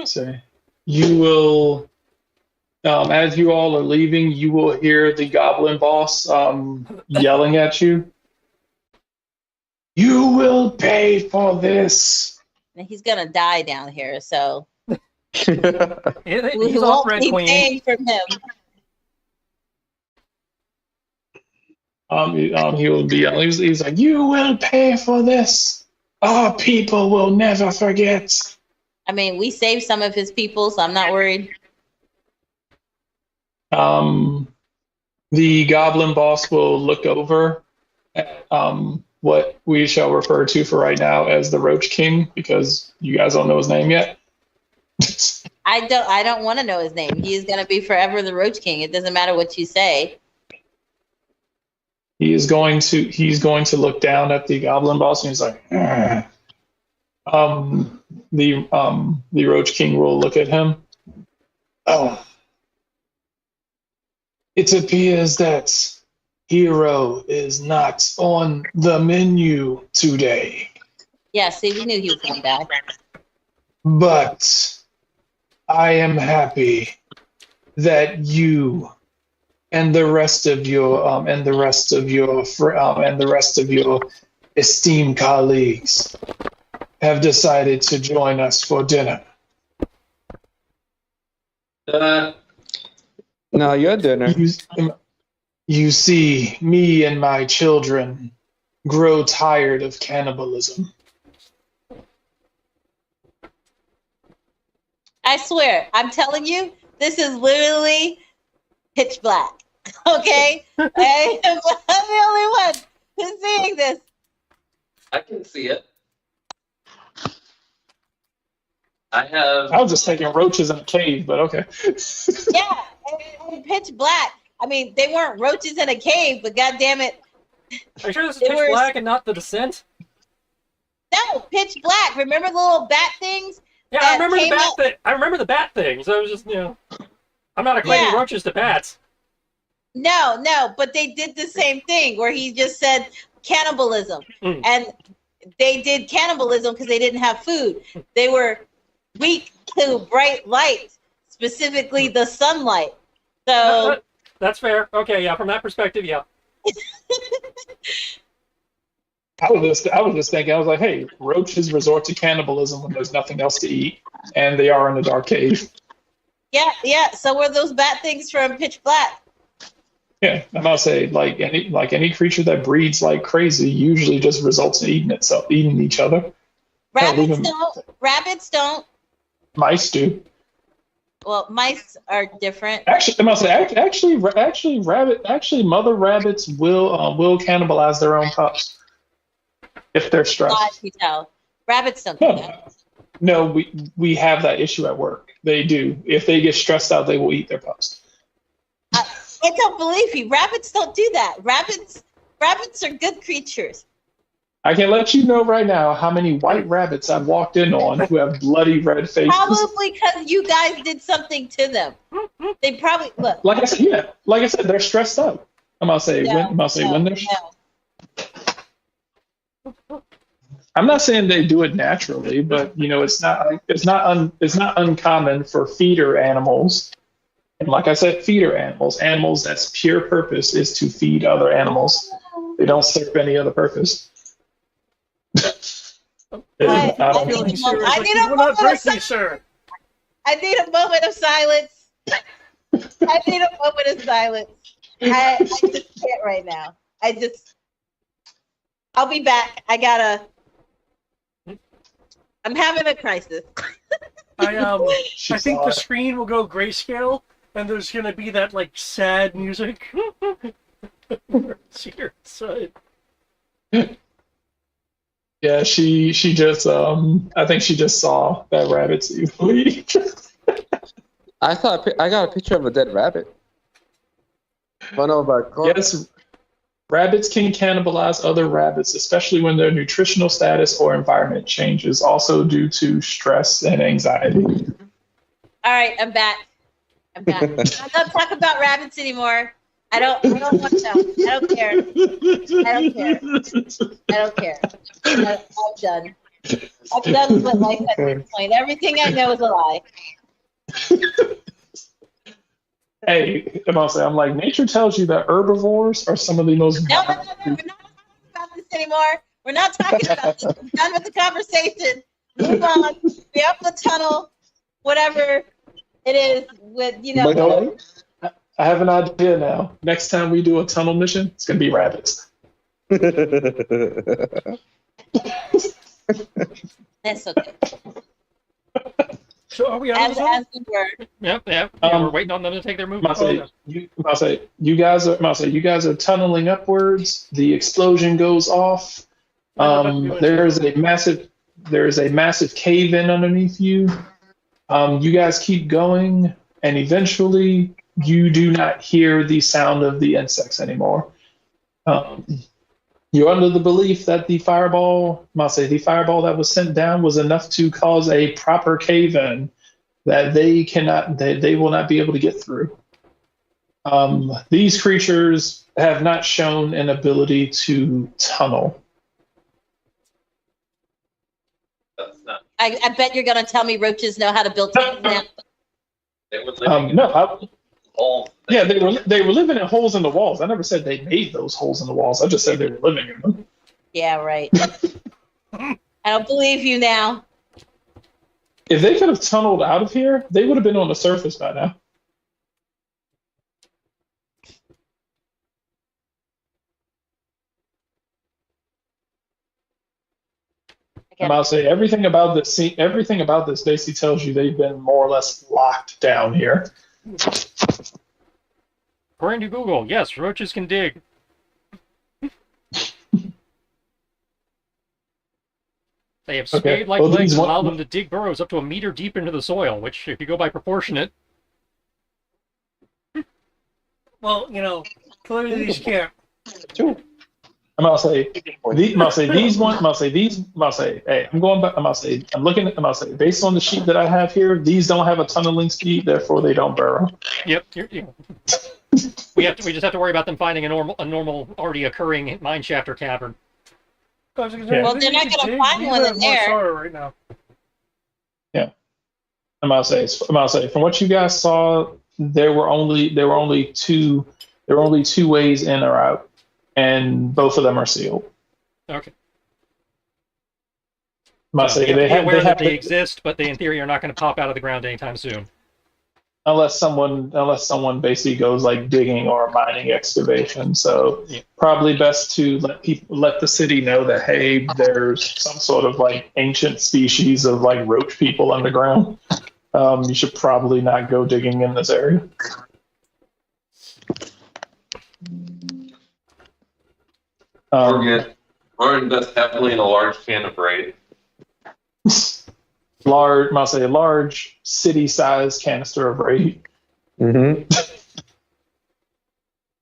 So you will, as you all are leaving, you will hear the goblin boss yelling at you. You will pay for this. And he's gonna die down here, so He's we off won't Red be Queen. paying from him. He will be yelling. He's like, you will pay for this. Our people will never forget. I mean, we saved some of his people, so I'm not worried. The goblin boss will look over at what we shall refer to for right now as the Roach King, because you guys don't know his name yet. I don't want to know his name. He is gonna be forever the Roach King. It doesn't matter what you say. He's going to look down at the goblin boss and he's like, the Roach King will look at him. Oh, it appears that Hero is not on the menu today, Yeah, see, we knew he was gonna die. but I am happy that you and the rest of your esteemed colleagues have decided to join us for dinner. No, your dinner. You see, me and my children grow tired of cannibalism. I swear, I'm telling you, this is literally pitch black. Okay? I'm the only one who's seeing this. I can see it. I was just thinking roaches in a cave, but okay. Yeah, and pitch black. I mean, they weren't roaches in a cave, but goddamn it. Are you sure this is It Pitch was- Black and not The Descent? No, pitch black. Remember the little bat things? Yeah, That I remember the came bat up- thing. I remember the bat things. I was just, I'm not equating Yeah. roaches to bats. No, but they did the same thing where he just said cannibalism. Mm. And they did cannibalism because they didn't have food. They were weak to bright light, specifically the sunlight. So, That's fair. Okay, yeah, from that perspective, yeah. I was just thinking. I was like, hey, roaches resort to cannibalism when there's nothing else to eat, and they are in a dark cave. Yeah. So were those bat things from Pitch Black? Yeah, I'm gonna say like any creature that breeds like crazy usually just results in eating each other. Rabbits don't. Rabbits don't. Mice do. Well, mice are different. Actually, I'm gonna say actually mother rabbits will cannibalize their own pups if they're stressed. You tell. Rabbits don't do that. No, we have that issue at work. They do. If they get stressed out, they will eat their pups. I don't believe you. Rabbits don't do that. Rabbits are good creatures. I can let you know right now how many white rabbits I've walked in on who have bloody red faces. Probably because you guys did something to them. They probably look. Like I said, yeah. Like I said, they're stressed out. I'm gonna say when they're. I'm not saying they do it naturally, but it's not uncommon for feeder animals. And like I said, feeder animals that's pure purpose is to feed other animals. They don't serve any other purpose. I need a moment of silence. I just can't right now. I'll be back. I'm having a crisis. I think the screen will go grayscale, and there's gonna be that like sad music. See her inside. Yeah, she just I think she just saw that rabbit's evilly. I got a picture of a dead rabbit. Yes, rabbits can cannibalize other rabbits, especially when their nutritional status or environment changes, also due to stress and anxiety. All right, I'm back. I'm not talking about rabbits anymore. I don't want to. I don't care. I'm done. I'm done with what life has to explain. Everything I know is a lie. Hey, I'm like, nature tells you that herbivores are some of the most. No, we're not talking about this anymore. We're not talking about this. I'm done with the conversation. Move on. Be up the tunnel. Whatever it is with, I have an idea now. Next time we do a tunnel mission, it's going to be rabbits. That's okay. So are we out of the As we were. Yep. We're waiting on them to take their move. You guys are tunneling upwards. The explosion goes off. There is a massive cave in underneath you. You guys keep going, and eventually you do not hear the sound of the insects anymore. You're under the belief that the fireball that was sent down was enough to cause a proper cave-in that they will not be able to get through. These creatures have not shown an ability to tunnel. I bet you're going to tell me roaches know how to build tunnels now. They were living they were living in holes in the walls. I never said they made those holes in the walls. I just said they were living in them. Yeah, right. I don't believe you now. If they could have tunneled out of here, they would have been on the surface by now. I'll say everything about this basically tells you they've been more or less locked down here. According to Google, yes, roaches can dig. They have spade-like legs that allow them to dig burrows up to 1 meter deep into the soil, which, if you go by proportionate... Well, clearly these can't. I'm gonna say based on the sheet that I have here, these don't have a tunneling speed, therefore they don't burrow. Yep. We just have to worry about them finding a normal already occurring mine shaft or cavern. Well, they're not going to find one in there right now. Yeah, I'm gonna say from what you guys saw, there were only two ways in or out, and both of them are sealed. Okay. must So say you have to they be have, aware they that have they to, exist, but they in theory are not going to pop out of the ground anytime soon. unless someone basically goes like digging or mining excavation. So Yeah. probably best to let the city know that, hey, there's some sort of like ancient species of like roach people underground. You should probably not go digging in this area. We're good. We're invest heavily in a large can of Raid. Large city-sized canister of raid. Mm-hmm.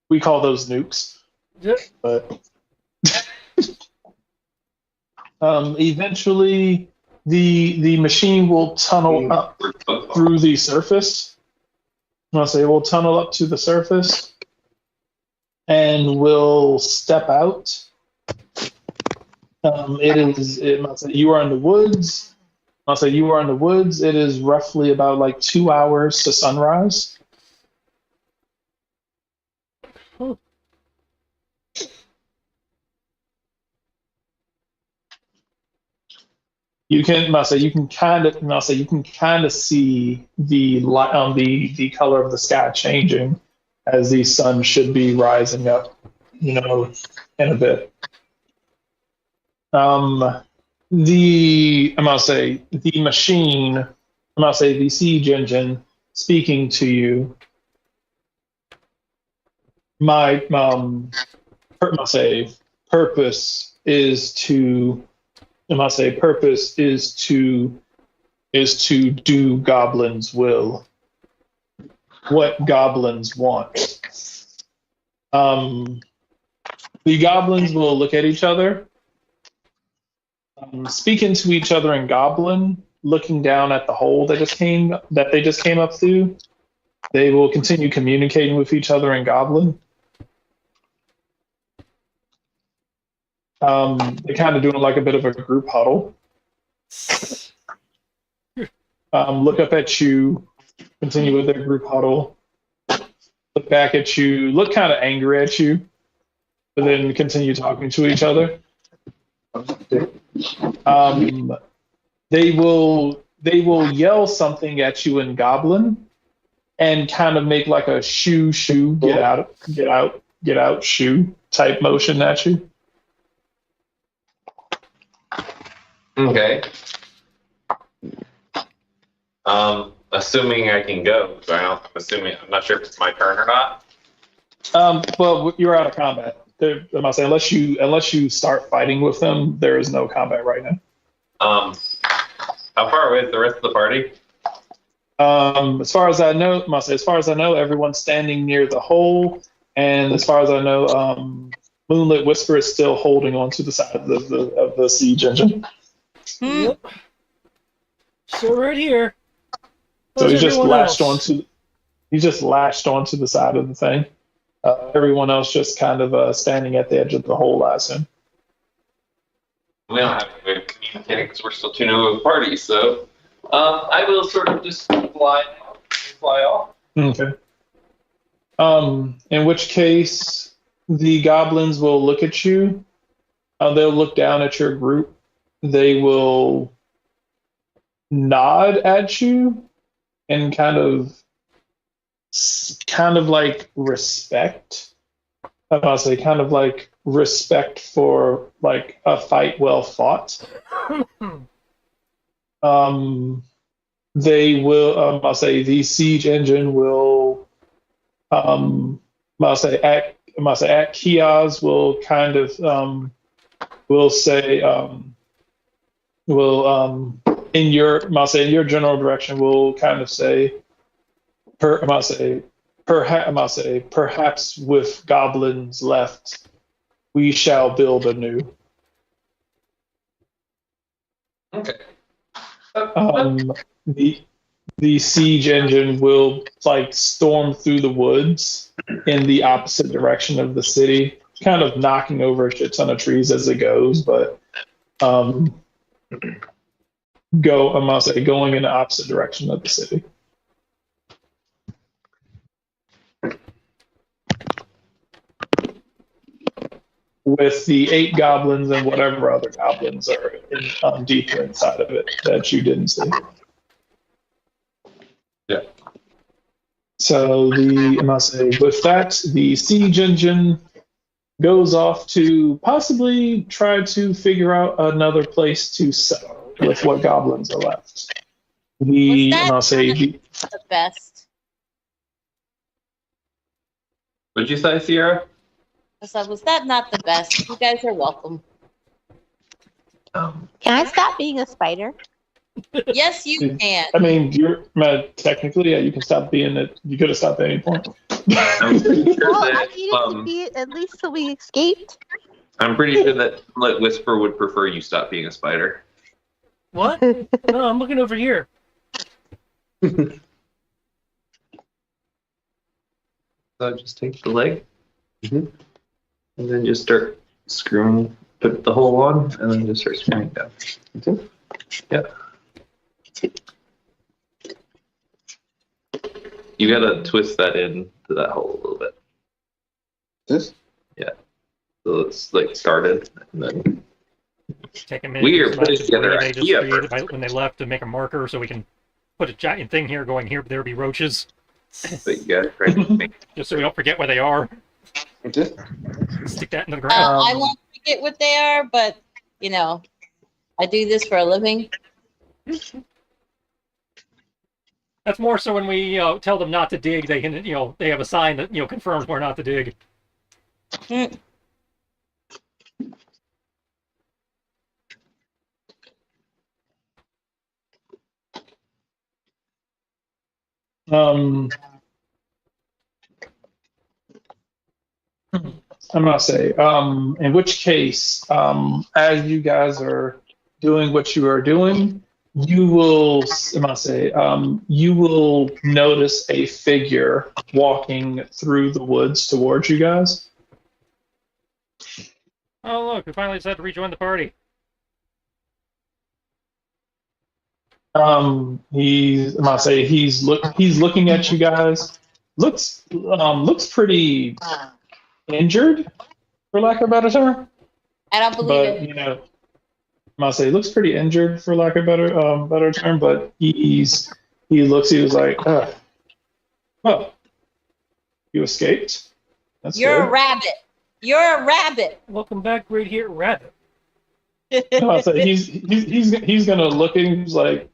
We call those nukes. Yep. But eventually, the machine will tunnel up through the surface. It will tunnel up to the surface, and will step out. You are in the woods. I'll say you are in the woods. It is roughly about like 2 hours to sunrise. Huh. You can kind of see the light on the color of the sky changing as the sun should be rising up, in a bit. The machine, the siege engine speaking to you. My purpose is to do goblins' will. What goblins want. The goblins will look at each other, speaking to each other in Goblin, looking down at the hole that they just came up through. They will continue communicating with each other in Goblin. They're kind of doing like a bit of a group huddle. Look up at you, continue with their group huddle. Look back at you, look kind of angry at you, but then continue talking to each other. They will yell something at you in Goblin, and kind of make like a shoo get out shoo type motion at you. Okay. Assuming I can go. I'm not sure if it's my turn or not. Well, you're out of combat. I must say, unless you start fighting with them, there is no combat right now. How far away is the rest of the party? As far as I know, everyone's standing near the hole, and as far as I know, Moonlit Whisper is still holding onto the side of the siege engine. Yep. So right here. So How's everyone else? He just lashed onto the side of the thing. Everyone else just kind of standing at the edge of the hole, I assume. We don't have to communicate because we're still too new of a party, so I will sort of just fly off. Okay. In which case, the goblins will look at you. They'll look down at your group. They will nod at you and kind of like respect. I'll say kind of like respect for like a fight well fought. They will. I'll say the siege engine will. I'll say at Kiaz will kind of will say in your general direction will kind of say perhaps with goblins left we shall build anew. Okay. The siege engine will like storm through the woods in the opposite direction of the city, kind of knocking over a shit ton of trees as it goes, but going in the opposite direction of the city. with the 8 goblins and whatever other goblins are deeper inside of it that you didn't see. Yeah. So I must say, with that, the siege engine goes off to possibly try to figure out another place to settle with what goblins are left. Was that I'll say, the best? What'd you say, Sierra? I said, was that not the best? You guys are welcome. Can I stop being a spider? Yes, you can. I mean, technically, yeah, you can stop being it. You could have stopped at any point. I'm pretty sure Well, I that, needed to be at least so we escaped. I'm pretty sure that like, Whisper would prefer you stop being a spider. What? No, I'm looking over here. So just take the leg, and then just start screwing, put the hole on, and then just start screwing down. Yep. You gotta twist that in to that hole a little bit. This? Yeah. So it's like started, and then Take a minute. we are to putting select together where they just IKEA created first. when they left to make a marker so we can put a giant thing here going here, but there be roaches. But you gotta try to make Just so we don't forget where they are. This? Stick that in the ground. I won't forget what they are, but you know, I do this for a living. That's more so when we tell them not to dig, they can they have a sign that confirms where not to dig. Mm. I'm gonna say, in which case, as you guys are doing what you are doing, you will, I'm gonna say, you will notice a figure walking through the woods towards you guys. Oh look, we finally decided to rejoin the party. I'm gonna say he's looking at you guys. Looks pretty injured, for lack of a better term. I don't believe But it. I'm gonna say he looks pretty injured, for lack of a better term. But he was like, well, you escaped. That's You're good. a rabbit. You're a rabbit. Welcome back, right here, Rabbit. I'll say he's gonna look at him. He's like,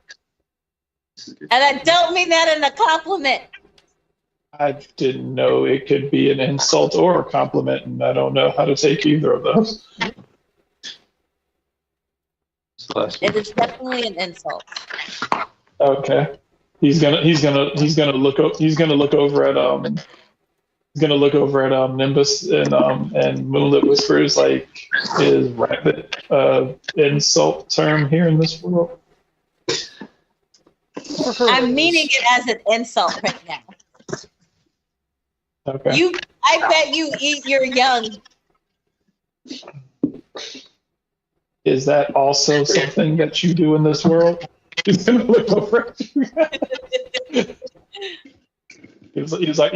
And I don't mean that in a compliment. I didn't know it could be an insult or a compliment, and I don't know how to take either of those. It is definitely an insult. Okay. He's gonna look over at Nimbus and Moonlit Whispers, like, is rabbit insult term here in this world? I'm meaning it as an insult right now. Okay. I bet you eat your young. Is that also something that you do in this world? He's gonna look over at you. He's like,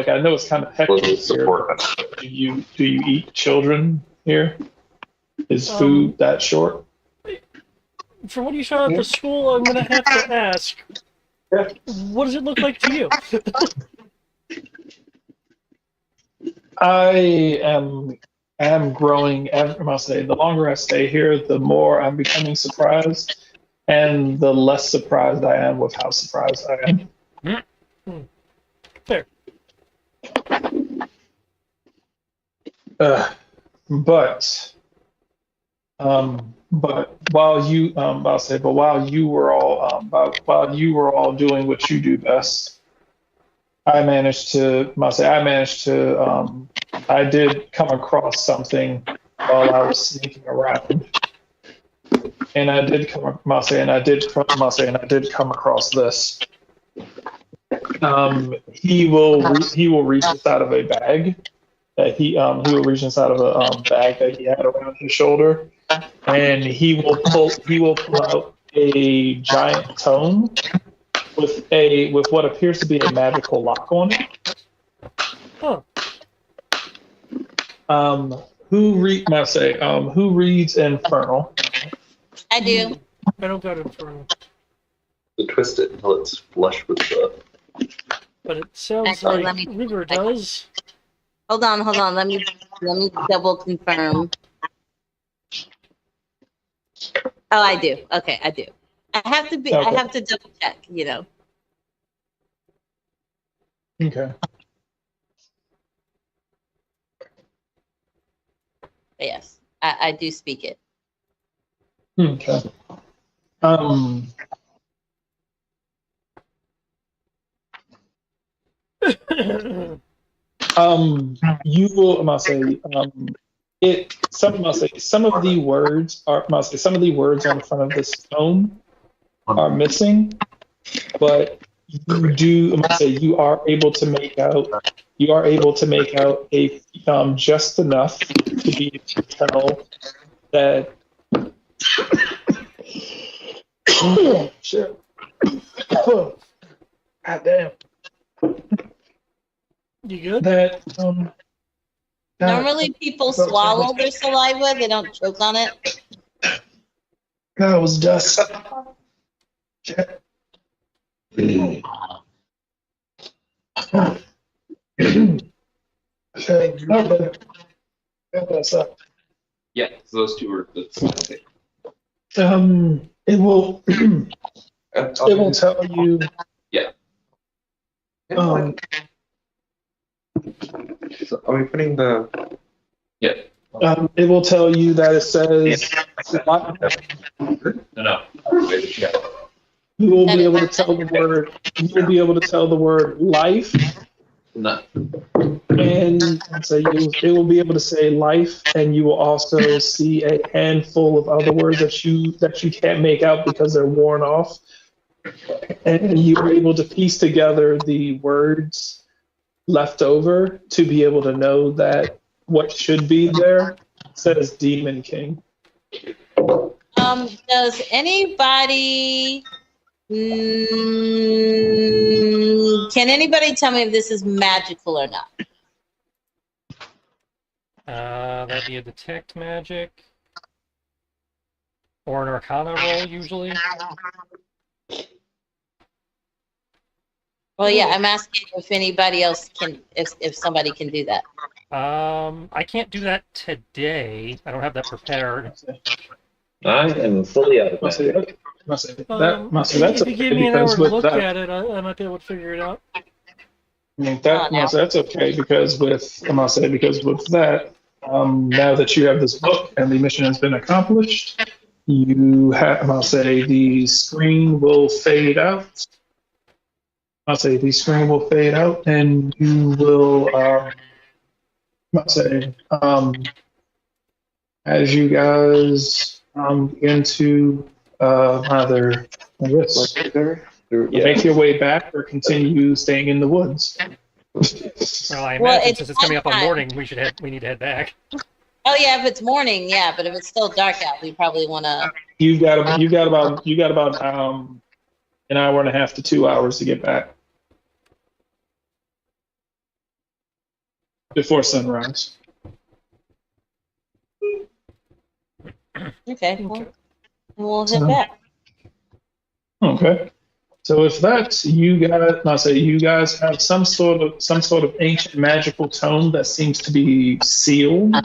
I know it's kind of hectic here. But do you eat children here? Is food that short? For when you shot at the school, I'm gonna have to ask, Yeah. what does it look like to you? I am growing. I must say, the longer I stay here, the more I'm becoming surprised, and the less surprised I am with how surprised I am. Fair. But while you were all doing what you do best, I did come across something while I was sneaking around, and I did come across this. He will reach inside of a bag that he will reach inside of a bag that he had around his shoulder, and he will pull out a giant tome with what appears to be a magical lock on it. Huh. who reads Infernal? I do. I don't got Infernal. To twist it until it's flush with the. But it sounds Actually, like let me- River does. Hold on. Let me double confirm. Oh, I do. Okay, I do. I have to Okay. double check, you know. Okay. But yes, I do speak it. Okay. You will, I must say, some of the words are, some of the words on the front of this tome are missing, but I must say, you are able to make out a, just enough to be able to tell that, shit. God damn. You good? That, Normally, people swallow their saliva; they don't choke on it. that was dust. Shit. Okay. That's up. Yeah, so those two are the semantic. It will tell you. Yeah. So are we putting the? Yeah. It will tell you that it says No. Yeah. you will be able to tell the word. You will be able to tell the word life, No. and so it will be able to say life, and you will also see a handful of other words that you can't make out because they're worn off, and you are able to piece together the words left over to be able to know that what should be there says Demon King. Does anybody? Can anybody tell me if this is magical or not? That'd be a detect magic. Or an arcana roll, usually. Well, yeah, I'm asking if anybody else can, if somebody can do that. I can't do that today. I don't have that prepared. I am fully out of Must magic. say, must say, If that's you give okay me an hour because to with look that, at it, I might be able to figure it out. I mean, that's okay because with that, now that you have this book and the mission has been accomplished, you have, I'll say the screen will fade out. I'll say the screen will fade out, and you will, I'll say, as you guys begin to either make your way back or continue staying in the woods. Well, I Well, imagine it's since it's coming up on nighttime. morning, we need to head back. Oh yeah, if it's morning, yeah, but if it's still dark out, we probably want to. You got about an hour and a half to 2 hours to get back before sunrise. Okay, well, we'll head back. Okay. So if that's you guys have some sort of ancient magical tome that seems to be sealed.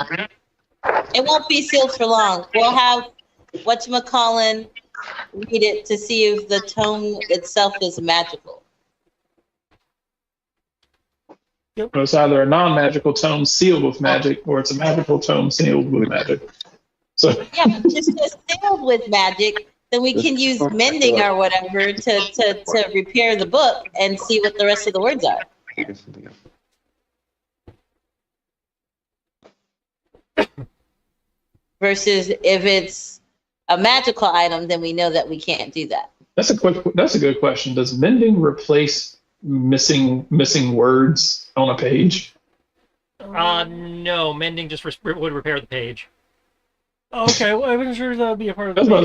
It won't be sealed for long. We'll have whatchamacallin read it to see if the tome itself is magical. So it's either a non-magical tome sealed with magic, or it's a magical tome sealed with magic. So Yeah, but just sealed with magic, then we can use mending or whatever to repair the book and see what the rest of the words are. Versus if it's a magical item, then we know that we can't do that. that's a good question. Does mending replace missing words on a page? No, mending just would repair the page. Okay, well, I wasn't sure that would be a part of the I was about to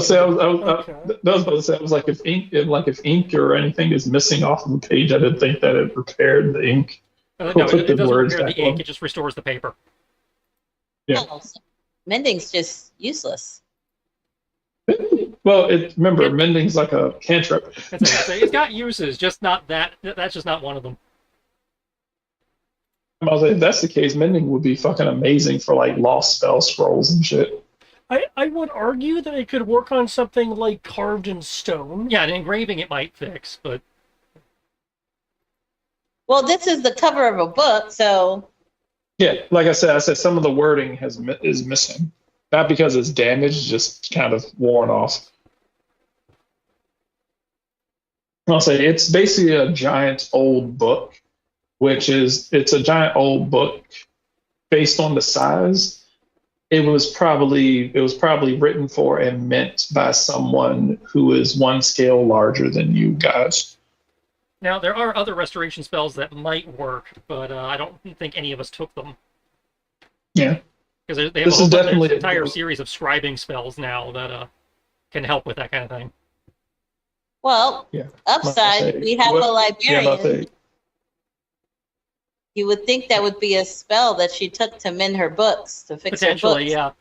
page. say, I was like, if ink or anything is missing off of the page, I didn't think that it repaired the ink. No, Put it the doesn't words repair back the ink. on. It just restores the paper. Yeah. Oh, so mending's just useless. Well, remember, It- mending's like a cantrip. It's got uses, just not that. That's just not one of them. I was like, if that's the case, mending would be fucking amazing for like lost spell scrolls and shit. I would argue that it could work on something like carved in stone. Yeah, and engraving it might fix, but Well, this is the cover of a book, so Yeah, like I said some of the wording is missing. Not because it's damaged, just kind of worn off. I'll say it's basically a giant old book, it's a giant old book based on the size. It was probably written for and meant by someone who is one scale larger than you guys. now there are other restoration spells that might work, but I don't think any of us took them. Yeah. Because they have This a is whole definitely a entire book. series of scribing spells now that can help with that kind of thing. well, Yeah. upside, we have a Yeah, librarian. about to say, You would think that would be a spell that she took to mend her books, to fix her Potentially, books. yeah.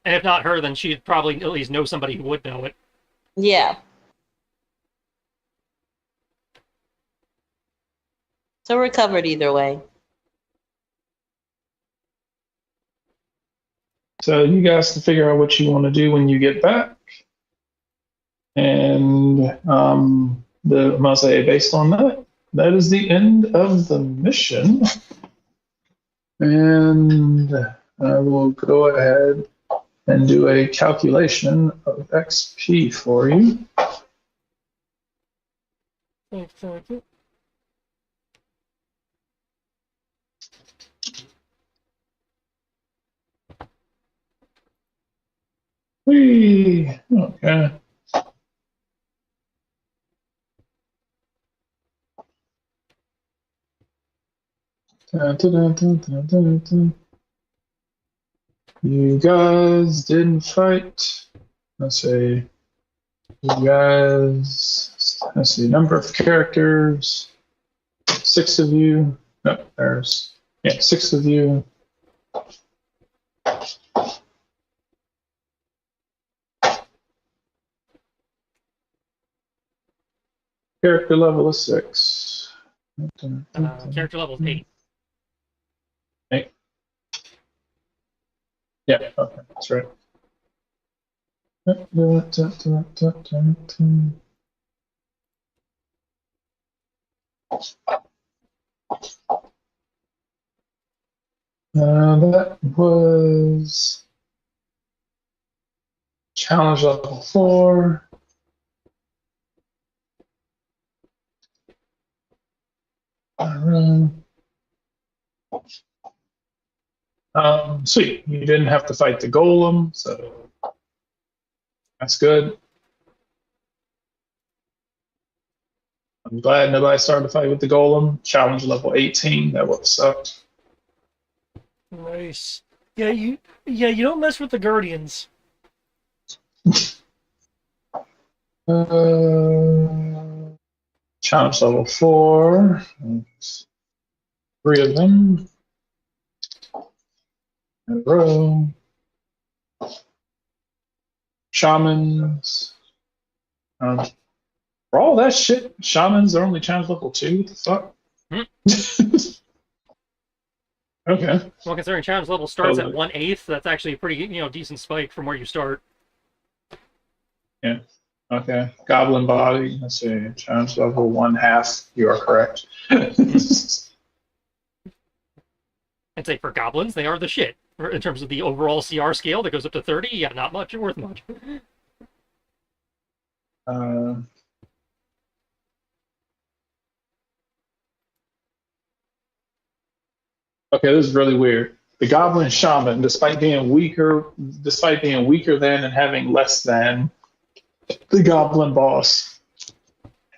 And if not her, then she'd probably at least know somebody who would know it. Yeah. So we're covered either way. so you guys can figure out what you want to do when you get back. And I'm gonna say based on that is the end of the mission. And I will go ahead and do a calculation of XP for you. Thank you. Whee! Okay. Dun, dun, dun, dun, dun, dun, dun. You guys didn't fight. Let's see. You guys, let's see, number of characters. 6 of you. No, there's, 6 of you. Character level is 6. Character level is 8. Yeah, okay, that's right. That was challenge level 4. Sweet. You didn't have to fight the golem, so that's good. I'm glad nobody started to fight with the golem. Challenge level 18. That would have sucked. Nice. Yeah, you don't mess with the guardians. Challenge level 4. 3 of them in a row. Shamans. For all that shit, shamans are only challenge level 2. What the fuck? Okay. Well, considering challenge level starts at 1/8, that's actually a pretty decent spike from where you start. Yeah. Okay. Goblin body. Let's see. Challenge level 1/2. You are correct. I'd say for goblins, they are the shit. In terms of the overall CR scale that goes up to 30, yeah, not much or worth much. Okay, this is really weird. The goblin shaman, despite being weaker than and having less than the goblin boss,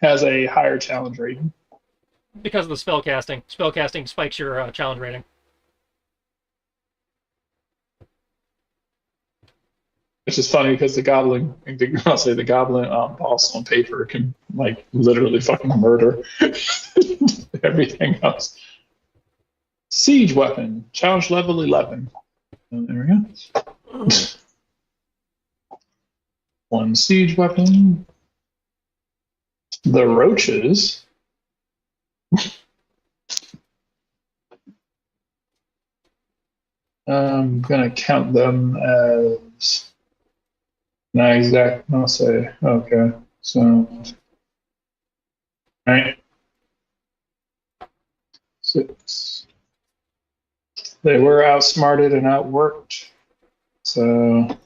has a higher challenge rating. Because of the spellcasting. Spellcasting spikes your challenge rating. Which is funny because the goblin boss on paper can like literally fucking murder everything else. Siege weapon, challenge level 11. There we go. One siege weapon. The roaches. I'm gonna count them as not exact. I'll say okay. So, all right, 6. They were outsmarted and outworked, so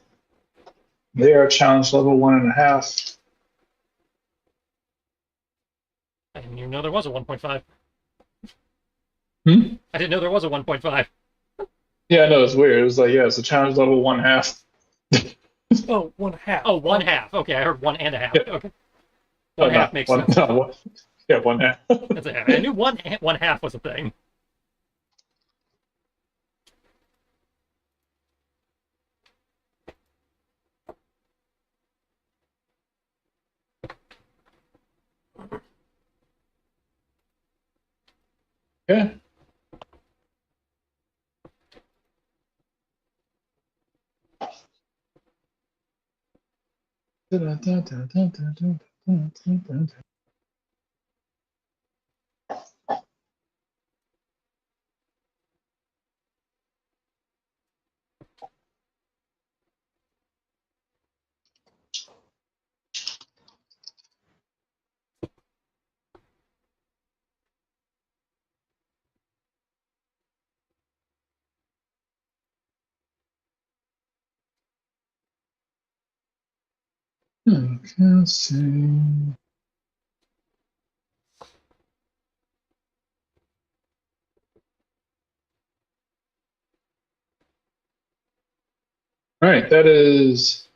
they are challenge level 1.5. I didn't even know there was a 1.5. Hmm? I didn't know there was a 1.5. Yeah, no, it's weird. It was like, yeah, it's a challenge level 1/2. Oh, 1/2. Oh, 1/2. Okay, I heard 1.5. Yeah. Okay. Oh, 1/2 no, makes one, sense. no, one, yeah, 1/2. That's a half. I knew 1/2 was a thing. Okay. Okay, let's see. All right, that is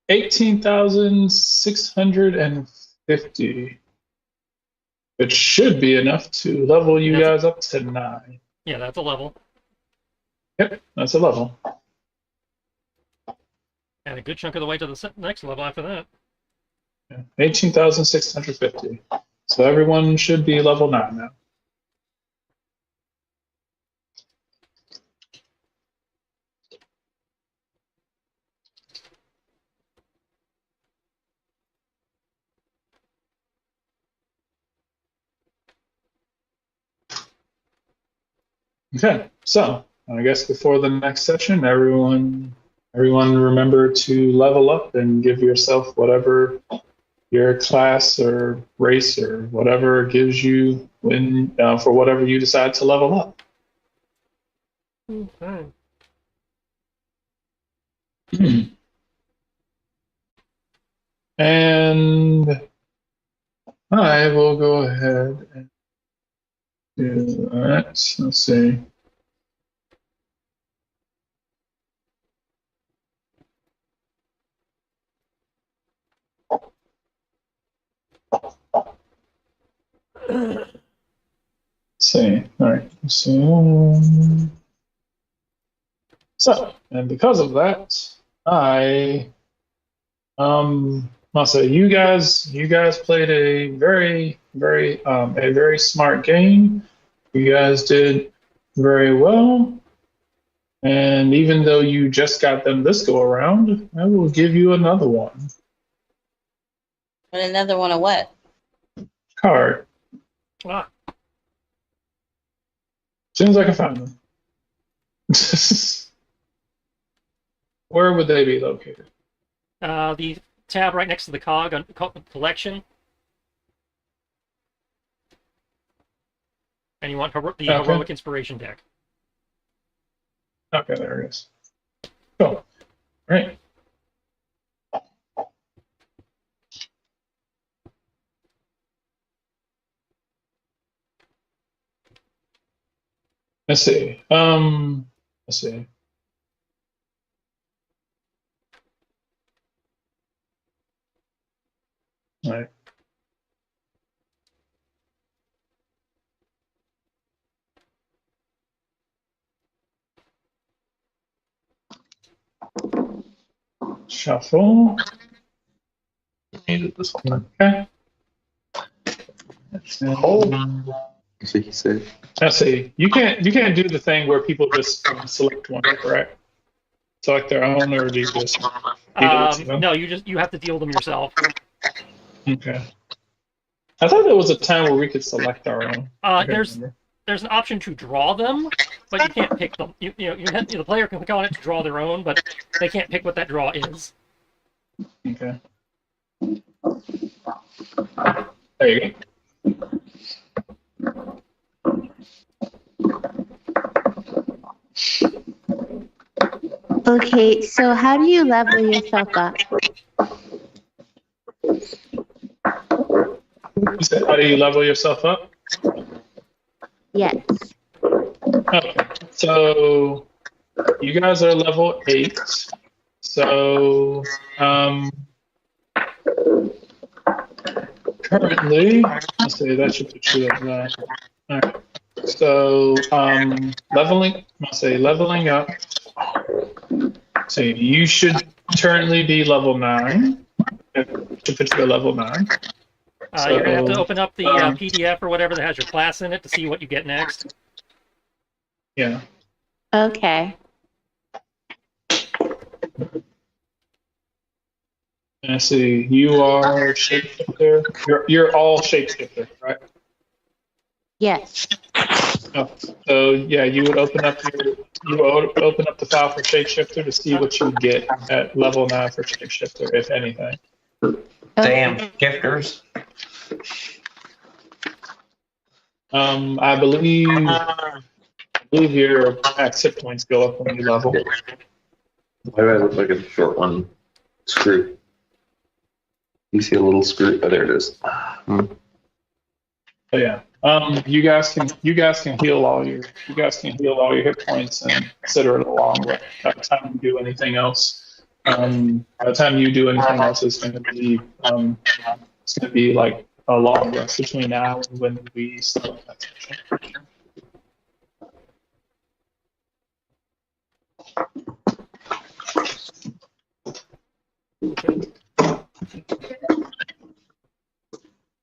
18,650. It should be enough to level you guys up to 9. Yeah, that's a level. Yep, that's a level. And a good chunk of the way to the next level after that. Yeah, 18,650. So everyone should be level 9 now. Okay, so I guess before the next session, everyone remember to level up and give yourself whatever your class or race or whatever gives you when for whatever you decide to level up. Okay. And I will go ahead and do that. Let's see. Let's see. All right. So, and because of that, I'll say you guys played a very smart game. You guys did very well. And even though you just got them this go around, I will give you another one. And another one of what? Card. Ah, As soon as I can find them. Where would they be located? the tab right next to the cog on collection. And you want the heroic inspiration deck. Okay, there it is. Cool. All right. Let's see. Let's see. All right. Shuffle. Needed this one. Okay. So he said. I see. You can't do the thing where people just select one, correct? Select their own, or do you just deal with them? No, you have to deal them yourself. Okay. I thought there was a time where we could select our own. I can't remember. There's an option to draw them, but you can't pick them. The player can click on it to draw their own, but they can't pick what that draw is. Okay. There you go. Okay, so how do you level yourself up? You said, how do you level yourself up? Yes. Okay. So you guys are level 8. So currently, let's see, that should put you at that. All right. So leveling up. So you should currently be level 9. To put you at level 9. You're gonna have to open up the PDF or whatever that has your class in it to see what you get next. Yeah. Okay. I see. You are shapeshifter. You're all shapeshifter, right? Yes. Oh, so yeah, you would open up the file for shapeshifter to see what you get at level 9 for shapeshifter, if anything. Damn gifters. I believe your max hit points go up when you level. Why do I look like a short one? Screw. You see a little screw? Oh, there it is. Oh yeah. You guys can heal all your hit points and consider it a long rest by the time you do anything else. By the time you do anything else, it's going to be like a long rest between now and when we start that session.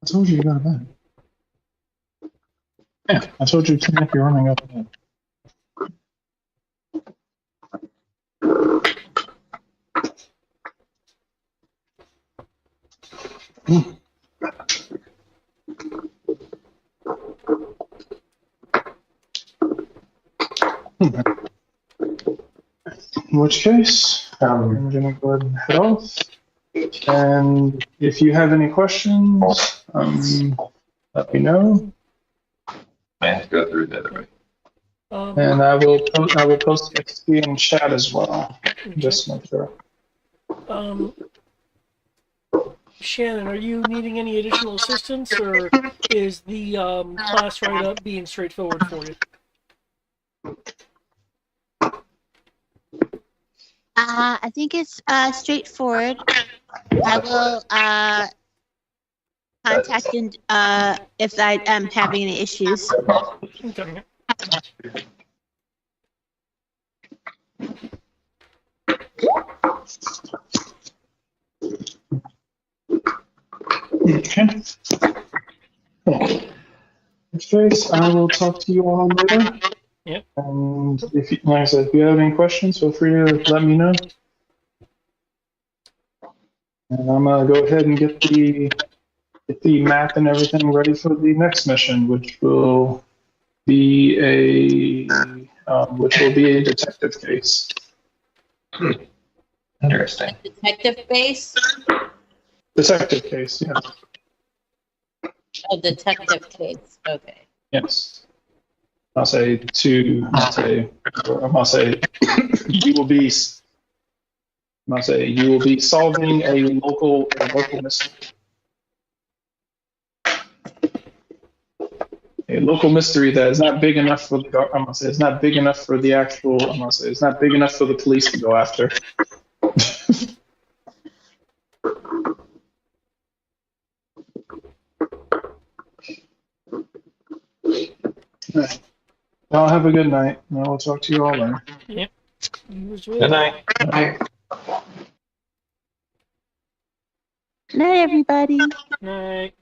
I told you got a bed. Yeah, I told you to make you running up and in. In which case, I'm going to go ahead and head off. And if you have any questions, let me know. I have to go through that already. And I will post XP in chat as well. Just to make sure. Shannon, are you needing any additional assistance, or is the class write-up being straightforward for you? I think it's straightforward. I will contact you if I am having any issues. Okay. Okay. In which case, I will talk to you all later. Yep. And if you, like I said, if you have any questions, feel free to let me know. And I'm gonna go ahead and get the map and everything ready for the next mission, which will be a detective case. Interesting. Detective base? Detective case, yeah. Oh, detective case. Okay. Yes. I'll say you will be solving a local mystery. A local mystery that is not big enough for it's not big enough for the actual it's not big enough for the police to go after. Right. Y'all have a good night. And I will talk to you all later. Yep. Good night. Good night, everybody. Night.